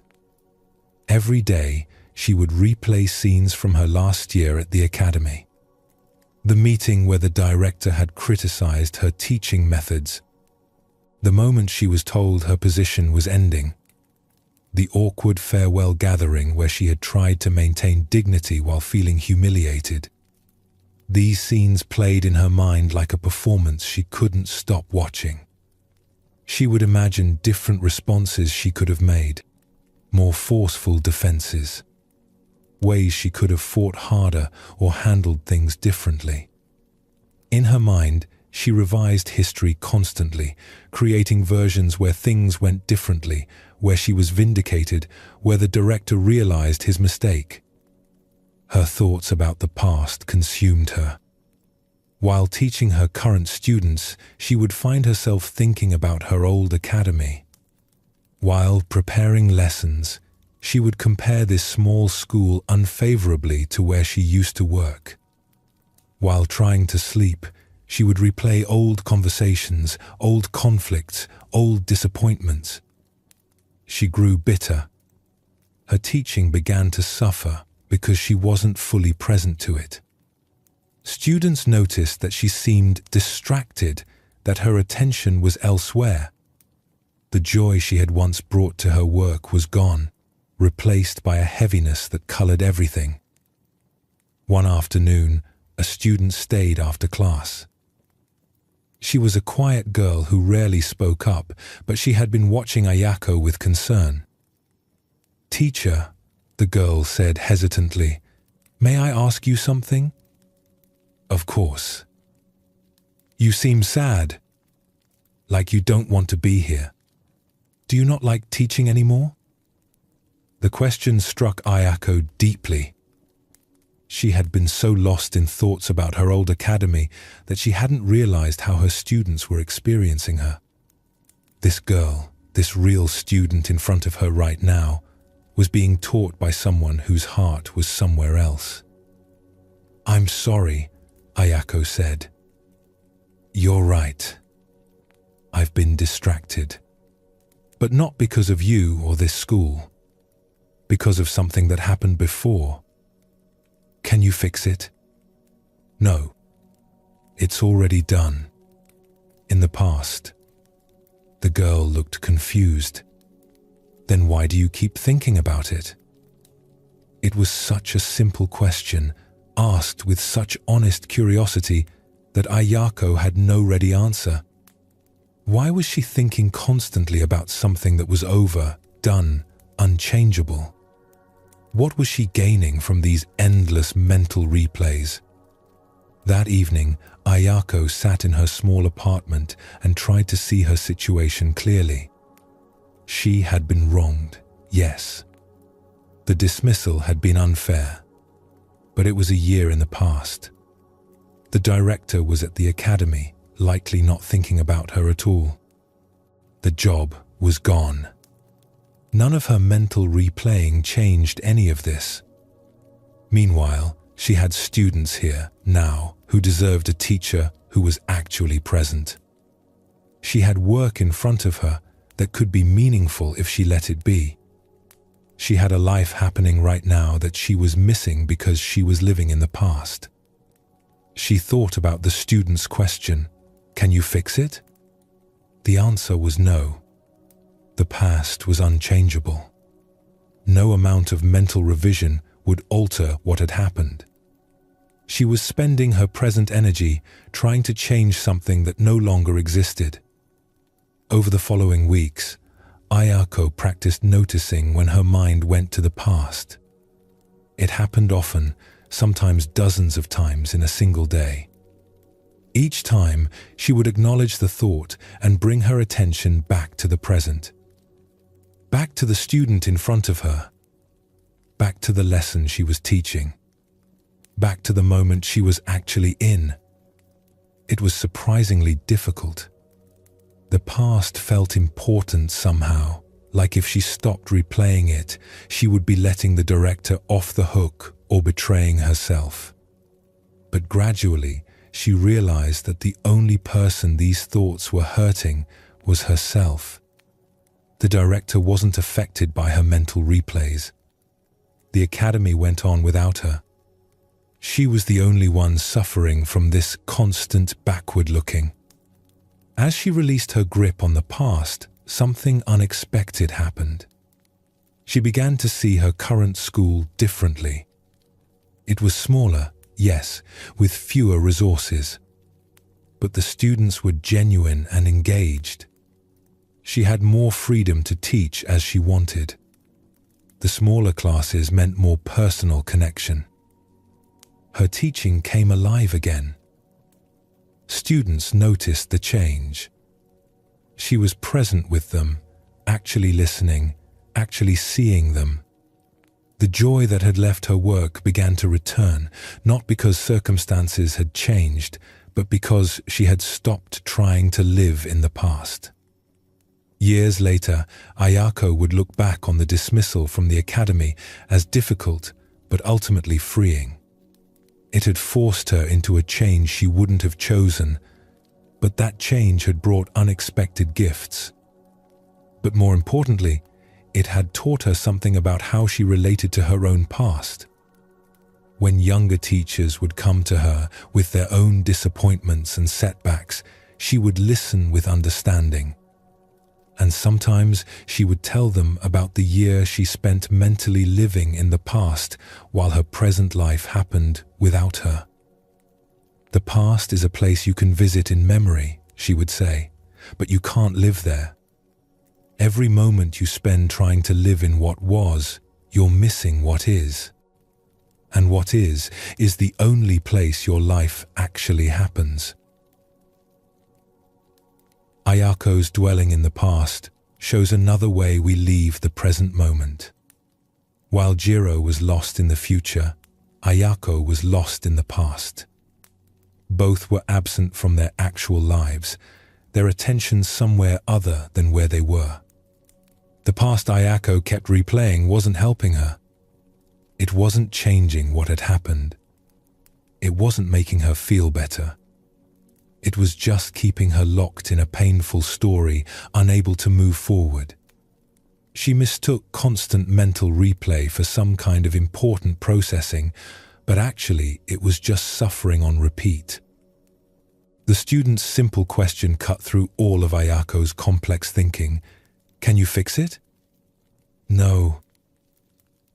Every day, she would replay scenes from her last year at the academy. The meeting where the director had criticized her teaching methods. The moment she was told her position was ending. The awkward farewell gathering where she had tried to maintain dignity while feeling humiliated. These scenes played in her mind like a performance she couldn't stop watching. She would imagine different responses she could have made, more forceful defenses, ways she could have fought harder or handled things differently. In her mind, she revised history constantly, creating versions where things went differently, where she was vindicated, where the director realized his mistake. Her thoughts about the past consumed her. While teaching her current students, she would find herself thinking about her old academy. While preparing lessons, she would compare this small school unfavorably to where she used to work. While trying to sleep, she would replay old conversations, old conflicts, old disappointments. She grew bitter. Her teaching began to suffer because she wasn't fully present to it. Students noticed that she seemed distracted, that her attention was elsewhere. The joy she had once brought to her work was gone, replaced by a heaviness that colored everything. One afternoon, a student stayed after class. She was a quiet girl who rarely spoke up, but she had been watching Ayako with concern. "Teacher," The girl said hesitantly, "May I ask you something?" "Of course." "You seem sad, like you don't want to be here. Do you not like teaching anymore?" The question struck Ayako deeply. She had been so lost in thoughts about her old academy that she hadn't realized how her students were experiencing her. This girl, this real student in front of her right now, was being taught by someone whose heart was somewhere else. "I'm sorry," Ayako said. "You're right. I've been distracted. But not because of you or this school. Because of something that happened before. Can you fix it?" "No. It's already done. In the past." The girl looked confused. "Then why do you keep thinking about it?" It was such a simple question, asked with such honest curiosity, that Ayako had no ready answer. Why was she thinking constantly about something that was over, done, unchangeable? What was she gaining from these endless mental replays? That evening, Ayako sat in her small apartment and tried to see her situation clearly. She had been wronged, yes. The dismissal had been unfair. But it was a year in the past. The director was at the academy, likely not thinking about her at all. The job was gone. None of her mental replaying changed any of this. Meanwhile, she had students here, now, who deserved a teacher who was actually present. She had work in front of her that could be meaningful if she let it be. She had a life happening right now that she was missing because she was living in the past. She thought about the student's question, "Can you fix it?" The answer was no. The past was unchangeable. No amount of mental revision would alter what had happened. She was spending her present energy trying to change something that no longer existed. Over the following weeks, Ayako practiced noticing when her mind went to the past. It happened often, sometimes dozens of times in a single day. Each time, she would acknowledge the thought and bring her attention back to the present. Back to the student in front of her. Back to the lesson she was teaching. Back to the moment she was actually in. It was surprisingly difficult. The past felt important somehow, like if she stopped replaying it, she would be letting the director off the hook or betraying herself. But gradually, she realized that the only person these thoughts were hurting was herself. The director wasn't affected by her mental replays. The academy went on without her. She was the only one suffering from this constant backward looking. As she released her grip on the past, something unexpected happened. She began to see her current school differently. It was smaller, yes, with fewer resources. But the students were genuine and engaged. She had more freedom to teach as she wanted. The smaller classes meant more personal connection. Her teaching came alive again. Students noticed the change. She was present with them, actually listening, actually seeing them. The joy that had left her work began to return, not because circumstances had changed, but because she had stopped trying to live in the past. Years later, Ayako would look back on the dismissal from the academy as difficult, but ultimately freeing. It had forced her into a change she wouldn't have chosen, but that change had brought unexpected gifts. But more importantly, it had taught her something about how she related to her own past. When younger teachers would come to her with their own disappointments and setbacks, she would listen with understanding. And sometimes she would tell them about the year she spent mentally living in the past while her present life happened without her. "The past is a place you can visit in memory," she would say, "but you can't live there. Every moment you spend trying to live in what was, you're missing what is. And what is the only place your life actually happens. Ayako's dwelling in the past shows another way we leave the present moment. While Jiro was lost in the future, Ayako was lost in the past. Both were absent from their actual lives, their attention somewhere other than where they were. The past Ayako kept replaying wasn't helping her. It wasn't changing what had happened. It wasn't making her feel better. It was just keeping her locked in a painful story, unable to move forward. She mistook constant mental replay for some kind of important processing, but actually it was just suffering on repeat. The student's simple question cut through all of Ayako's complex thinking. Can you fix it? No.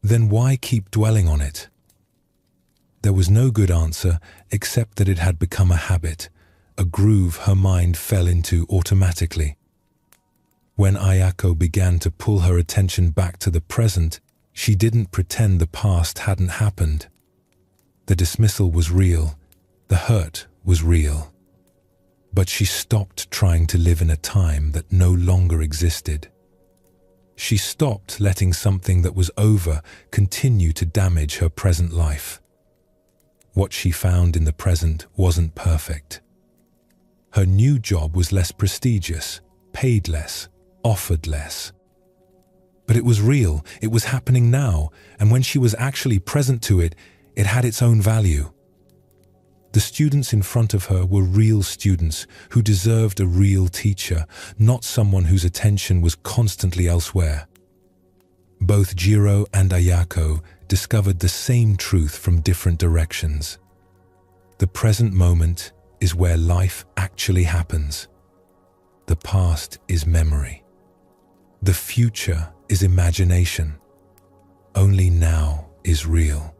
Then why keep dwelling on it? There was no good answer except that it had become a habit, a groove her mind fell into automatically. When Ayako began to pull her attention back to the present, she didn't pretend the past hadn't happened. The dismissal was real, the hurt was real. But she stopped trying to live in a time that no longer existed. She stopped letting something that was over continue to damage her present life. What she found in the present wasn't perfect. Her new job was less prestigious, paid less, offered less. But it was real, it was happening now, and when she was actually present to it, it had its own value. The students in front of her were real students who deserved a real teacher, not someone whose attention was constantly elsewhere. Both Jiro and Ayako discovered the same truth from different directions. The present moment is where life actually happens. The past is memory. The future is imagination. Only now is real.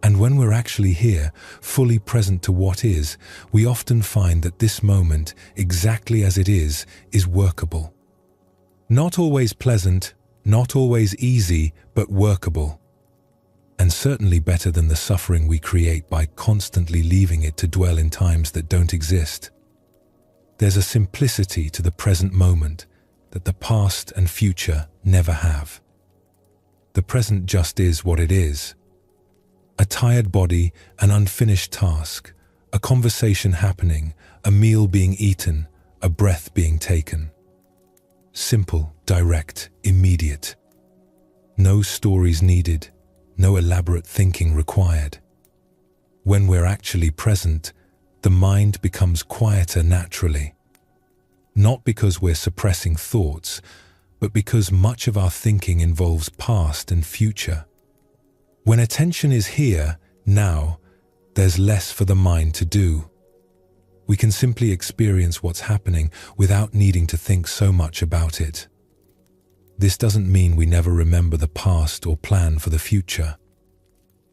And when we're actually here, fully present to what is, we often find that this moment, exactly as it is workable. Not always pleasant, not always easy, but workable. And certainly better than the suffering we create by constantly leaving it to dwell in times that don't exist. There's a simplicity to the present moment that the past and future never have. The present just is what it is. A tired body, an unfinished task, a conversation happening, a meal being eaten, a breath being taken. Simple, direct, immediate. No stories needed, no elaborate thinking required. When we're actually present, the mind becomes quieter naturally. Not because we're suppressing thoughts, but because much of our thinking involves past and future. When attention is here, now, there's less for the mind to do. We can simply experience what's happening without needing to think so much about it. This doesn't mean we never remember the past or plan for the future.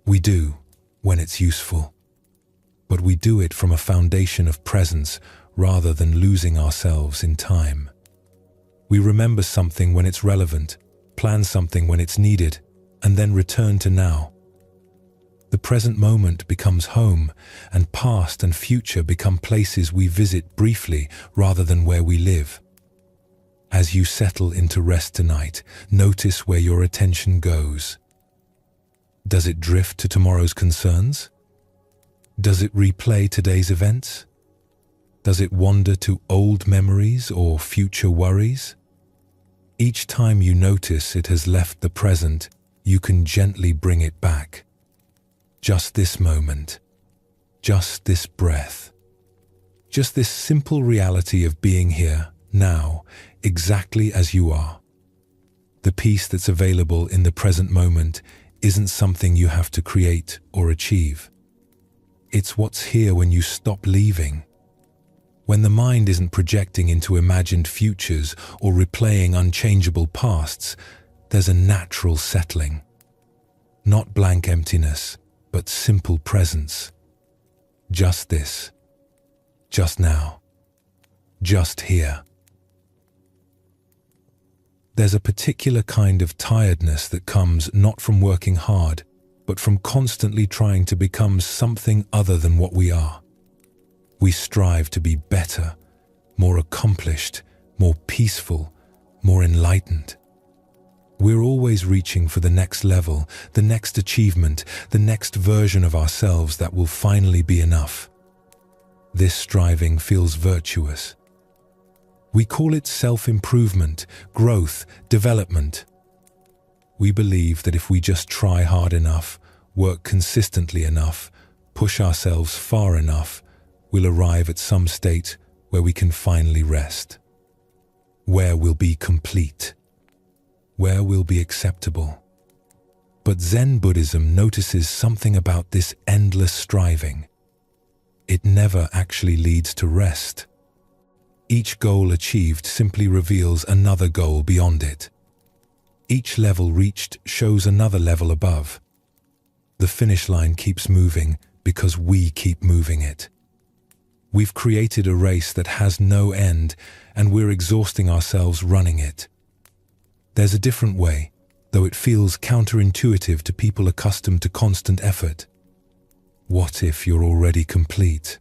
We do, when it's useful. But we do it from a foundation of presence rather than losing ourselves in time. We remember something when it's relevant, plan something when it's needed, and then return to now. The present moment becomes home, and past and future become places we visit briefly rather than where we live. As you settle into rest tonight, notice where your attention goes. Does it drift to tomorrow's concerns? Does it replay today's events? Does it wander to old memories or future worries? Each time you notice it has left the present, you can gently bring it back. Just this moment, just this breath, just this simple reality of being here, now, exactly as you are. The peace that's available in the present moment isn't something you have to create or achieve. It's what's here when you stop leaving. When the mind isn't projecting into imagined futures or replaying unchangeable pasts, there's a natural settling. Not blank emptiness, but simple presence. Just this. Just now. Just here. There's a particular kind of tiredness that comes not from working hard, but from constantly trying to become something other than what we are. We strive to be better, more accomplished, more peaceful, more enlightened. We're always reaching for the next level, the next achievement, the next version of ourselves that will finally be enough. This striving feels virtuous. We call it self-improvement, growth, development. We believe that if we just try hard enough, work consistently enough, push ourselves far enough, we'll arrive at some state where we can finally rest, where we'll be complete, where we'll be acceptable. But Zen Buddhism notices something about this endless striving. It never actually leads to rest. Each goal achieved simply reveals another goal beyond it. Each level reached shows another level above. The finish line keeps moving because we keep moving it. We've created a race that has no end, and we're exhausting ourselves running it. There's a different way, though it feels counterintuitive to people accustomed to constant effort. What if you're already complete?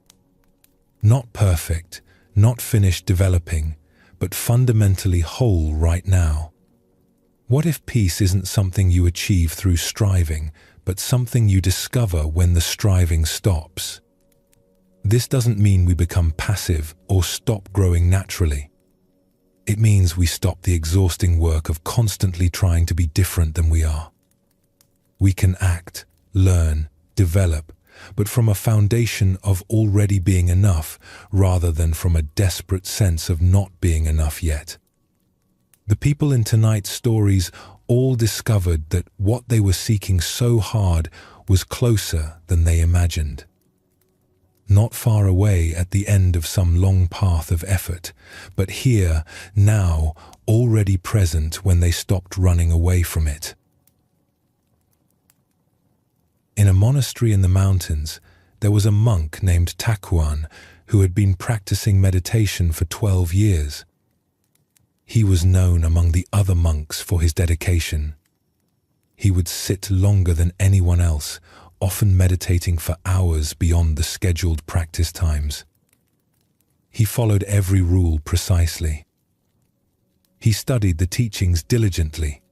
Not perfect, not finished developing, but fundamentally whole right now. What if peace isn't something you achieve through striving, but something you discover when the striving stops? This doesn't mean we become passive or stop growing naturally. It means we stop the exhausting work of constantly trying to be different than we are. We can act, learn, develop, but from a foundation of already being enough, rather than from a desperate sense of not being enough yet. The people in tonight's stories all discovered that what they were seeking so hard was closer than they imagined. Not far away at the end of some long path of effort, but here, now, already present when they stopped running away from it. In a monastery in the mountains, there was a monk named Takuan who had been practicing meditation for 12 years. He was known among the other monks for his dedication. He would sit longer than anyone else, often meditating for hours beyond the scheduled practice times. He followed every rule precisely. He studied the teachings diligently.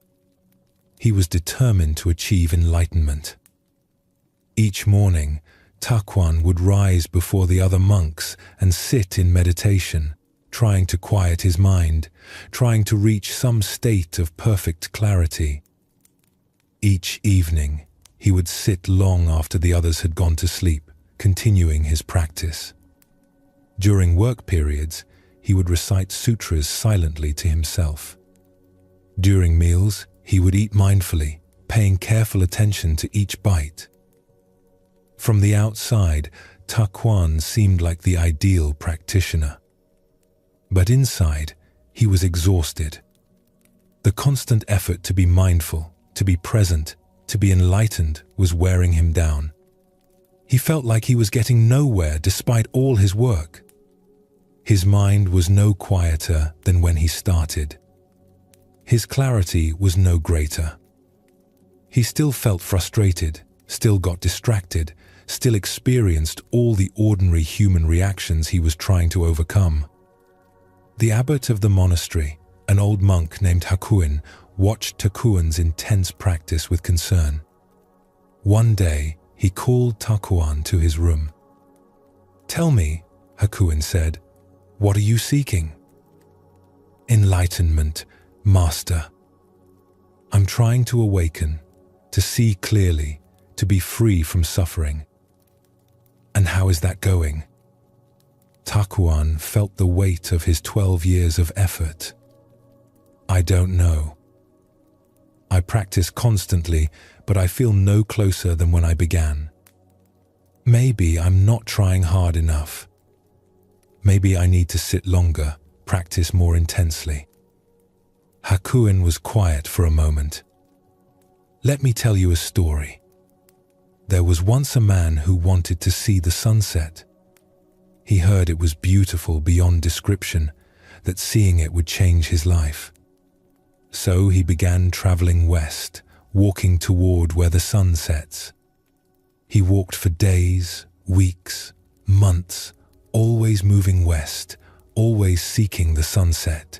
He was determined to achieve enlightenment. Each morning, Takuan would rise before the other monks and sit in meditation, trying to quiet his mind, trying to reach some state of perfect clarity. Each evening, he would sit long after the others had gone to sleep, continuing his practice. During work periods, he would recite sutras silently to himself. During meals, he would eat mindfully, paying careful attention to each bite. From the outside, Takuan seemed like the ideal practitioner. But inside, he was exhausted. The constant effort to be mindful, to be present, to be enlightened was wearing him down. He felt like he was getting nowhere despite all his work. His mind was no quieter than when he started. His clarity was no greater. He still felt frustrated, still got distracted, still experienced all the ordinary human reactions he was trying to overcome. The abbot of the monastery, an old monk named Hakuin, watched Takuan's intense practice with concern. One day, he called Takuan to his room. "Tell me," Hakuin said, "what are you seeking?" "Enlightenment, Master. I'm trying to awaken, to see clearly, to be free from suffering." "And how is that going?" Takuan felt the weight of his 12 years of effort. "I don't know. I practice constantly, but I feel no closer than when I began. Maybe I'm not trying hard enough. Maybe I need to sit longer, practice more intensely." Hakuin was quiet for a moment. "Let me tell you a story. There was once a man who wanted to see the sunset. He heard it was beautiful beyond description, that seeing it would change his life. So he began traveling west, walking toward where the sun sets. He walked for days, weeks, months, always moving west, always seeking the sunset.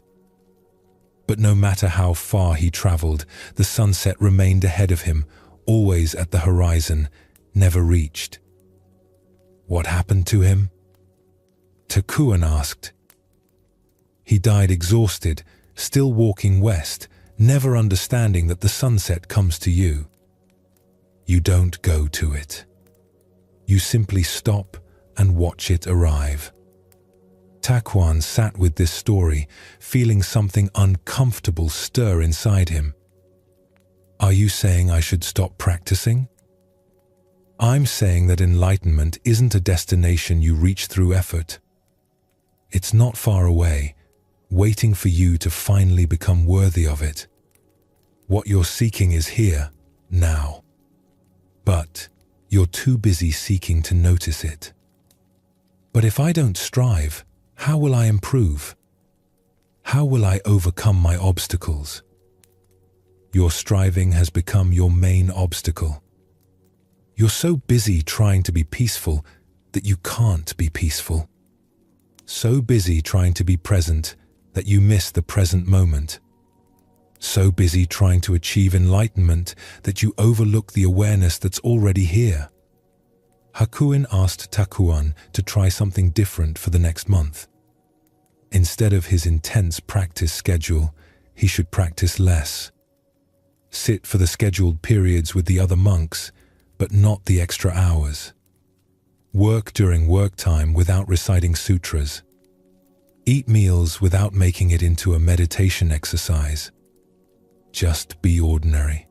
But no matter how far he traveled, the sunset remained ahead of him, always at the horizon, never reached. What happened to him? Takuan asked. He died exhausted, still walking west, never understanding that the sunset comes to you. You don't go to it. You simply stop and watch it arrive. Takuan sat with this story, feeling something uncomfortable stir inside him. Are you saying I should stop practicing? I'm saying that enlightenment isn't a destination you reach through effort. It's not far away, waiting for you to finally become worthy of it. What you're seeking is here, now. But you're too busy seeking to notice it. But if I don't strive, how will I improve? How will I overcome my obstacles? Your striving has become your main obstacle. You're so busy trying to be peaceful that you can't be peaceful. So busy trying to be present that you miss the present moment. So busy trying to achieve enlightenment that you overlook the awareness that's already here. Hakuin asked Takuan to try something different for the next month. Instead of his intense practice schedule, he should practice less. Sit for the scheduled periods with the other monks, but not the extra hours. Work during work time without reciting sutras. Eat meals without making it into a meditation exercise. Just be ordinary.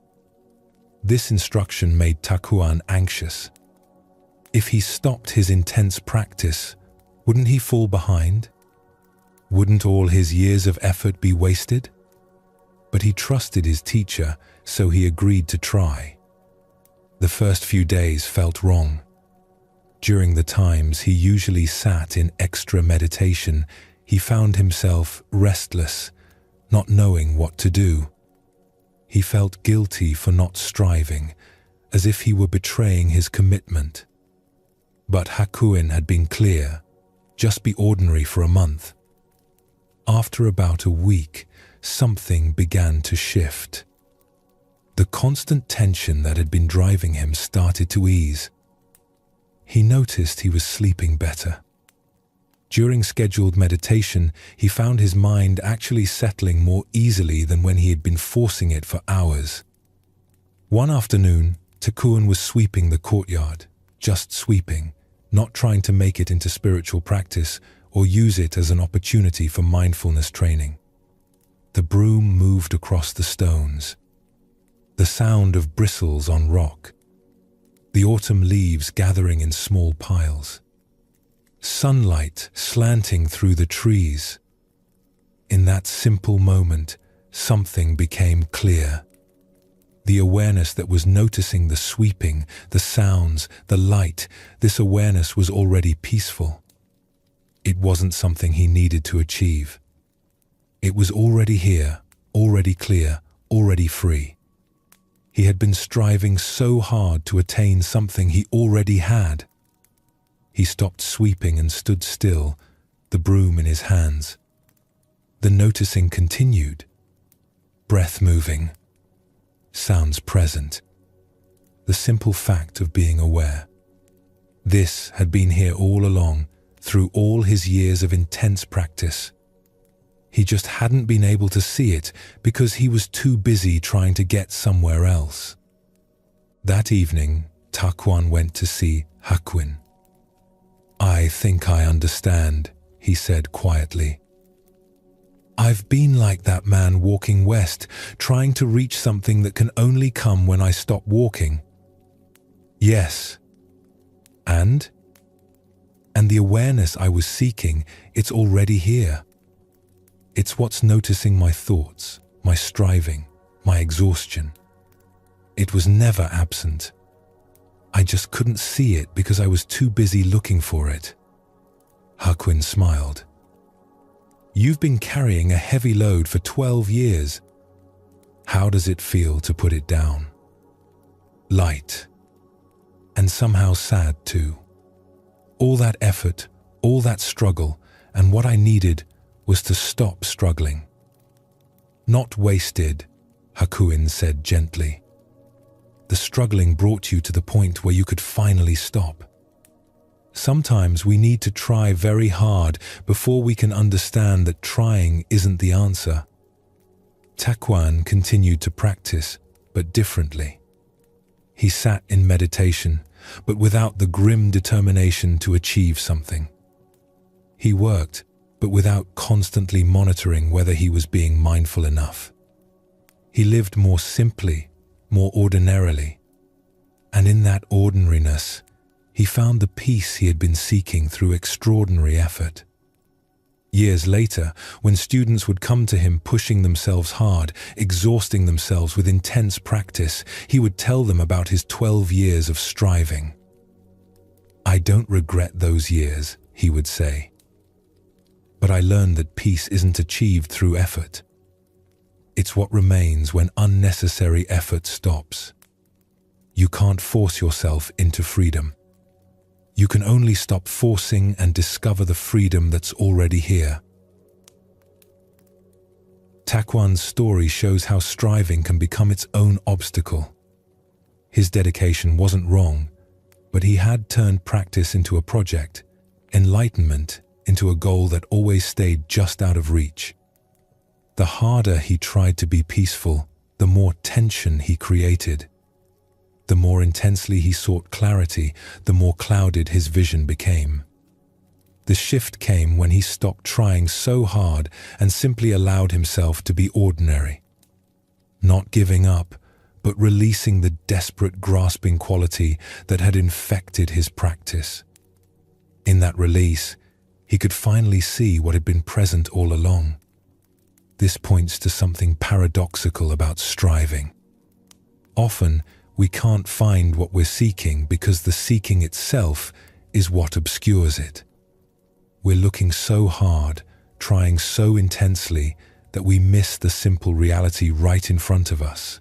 This instruction made Takuan anxious. If he stopped his intense practice, wouldn't he fall behind? Wouldn't all his years of effort be wasted? But he trusted his teacher, so he agreed to try. The first few days felt wrong. During the times he usually sat in extra meditation, he found himself restless, not knowing what to do. He felt guilty for not striving, as if he were betraying his commitment. But Hakuin had been clear, just be ordinary for a month. After about a week, something began to shift. The constant tension that had been driving him started to ease. He noticed he was sleeping better. During scheduled meditation, he found his mind actually settling more easily than when he had been forcing it for hours. One afternoon, Takuan was sweeping the courtyard, just sweeping, not trying to make it into spiritual practice or use it as an opportunity for mindfulness training. The broom moved across the stones. The sound of bristles on rock. The autumn leaves gathering in small piles. Sunlight slanting through the trees. In that simple moment, something became clear. The awareness that was noticing the sweeping, the sounds, the light, this awareness was already peaceful. It wasn't something he needed to achieve. It was already here, already clear, already free. He had been striving so hard to attain something he already had. He stopped sweeping and stood still, the broom in his hands. The noticing continued. Breath moving. Sounds present. The simple fact of being aware. This had been here all along, through all his years of intense practice. He just hadn't been able to see it because he was too busy trying to get somewhere else. That evening, Takuan went to see Hakuin. I think I understand, he said quietly. I've been like that man walking west, trying to reach something that can only come when I stop walking. Yes. And the awareness I was seeking, it's already here. It's what's noticing my thoughts, my striving, my exhaustion. It was never absent. I just couldn't see it because I was too busy looking for it. Hakuin smiled. You've been carrying a heavy load for 12 years. How does it feel to put it down? Light. And somehow sad too. All that effort, all that struggle, and what I needed was to stop struggling. Not wasted, Hakuin said gently. The struggling brought you to the point where you could finally stop. Sometimes we need to try very hard before we can understand that trying isn't the answer. Takuan continued to practice, but differently. He sat in meditation, but without the grim determination to achieve something. He worked, but without constantly monitoring whether he was being mindful enough. He lived more simply, more ordinarily. And in that ordinariness, he found the peace he had been seeking through extraordinary effort. Years later, when students would come to him pushing themselves hard, exhausting themselves with intense practice, he would tell them about his 12 years of striving. "I don't regret those years," he would say. "But I learned that peace isn't achieved through effort. It's what remains when unnecessary effort stops. You can't force yourself into freedom. You can only stop forcing and discover the freedom that's already here." Takuan's story shows how striving can become its own obstacle. His dedication wasn't wrong, but he had turned practice into a project, enlightenment into a goal that always stayed just out of reach. The harder he tried to be peaceful, the more tension he created. The more intensely he sought clarity, the more clouded his vision became. The shift came when he stopped trying so hard and simply allowed himself to be ordinary. Not giving up, but releasing the desperate grasping quality that had infected his practice. In that release, he could finally see what had been present all along. This points to something paradoxical about striving. Often, we can't find what we're seeking because the seeking itself is what obscures it. We're looking so hard, trying so intensely, that we miss the simple reality right in front of us.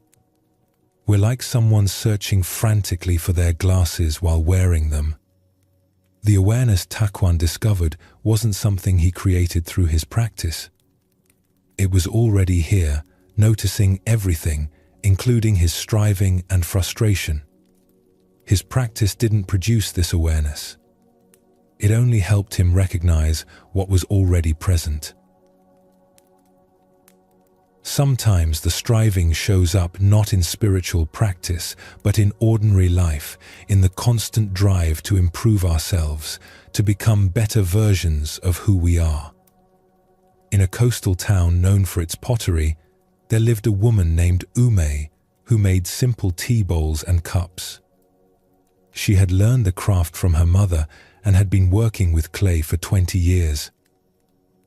We're like someone searching frantically for their glasses while wearing them. The awareness Takuan discovered wasn't something he created through his practice. It was already here, noticing everything, including his striving and frustration. His practice didn't produce this awareness. It only helped him recognize what was already present. Sometimes the striving shows up not in spiritual practice, but in ordinary life, in the constant drive to improve ourselves, to become better versions of who we are. In a coastal town known for its pottery, there lived a woman named Ume who made simple tea bowls and cups. She had learned the craft from her mother and had been working with clay for 20 years.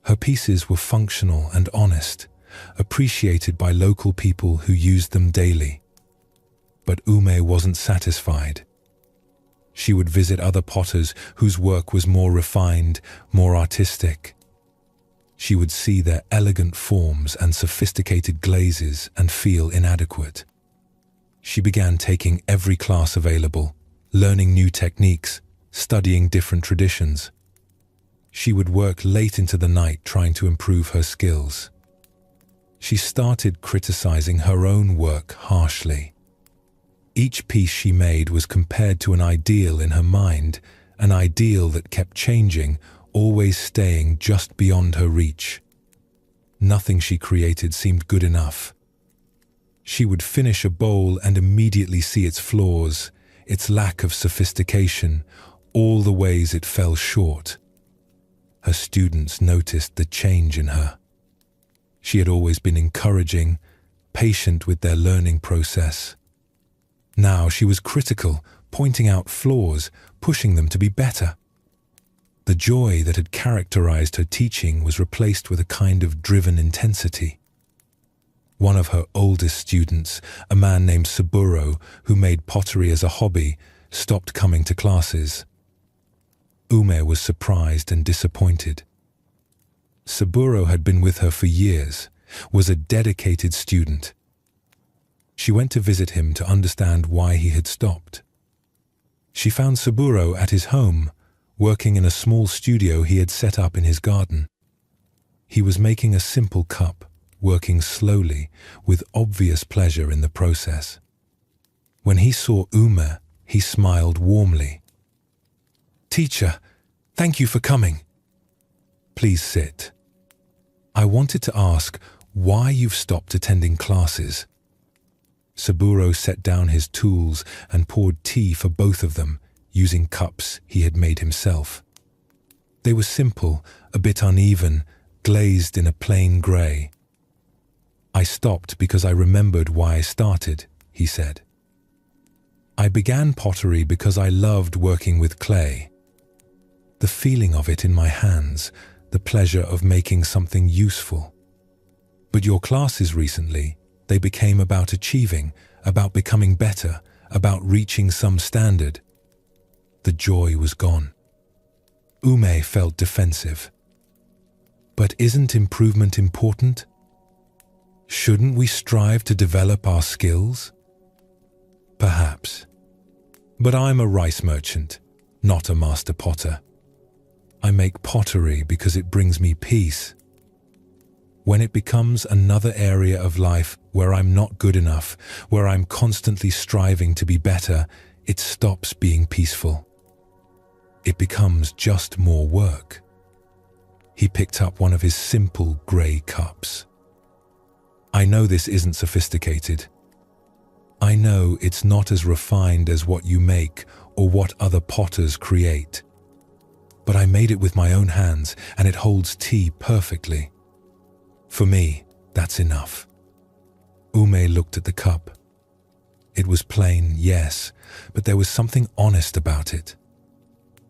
Her pieces were functional and honest, appreciated by local people who used them daily. But Ume wasn't satisfied. She would visit other potters whose work was more refined, more artistic. She would see their elegant forms and sophisticated glazes and feel inadequate. She began taking every class available, learning new techniques, studying different traditions. She would work late into the night trying to improve her skills. She started criticizing her own work harshly. Each piece she made was compared to an ideal in her mind, an ideal that kept changing, always staying just beyond her reach. Nothing she created seemed good enough. She would finish a bowl and immediately see its flaws, its lack of sophistication, all the ways it fell short. Her students noticed the change in her. She had always been encouraging, patient with their learning process. Now she was critical, pointing out flaws, pushing them to be better. The joy that had characterized her teaching was replaced with a kind of driven intensity. One of her oldest students, a man named Saburo, who made pottery as a hobby, stopped coming to classes. Ume was surprised and disappointed. Saburo had been with her for years, was a dedicated student. She went to visit him to understand why he had stopped. She found Saburo at his home, working in a small studio he had set up in his garden. He was making a simple cup, working slowly, with obvious pleasure in the process. When he saw Ume, he smiled warmly. "Teacher, thank you for coming. Please sit. I wanted to ask why you've stopped attending classes." Saburo set down his tools and poured tea for both of them, using cups he had made himself. They were simple, a bit uneven, glazed in a plain grey. "I stopped because I remembered why I started," he said. "I began pottery because I loved working with clay. The feeling of it in my hands, the pleasure of making something useful. But your classes recently, they became about achieving, about becoming better, about reaching some standard." The joy was gone. Ume felt defensive. "But isn't improvement important? Shouldn't we strive to develop our skills?" "Perhaps. But I'm a rice merchant, not a master potter. I make pottery because it brings me peace. When it becomes another area of life where I'm not good enough, where I'm constantly striving to be better, it stops being peaceful. It becomes just more work." He picked up one of his simple grey cups. "I know this isn't sophisticated. I know it's not as refined as what you make or what other potters create. But I made it with my own hands, and it holds tea perfectly. For me, that's enough." Ume looked at the cup. It was plain, yes, but there was something honest about it.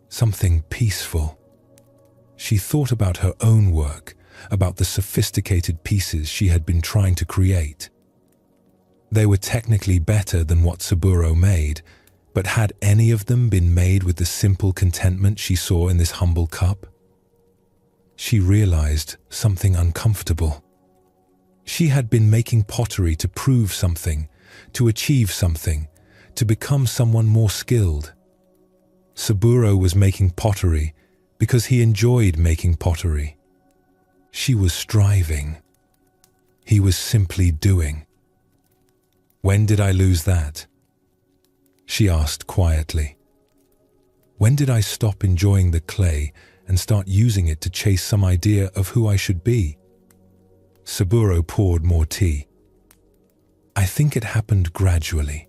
Something peaceful. She thought about her own work, about the sophisticated pieces she had been trying to create. They were technically better than what Saburo made, but had any of them been made with the simple contentment she saw in this humble cup? She realized something uncomfortable. She had been making pottery to prove something, to achieve something, to become someone more skilled. Saburo was making pottery because he enjoyed making pottery. She was striving. He was simply doing. "When did I lose that?" she asked quietly. "When did I stop enjoying the clay and start using it to chase some idea of who I should be?" Saburo poured more tea. "I think it happened gradually.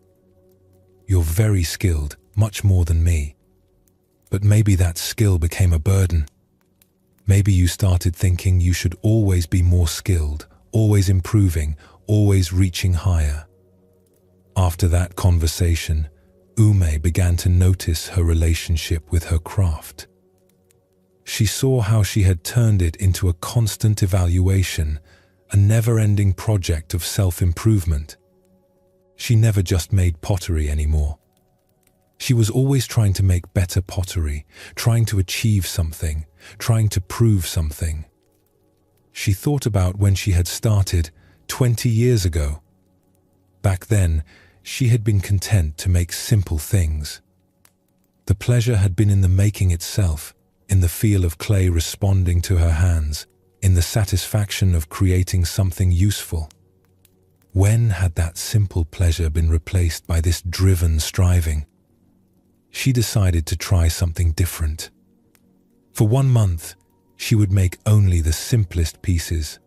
You're very skilled, much more than me. But maybe that skill became a burden. Maybe you started thinking you should always be more skilled, always improving, always reaching higher." After that conversation, Ume began to notice her relationship with her craft. She saw how she had turned it into a constant evaluation, a never-ending project of self-improvement. She never just made pottery anymore. She was always trying to make better pottery, trying to achieve something, trying to prove something. She thought about when she had started 20 years ago. Back then, she had been content to make simple things. The pleasure had been in the making itself, in the feel of clay responding to her hands, in the satisfaction of creating something useful. When had that simple pleasure been replaced by this driven striving? She decided to try something different. For 1 month, she would make only the simplest pieces.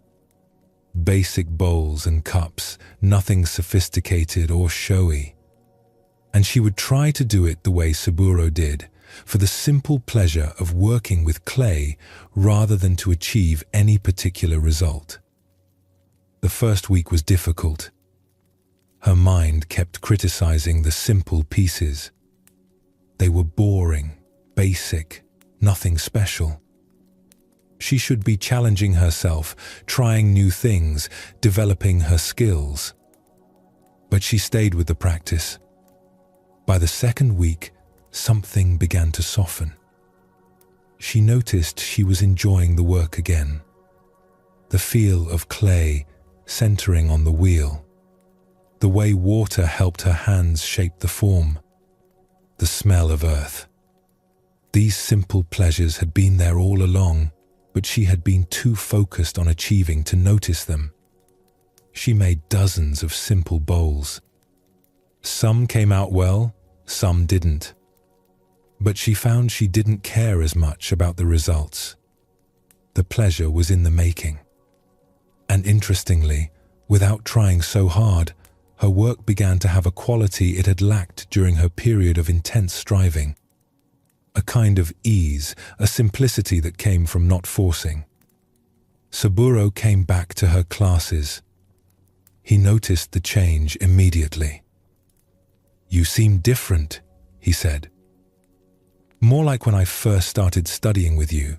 Basic bowls and cups, nothing sophisticated or showy. And she would try to do it the way Saburo did, for the simple pleasure of working with clay rather than to achieve any particular result. The first week was difficult. Her mind kept criticizing the simple pieces. They were boring, basic, nothing special. She should be challenging herself, trying new things, developing her skills. But she stayed with the practice. By the second week, something began to soften. She noticed she was enjoying the work again. The feel of clay centering on the wheel. the way water helped her hands shape the form, the smell of earth. These simple pleasures had been there all along, but she had been too focused on achieving to notice them. She made dozens of simple bowls. Some came out well, some didn't. But she found she didn't care as much about the results. The pleasure was in the making. And interestingly, without trying so hard, her work began to have a quality it had lacked during her period of intense striving. A kind of ease, a simplicity that came from not forcing. Saburo came back to her classes. He noticed the change immediately. "You seem different," he said. "More like when I first started studying with you."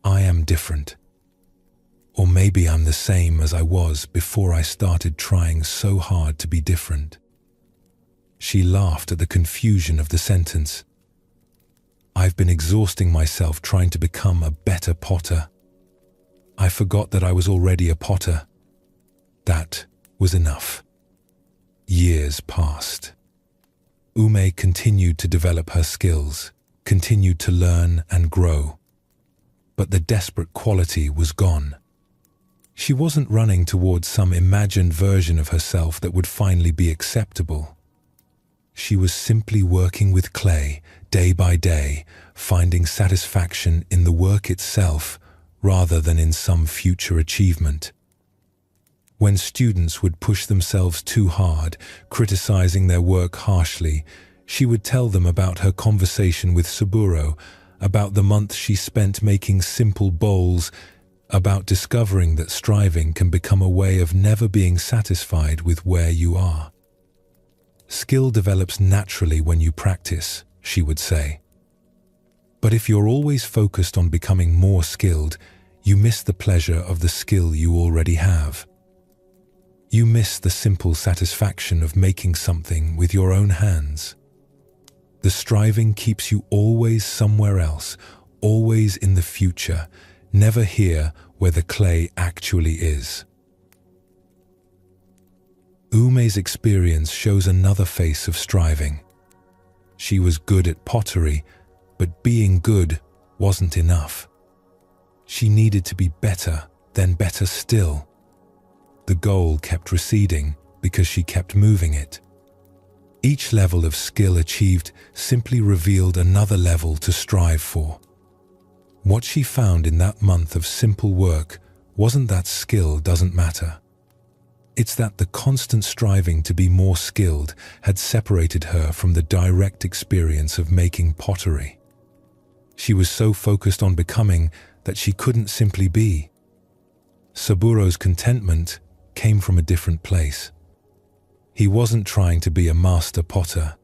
"I am different. Or maybe I'm the same as I was before I started trying so hard to be different." She laughed at the confusion of the sentence. "I've been exhausting myself trying to become a better potter. I forgot that I was already a potter. That was enough." Years passed. Ume continued to develop her skills, continued to learn and grow. But the desperate quality was gone. She wasn't running towards some imagined version of herself that would finally be acceptable. She was simply working with clay, day by day, finding satisfaction in the work itself rather than in some future achievement. When students would push themselves too hard, criticizing their work harshly, she would tell them about her conversation with Saburo, about the month she spent making simple bowls, about discovering that striving can become a way of never being satisfied with where you are. "Skill develops naturally when you practice," she would say. "But if you're always focused on becoming more skilled, you miss the pleasure of the skill you already have. You miss the simple satisfaction of making something with your own hands. The striving keeps you always somewhere else, always in the future, never here where the clay actually is." Ume's experience shows another face of striving. She was good at pottery, but being good wasn't enough. She needed to be better, then better still. The goal kept receding because she kept moving it. Each level of skill achieved simply revealed another level to strive for. What she found in that month of simple work wasn't that skill doesn't matter. It's that the constant striving to be more skilled had separated her from the direct experience of making pottery. She was so focused on becoming that she couldn't simply be. Saburo's contentment came from a different place. He wasn't trying to be a master potter.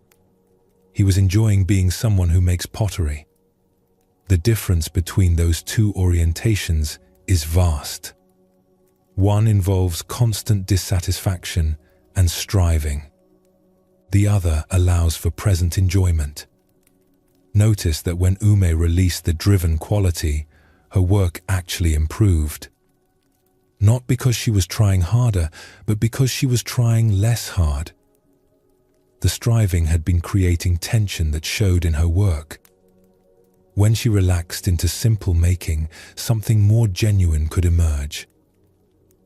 He was enjoying being someone who makes pottery. The difference between those two orientations is vast. One involves constant dissatisfaction and striving. The other allows for present enjoyment. Notice that when Ume released the driven quality, her work actually improved. Not because she was trying harder, but because she was trying less hard. The striving had been creating tension that showed in her work. When she relaxed into simple making, something more genuine could emerge.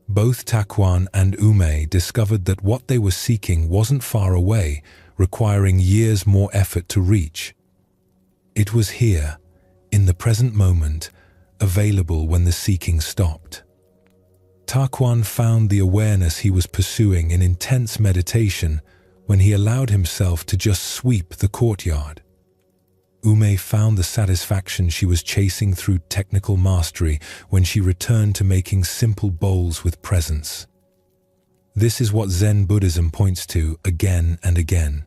Both Takuan and Ume discovered that what they were seeking wasn't far away, requiring years more effort to reach. It was here, in the present moment, available when the seeking stopped. Takuan found the awareness he was pursuing in intense meditation when he allowed himself to just sweep the courtyard. Ume found the satisfaction she was chasing through technical mastery when she returned to making simple bowls with presence. This is what Zen Buddhism points to again and again.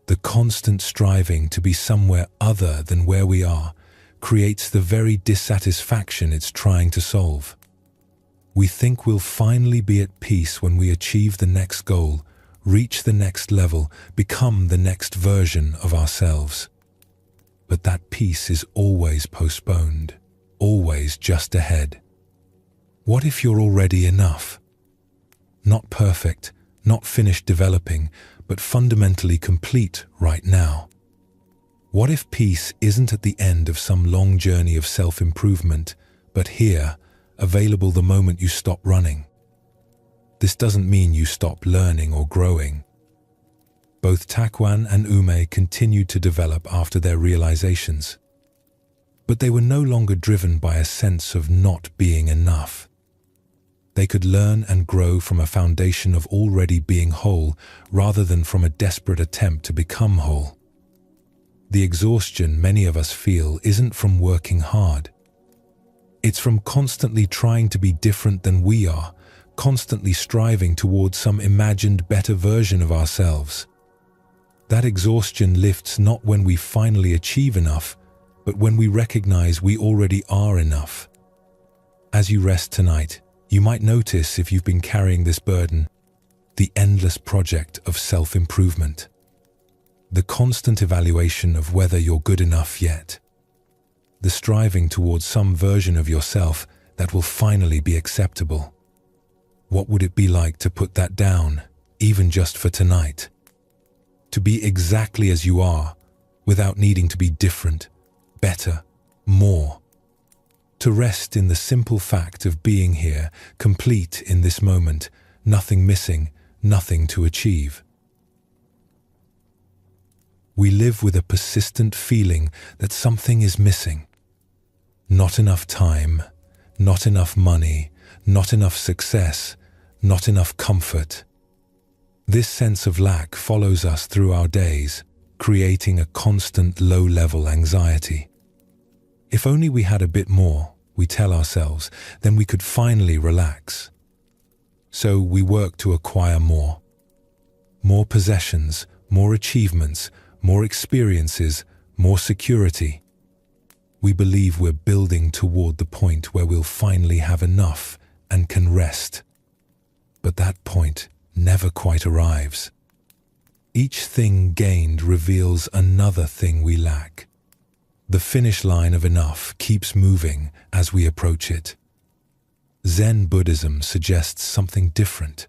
The constant striving to be somewhere other than where we are creates the very dissatisfaction it's trying to solve. We think we'll finally be at peace when we achieve the next goal, reach the next level, become the next version of ourselves. But that peace is always postponed, always just ahead. What if you're already enough? Not perfect, not finished developing, but fundamentally complete right now? What if peace isn't at the end of some long journey of self-improvement, but here, available the moment you stop running? This doesn't mean you stop learning or growing. Both Taekwan and Ume continued to develop after their realizations. But they were no longer driven by a sense of not being enough. They could learn and grow from a foundation of already being whole rather than from a desperate attempt to become whole. The exhaustion many of us feel isn't from working hard. It's from constantly trying to be different than we are, constantly striving towards some imagined better version of ourselves. That exhaustion lifts not when we finally achieve enough, but when we recognize we already are enough. As you rest tonight, you might notice, if you've been carrying this burden, the endless project of self-improvement. The constant evaluation of whether you're good enough yet. The striving towards some version of yourself that will finally be acceptable. What would it be like to put that down, even just for tonight? To be exactly as you are, without needing to be different, better, more. To rest in the simple fact of being here, complete in this moment, nothing missing, nothing to achieve. We live with a persistent feeling that something is missing. Not enough time, not enough money, not enough success, not enough comfort. This sense of lack follows us through our days, creating a constant low-level anxiety. If only we had a bit more, we tell ourselves, then we could finally relax. So we work to acquire more. More possessions, more achievements, more experiences, more security. We believe we're building toward the point where we'll finally have enough and can rest. But that point never quite arrives. Each thing gained reveals another thing we lack. The finish line of enough keeps moving as we approach it. Zen Buddhism suggests something different.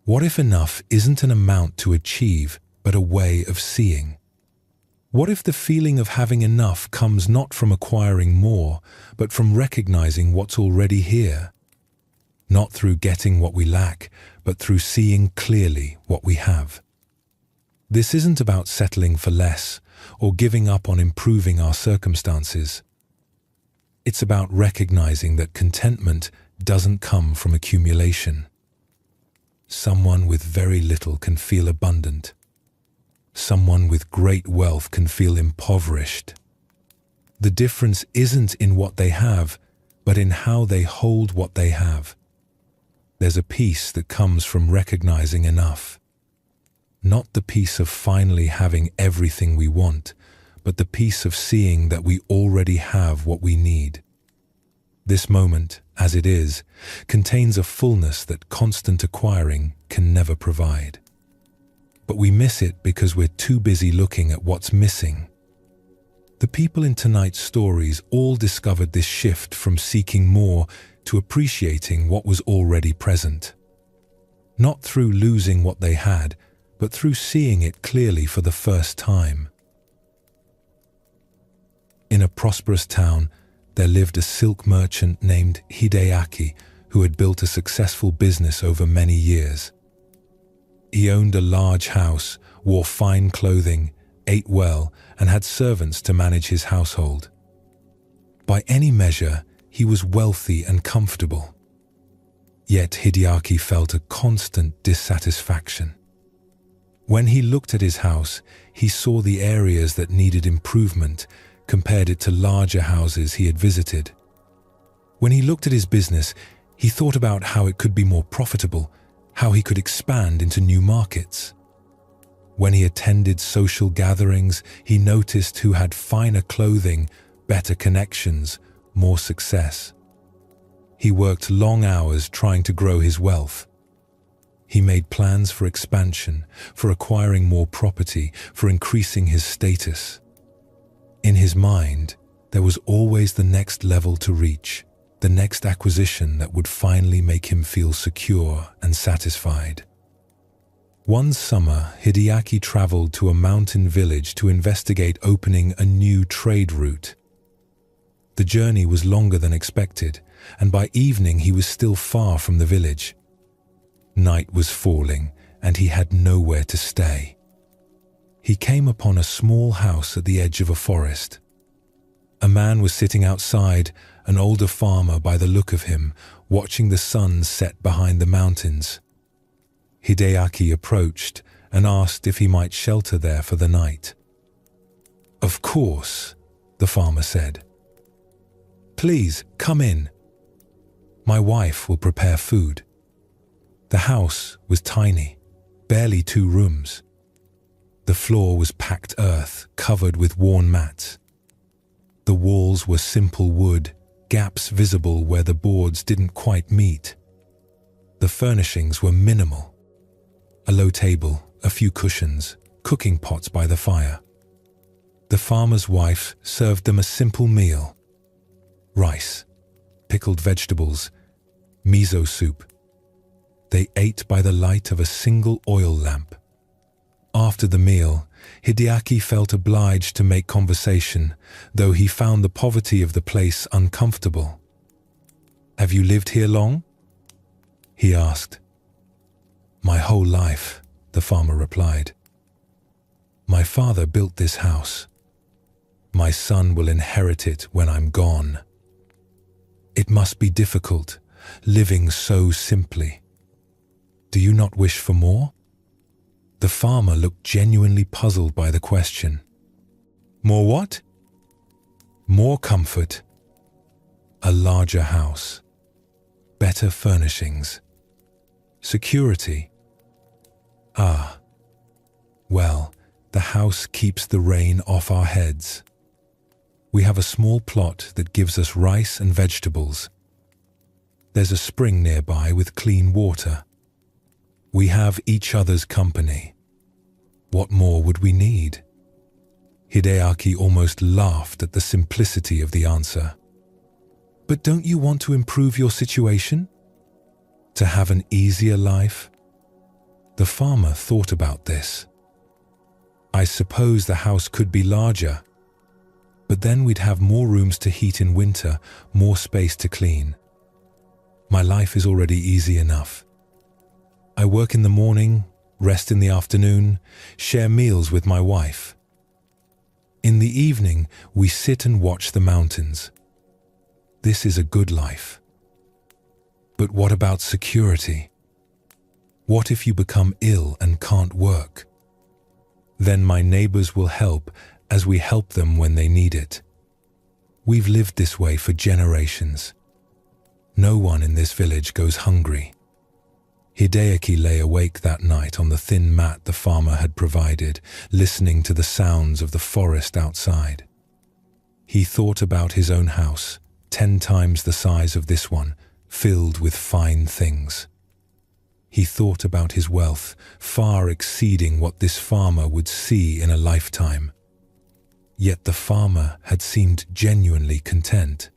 What if enough isn't an amount to achieve, but a way of seeing? What if the feeling of having enough comes not from acquiring more, but from recognizing what's already here? Not through getting what we lack, but through seeing clearly what we have. This isn't about settling for less or giving up on improving our circumstances. It's about recognizing that contentment doesn't come from accumulation. Someone with very little can feel abundant. Someone with great wealth can feel impoverished. The difference isn't in what they have, but in how they hold what they have. There's a peace that comes from recognizing enough. Not the peace of finally having everything we want, but the peace of seeing that we already have what we need. This moment, as it is, contains a fullness that constant acquiring can never provide. But we miss it because we're too busy looking at what's missing. The people in tonight's stories all discovered this shift from seeking more to appreciating what was already present. Not through losing what they had, but through seeing it clearly for the first time. In a prosperous town, there lived a silk merchant named Hideaki who had built a successful business over many years. He owned a large house, wore fine clothing, ate well, and had servants to manage his household. By any measure, he was wealthy and comfortable. Yet Hideaki felt a constant dissatisfaction. When he looked at his house, he saw the areas that needed improvement, compared it to larger houses he had visited. When he looked at his business, he thought about how it could be more profitable, how he could expand into new markets. When he attended social gatherings, he noticed who had finer clothing, better connections, more success. He worked long hours trying to grow his wealth. He made plans for expansion, for acquiring more property, for increasing his status. In his mind, there was always the next level to reach, the next acquisition that would finally make him feel secure and satisfied. One summer, Hideaki traveled to a mountain village to investigate opening a new trade route. The journey was longer than expected, and by evening he was still far from the village. Night was falling, and he had nowhere to stay. He came upon a small house at the edge of a forest. A man was sitting outside, an older farmer by the look of him, watching the sun set behind the mountains. Hideaki approached and asked if he might shelter there for the night. "Of course," the farmer said. "Please, come in. My wife will prepare food." The house was tiny, barely 2 rooms. The floor was packed earth, covered with worn mats. The walls were simple wood, gaps visible where the boards didn't quite meet. The furnishings were minimal. A low table, a few cushions, cooking pots by the fire. The farmer's wife served them a simple meal: rice, pickled vegetables, miso soup. They ate by the light of a single oil lamp. After the meal, Hideaki felt obliged to make conversation, though he found the poverty of the place uncomfortable. "Have you lived here long?" he asked. "My whole life," the farmer replied. "My father built this house. My son will inherit it when I'm gone. It must be difficult, living so simply. Do you not wish for more?" The farmer looked genuinely puzzled by the question. "More what?" "More comfort. A larger house. Better furnishings. Security. Ah, well, the house keeps the rain off our heads. We have a small plot that gives us rice and vegetables. There's a spring nearby with clean water. We have each other's company. What more would we need?" Hideaki almost laughed at the simplicity of the answer. "But don't you want to improve your situation? To have an easier life?" The farmer thought about this. "I suppose the house could be larger, but then we'd have more rooms to heat in winter, more space to clean. My life is already easy enough. I work in the morning, rest in the afternoon, share meals with my wife. In the evening, we sit and watch the mountains. This is a good life." "But what about security? What if you become ill and can't work? Then my neighbors will help as we help them when they need it. We've lived this way for generations. No one in this village goes hungry." Hideaki lay awake that night on the thin mat the farmer had provided, listening to the sounds of the forest outside. He thought about his own house, 10 times the size of this one, filled with fine things. He thought about his wealth, far exceeding what this farmer would see in a lifetime. Yet the farmer had seemed genuinely content.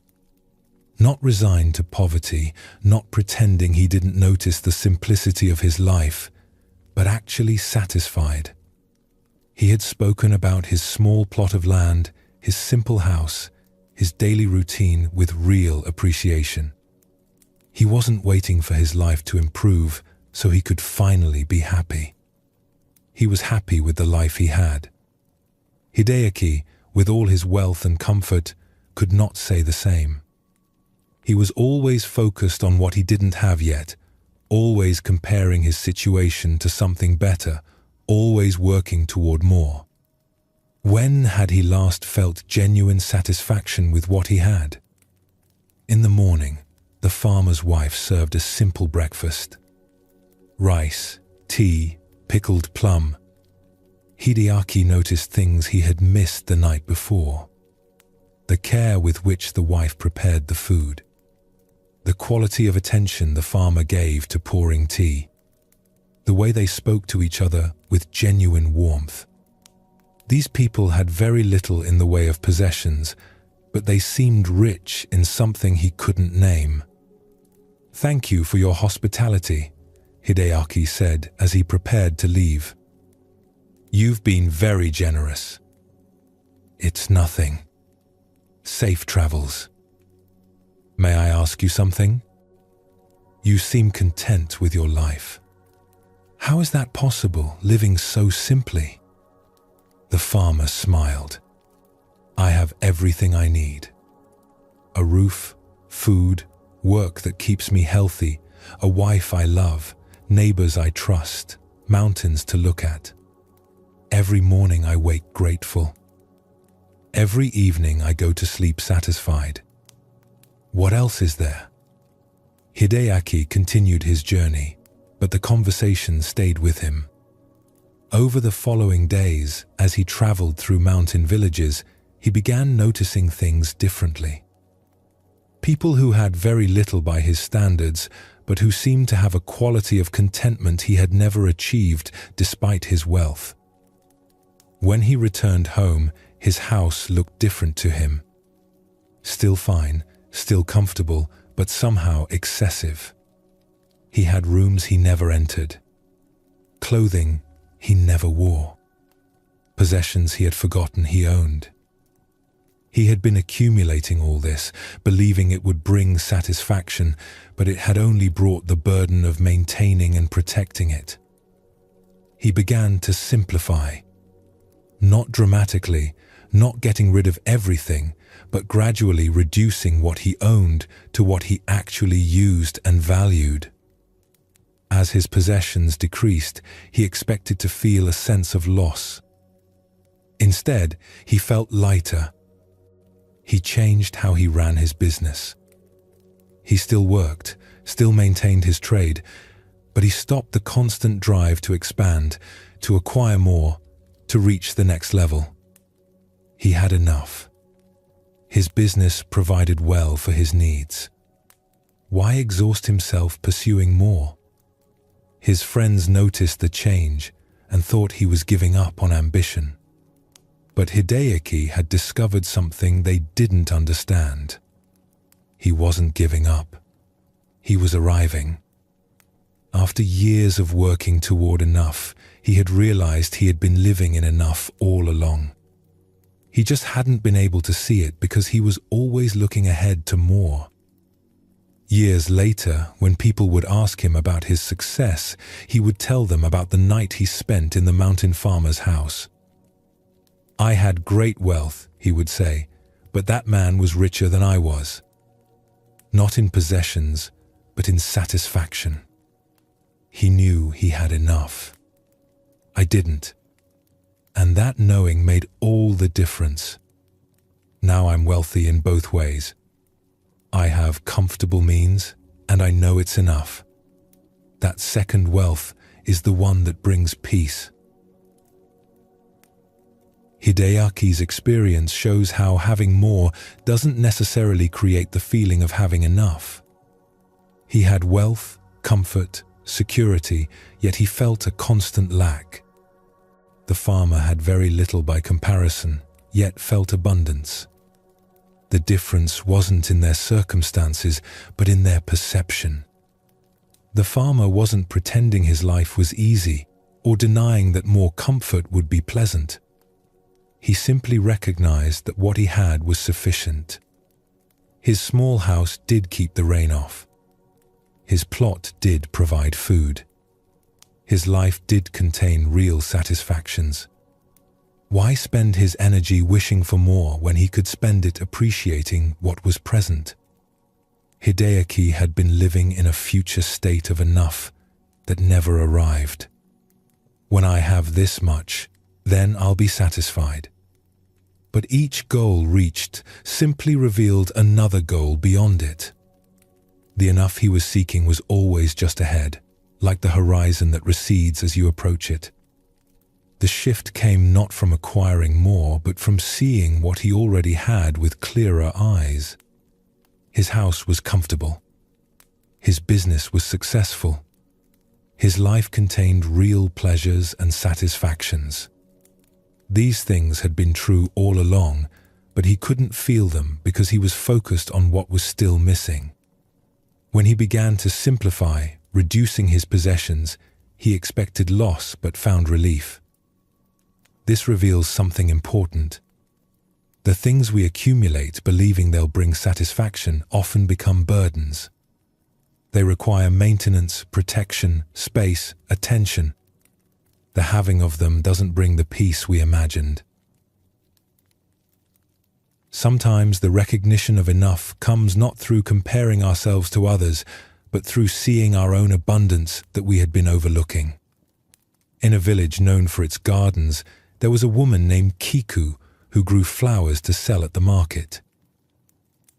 Not resigned to poverty, not pretending he didn't notice the simplicity of his life, but actually satisfied. He had spoken about his small plot of land, his simple house, his daily routine with real appreciation. He wasn't waiting for his life to improve so he could finally be happy. He was happy with the life he had. Hideaki, with all his wealth and comfort, could not say the same. He was always focused on what he didn't have yet, always comparing his situation to something better, always working toward more. When had he last felt genuine satisfaction with what he had? In the morning, the farmer's wife served a simple breakfast: rice, tea, pickled plum. Hideaki noticed things he had missed the night before. The care with which the wife prepared the food. The quality of attention the farmer gave to pouring tea. The way they spoke to each other with genuine warmth. These people had very little in the way of possessions, but they seemed rich in something he couldn't name. "Thank you for your hospitality," Hideaki said as he prepared to leave. "You've been very generous." "It's nothing. Safe travels." "May I ask you something? You seem content with your life. How is that possible, living so simply?" The farmer smiled. "I have everything I need. A roof, food, work that keeps me healthy, a wife I love, neighbors I trust, mountains to look at. Every morning I wake grateful. Every evening I go to sleep satisfied. What else is there?" Hideaki continued his journey, but the conversation stayed with him. Over the following days, as he traveled through mountain villages, he began noticing things differently. People who had very little by his standards, but who seemed to have a quality of contentment he had never achieved despite his wealth. When he returned home, his house looked different to him. Still fine, still comfortable, but somehow excessive. He had rooms he never entered. Clothing he never wore. Possessions he had forgotten he owned. He had been accumulating all this, believing it would bring satisfaction, but it had only brought the burden of maintaining and protecting it. He began to simplify. Not dramatically, not getting rid of everything, but gradually reducing what he owned to what he actually used and valued. As his possessions decreased, he expected to feel a sense of loss. Instead, he felt lighter. He changed how he ran his business. He still worked, still maintained his trade, but he stopped the constant drive to expand, to acquire more, to reach the next level. He had enough. His business provided well for his needs. Why exhaust himself pursuing more? His friends noticed the change and thought he was giving up on ambition. But Hideaki had discovered something they didn't understand. He wasn't giving up. He was arriving. After years of working toward enough, he had realized he had been living in enough all along. He just hadn't been able to see it because he was always looking ahead to more. Years later, when people would ask him about his success, he would tell them about the night he spent in the mountain farmer's house. "I had great wealth," he would say, "but that man was richer than I was. Not in possessions, but in satisfaction. He knew he had enough. I didn't. And that knowing made all the difference. Now I'm wealthy in both ways. I have comfortable means, and I know it's enough. That second wealth is the one that brings peace." Hideaki's experience shows how having more doesn't necessarily create the feeling of having enough. He had wealth, comfort, security, yet he felt a constant lack. The farmer had very little by comparison, yet felt abundance. The difference wasn't in their circumstances, but in their perception. The farmer wasn't pretending his life was easy or denying that more comfort would be pleasant. He simply recognized that what he had was sufficient. His small house did keep the rain off. His plot did provide food. His life did contain real satisfactions. Why spend his energy wishing for more when he could spend it appreciating what was present? Hideaki had been living in a future state of enough that never arrived. When I have this much, then I'll be satisfied. But each goal reached simply revealed another goal beyond it. The enough he was seeking was always just ahead, like the horizon that recedes as you approach it. The shift came not from acquiring more, but from seeing what he already had with clearer eyes. His house was comfortable. His business was successful. His life contained real pleasures and satisfactions. These things had been true all along, but he couldn't feel them because he was focused on what was still missing. When he began to simplify, Reducing his possessions, he expected loss but found relief. This reveals something important. The things we accumulate believing they'll bring satisfaction often become burdens. They require maintenance, protection, space, attention. The having of them doesn't bring the peace we imagined. Sometimes the recognition of enough comes not through comparing ourselves to others, but through seeing our own abundance that we had been overlooking. In a village known for its gardens, there was a woman named Kiku who grew flowers to sell at the market.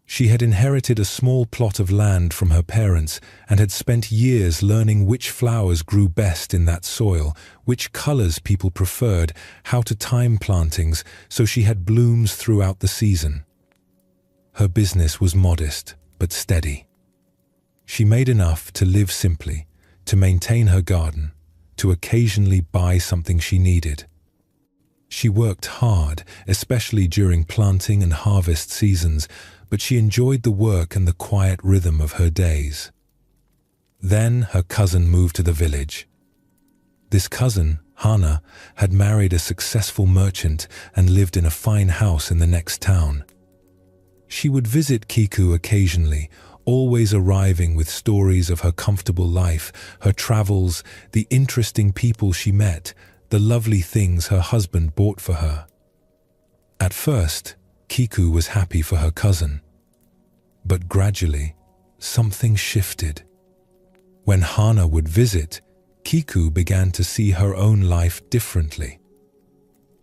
She had inherited a small plot of land from her parents and had spent years learning which flowers grew best in that soil, which colors people preferred, how to time plantings, so she had blooms throughout the season. Her business was modest but steady. She made enough to live simply, to maintain her garden, to occasionally buy something she needed. She worked hard, especially during planting and harvest seasons, but she enjoyed the work and the quiet rhythm of her days. Then her cousin moved to the village. This cousin, Hana, had married a successful merchant and lived in a fine house in the next town. She would visit Kiku occasionally, always arriving with stories of her comfortable life, her travels, the interesting people she met, the lovely things her husband bought for her. At first, Kiku was happy for her cousin. But gradually, something shifted. When Hana would visit, Kiku began to see her own life differently.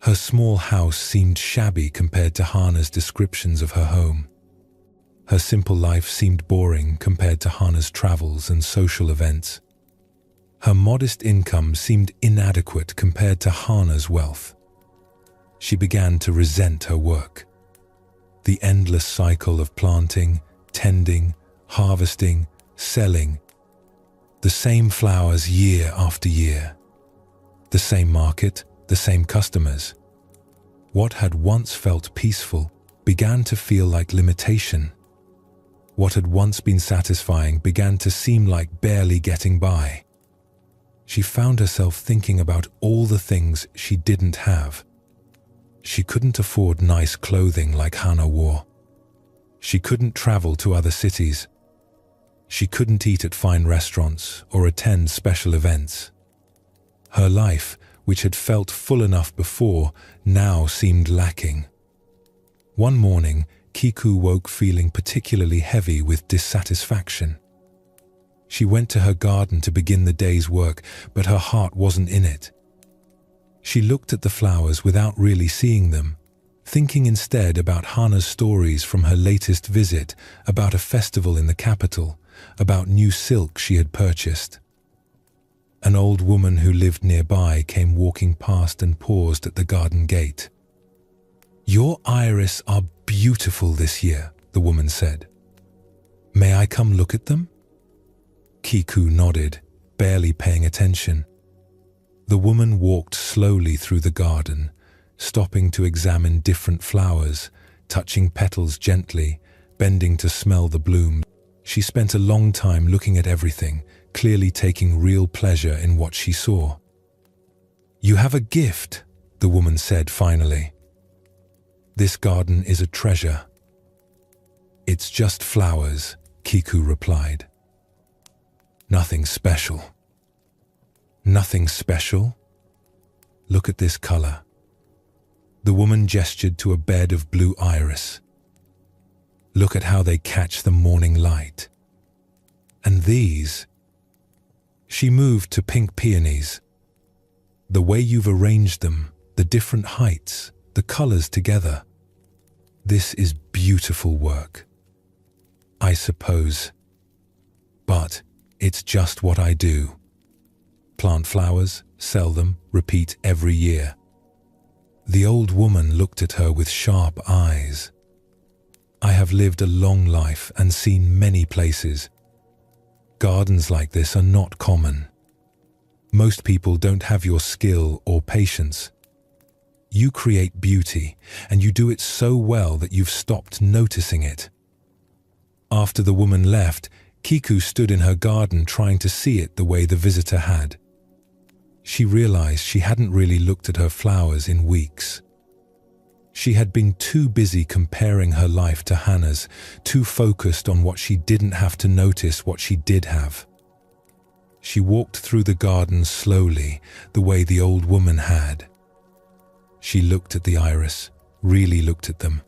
Her small house seemed shabby compared to Hana's descriptions of her home. Her simple life seemed boring compared to Hana's travels and social events. Her modest income seemed inadequate compared to Hana's wealth. She began to resent her work. The endless cycle of planting, tending, harvesting, selling. The same flowers year after year. The same market, the same customers. What had once felt peaceful began to feel like limitation. What had once been satisfying began to seem like barely getting by. She found herself thinking about all the things she didn't have. She couldn't afford nice clothing like Hana wore. She couldn't travel to other cities. She couldn't eat at fine restaurants or attend special events. Her life, which had felt full enough before, now seemed lacking. One morning, Kiku woke feeling particularly heavy with dissatisfaction. She went to her garden to begin the day's work, but her heart wasn't in it. She looked at the flowers without really seeing them, thinking instead about Hana's stories from her latest visit, about a festival in the capital, about new silk she had purchased. An old woman who lived nearby came walking past and paused at the garden gate. "Your iris are beautiful this year," the woman said. "May I come look at them?" Kiku nodded, barely paying attention. The woman walked slowly through the garden, stopping to examine different flowers, touching petals gently, bending to smell the blooms. She spent a long time looking at everything, clearly taking real pleasure in what she saw. "You have a gift," the woman said finally. "This garden is a treasure." "It's just flowers," Kiku replied. "Nothing special." "Nothing special? Look at this color." The woman gestured to a bed of blue iris. "Look at how they catch the morning light. And these?" She moved to pink peonies. "The way you've arranged them, the different heights, the colors together. This is beautiful work. I suppose. But it's just what I do. Plant flowers, sell them, repeat every year." The old woman looked at her with sharp eyes. "I have lived a long life and seen many places. Gardens like this are not common. Most people don't have your skill or patience. You create beauty, and you do it so well that you've stopped noticing it." After the woman left, Kiku stood in her garden trying to see it the way the visitor had. She realized she hadn't really looked at her flowers in weeks. She had been too busy comparing her life to Hannah's, too focused on what she didn't have to notice what she did have. She walked through the garden slowly, the way the old woman had. She looked at the iris, really looked at them.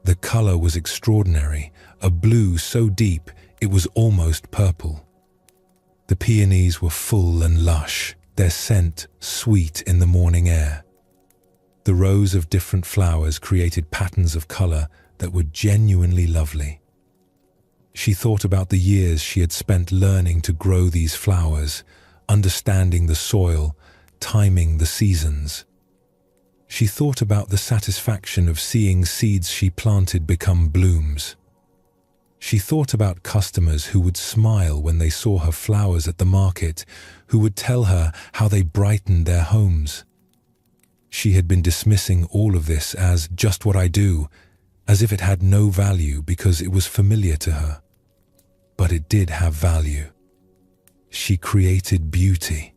The color was extraordinary, a blue so deep it was almost purple. The peonies were full and lush, their scent sweet in the morning air. The rows of different flowers created patterns of color that were genuinely lovely. She thought about the years she had spent learning to grow these flowers, understanding the soil, timing the seasons. She thought about the satisfaction of seeing seeds she planted become blooms. She thought about customers who would smile when they saw her flowers at the market, who would tell her how they brightened their homes. She had been dismissing all of this as just what I do, as if it had no value because it was familiar to her. But it did have value. She created beauty.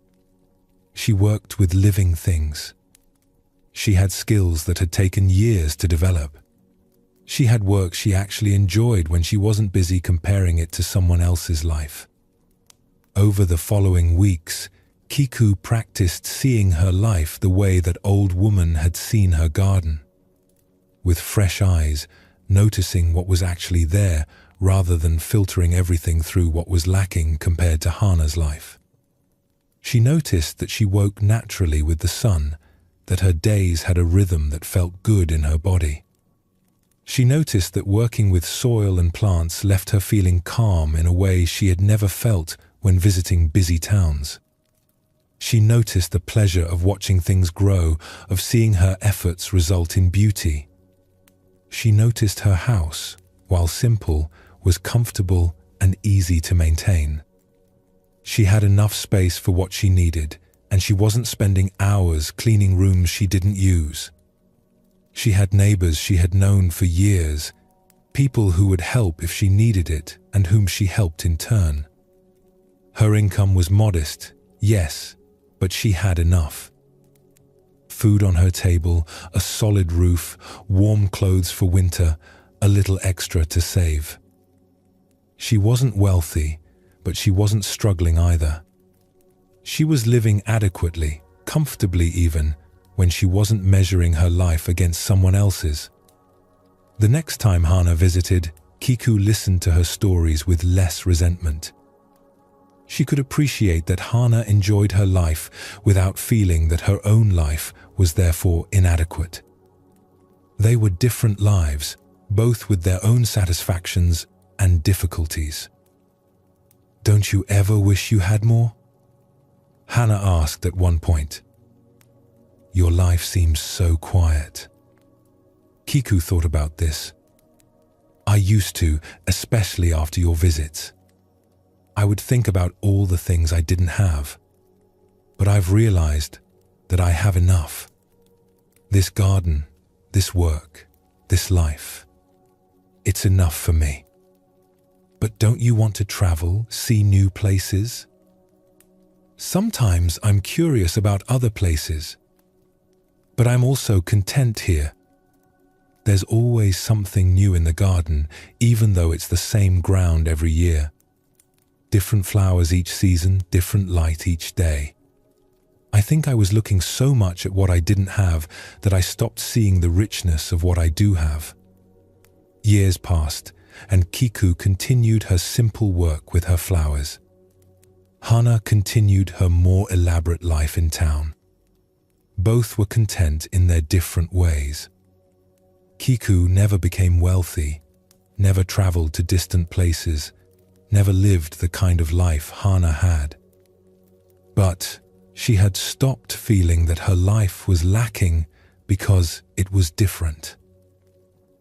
She worked with living things. She had skills that had taken years to develop. She had work she actually enjoyed when she wasn't busy comparing it to someone else's life. Over the following weeks, Kiku practiced seeing her life the way that old woman had seen her garden. With fresh eyes, noticing what was actually there rather than filtering everything through what was lacking compared to Hana's life. She noticed that she woke naturally with the sun, that her days had a rhythm that felt good in her body. She noticed that working with soil and plants left her feeling calm in a way she had never felt when visiting busy towns. She noticed the pleasure of watching things grow, of seeing her efforts result in beauty. She noticed her house, while simple, was comfortable and easy to maintain. She had enough space for what she needed, and she wasn't spending hours cleaning rooms she didn't use. She had neighbors she had known for years, people who would help if she needed it and whom she helped in turn. Her income was modest, yes, but she had enough. Food on her table, a solid roof, warm clothes for winter, a little extra to save. She wasn't wealthy, but she wasn't struggling either. She was living adequately, comfortably even, when she wasn't measuring her life against someone else's. The next time Hana visited, Kiku listened to her stories with less resentment. She could appreciate that Hana enjoyed her life without feeling that her own life was therefore inadequate. They were different lives, both with their own satisfactions and difficulties. "Don't you ever wish you had more?" Hana asked at one point. "Your life seems so quiet." Kiku thought about this. "I used to, especially after your visits. I would think about all the things I didn't have. But I've realized that I have enough. This garden, this work, this life. It's enough for me. But don't you want to travel, see new places?" "Sometimes I'm curious about other places. But I'm also content here. There's always something new in the garden, even though it's the same ground every year. Different flowers each season, different light each day. I think I was looking so much at what I didn't have that I stopped seeing the richness of what I do have." Years passed, and Kiku continued her simple work with her flowers. Hana continued her more elaborate life in town. Both were content in their different ways. Kiku never became wealthy, never traveled to distant places, never lived the kind of life Hana had. But she had stopped feeling that her life was lacking because it was different.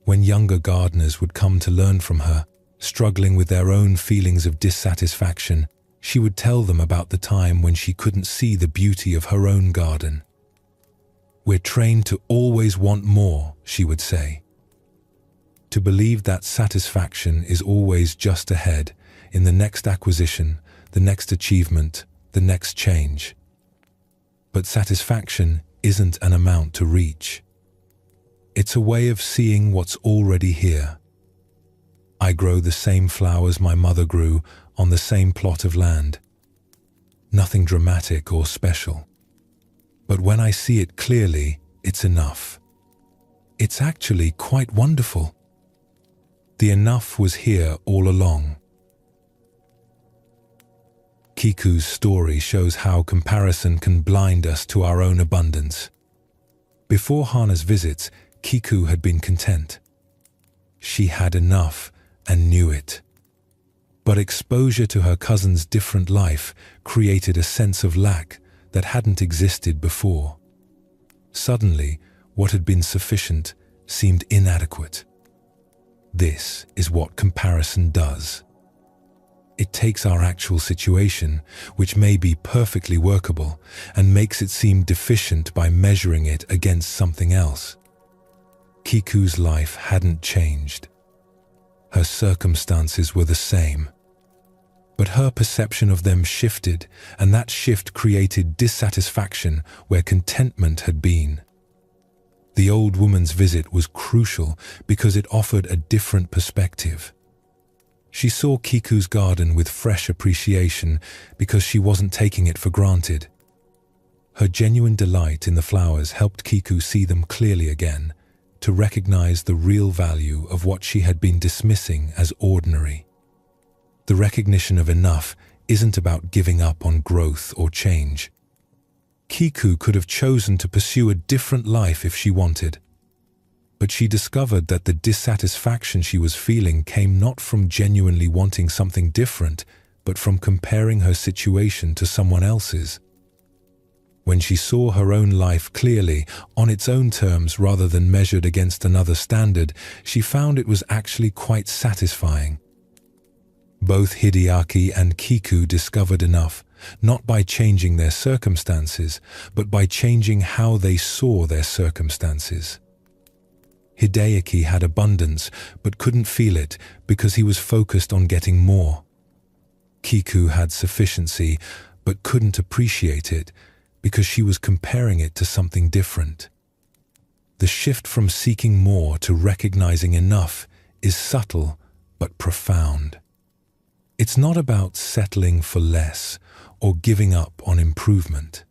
When younger gardeners would come to learn from her, struggling with their own feelings of dissatisfaction, she would tell them about the time when she couldn't see the beauty of her own garden. "We're trained to always want more," she would say. To believe that satisfaction is always just ahead, in the next acquisition, the next achievement, the next change. But satisfaction isn't an amount to reach. It's a way of seeing what's already here. I grow the same flowers my mother grew on the same plot of land. Nothing dramatic or special. But when I see it clearly, it's enough. It's actually quite wonderful. The enough was here all along. Kiku's story shows how comparison can blind us to our own abundance. Before Hana's visits, Kiku had been content. She had enough and knew it. But exposure to her cousin's different life created a sense of lack that hadn't existed before. Suddenly, what had been sufficient seemed inadequate. This is what comparison does. It takes our actual situation, which may be perfectly workable, and makes it seem deficient by measuring it against something else. Kiku's life hadn't changed. Her circumstances were the same. But her perception of them shifted, and that shift created dissatisfaction where contentment had been. The old woman's visit was crucial because it offered a different perspective. She saw Kiku's garden with fresh appreciation because she wasn't taking it for granted. Her genuine delight in the flowers helped Kiku see them clearly again, to recognize the real value of what she had been dismissing as ordinary. The recognition of enough isn't about giving up on growth or change. Kiku could have chosen to pursue a different life if she wanted. But she discovered that the dissatisfaction she was feeling came not from genuinely wanting something different, but from comparing her situation to someone else's. When she saw her own life clearly, on its own terms rather than measured against another standard, she found it was actually quite satisfying. Both Hideaki and Kiku discovered enough, not by changing their circumstances, but by changing how they saw their circumstances. Hideaki had abundance, but couldn't feel it because he was focused on getting more. Kiku had sufficiency, but couldn't appreciate it because she was comparing it to something different. The shift from seeking more to recognizing enough is subtle but profound. It's not about settling for less or giving up on improvement.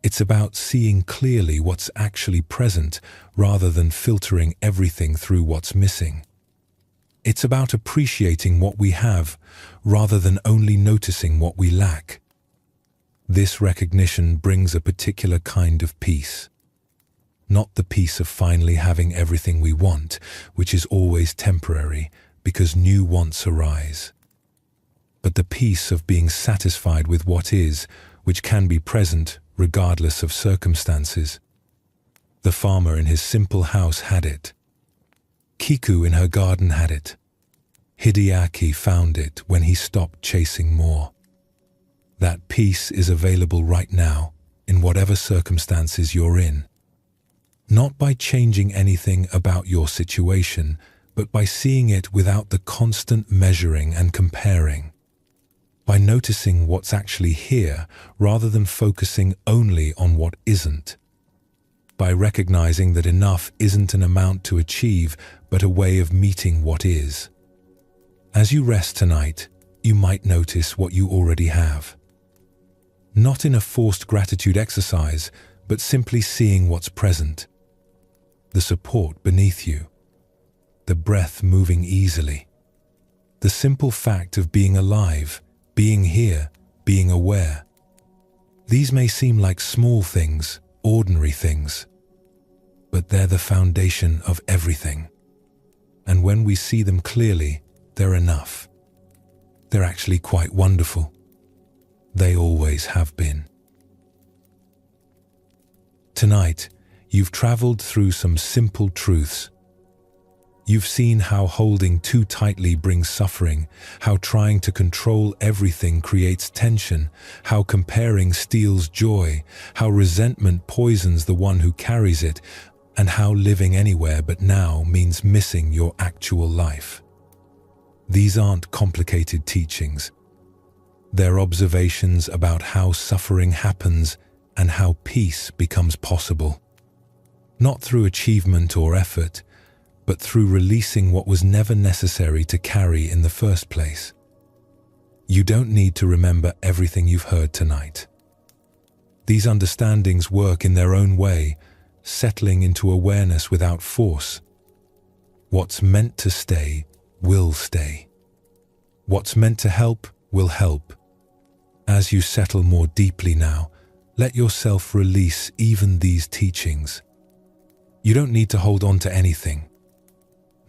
It's about seeing clearly what's actually present rather than filtering everything through what's missing. It's about appreciating what we have rather than only noticing what we lack. This recognition brings a particular kind of peace. Not the peace of finally having everything we want, which is always temporary because new wants arise. But the peace of being satisfied with what is, which can be present regardless of circumstances. The farmer in his simple house had it. Kiku in her garden had it. Hideaki found it when he stopped chasing more. That peace is available right now, in whatever circumstances you're in. Not by changing anything about your situation, but by seeing it without the constant measuring and comparing. By noticing what's actually here rather than focusing only on what isn't. By recognizing that enough isn't an amount to achieve, but a way of meeting what is. As you rest tonight, you might notice what you already have. Not in a forced gratitude exercise, but simply seeing what's present. The support beneath you. The breath moving easily. The simple fact of being alive, being here, being aware. These may seem like small things, ordinary things, but they're the foundation of everything. And when we see them clearly, they're enough. They're actually quite wonderful. They always have been. Tonight, you've traveled through some simple truths. You've seen how holding too tightly brings suffering, how trying to control everything creates tension, how comparing steals joy, how resentment poisons the one who carries it, and how living anywhere but now means missing your actual life. These aren't complicated teachings. They're observations about how suffering happens and how peace becomes possible. Not through achievement or effort, but through releasing what was never necessary to carry in the first place. You don't need to remember everything you've heard tonight. These understandings work in their own way, settling into awareness without force. What's meant to stay will stay. What's meant to help will help. As you settle more deeply now, let yourself release even these teachings. You don't need to hold on to anything.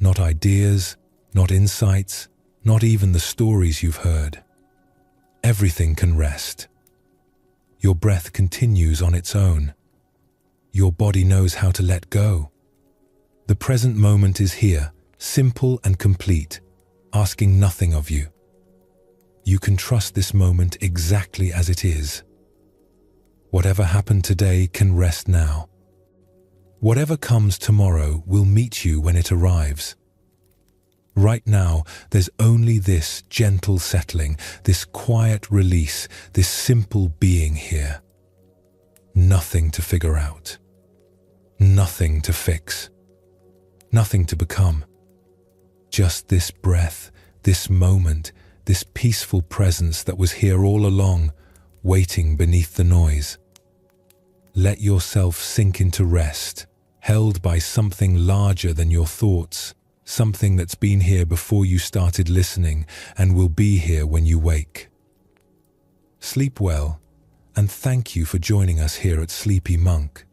Not ideas, not insights, not even the stories you've heard. Everything can rest. Your breath continues on its own. Your body knows how to let go. The present moment is here, simple and complete, asking nothing of you. You can trust this moment exactly as it is. Whatever happened today can rest now. Whatever comes tomorrow will meet you when it arrives. Right now, there's only this gentle settling, this quiet release, this simple being here. Nothing to figure out. Nothing to fix. Nothing to become. Just this breath, this moment, this peaceful presence that was here all along, waiting beneath the noise. Let yourself sink into rest, held by something larger than your thoughts, something that's been here before you started listening and will be here when you wake. Sleep well, and thank you for joining us here at Sleepy Monk.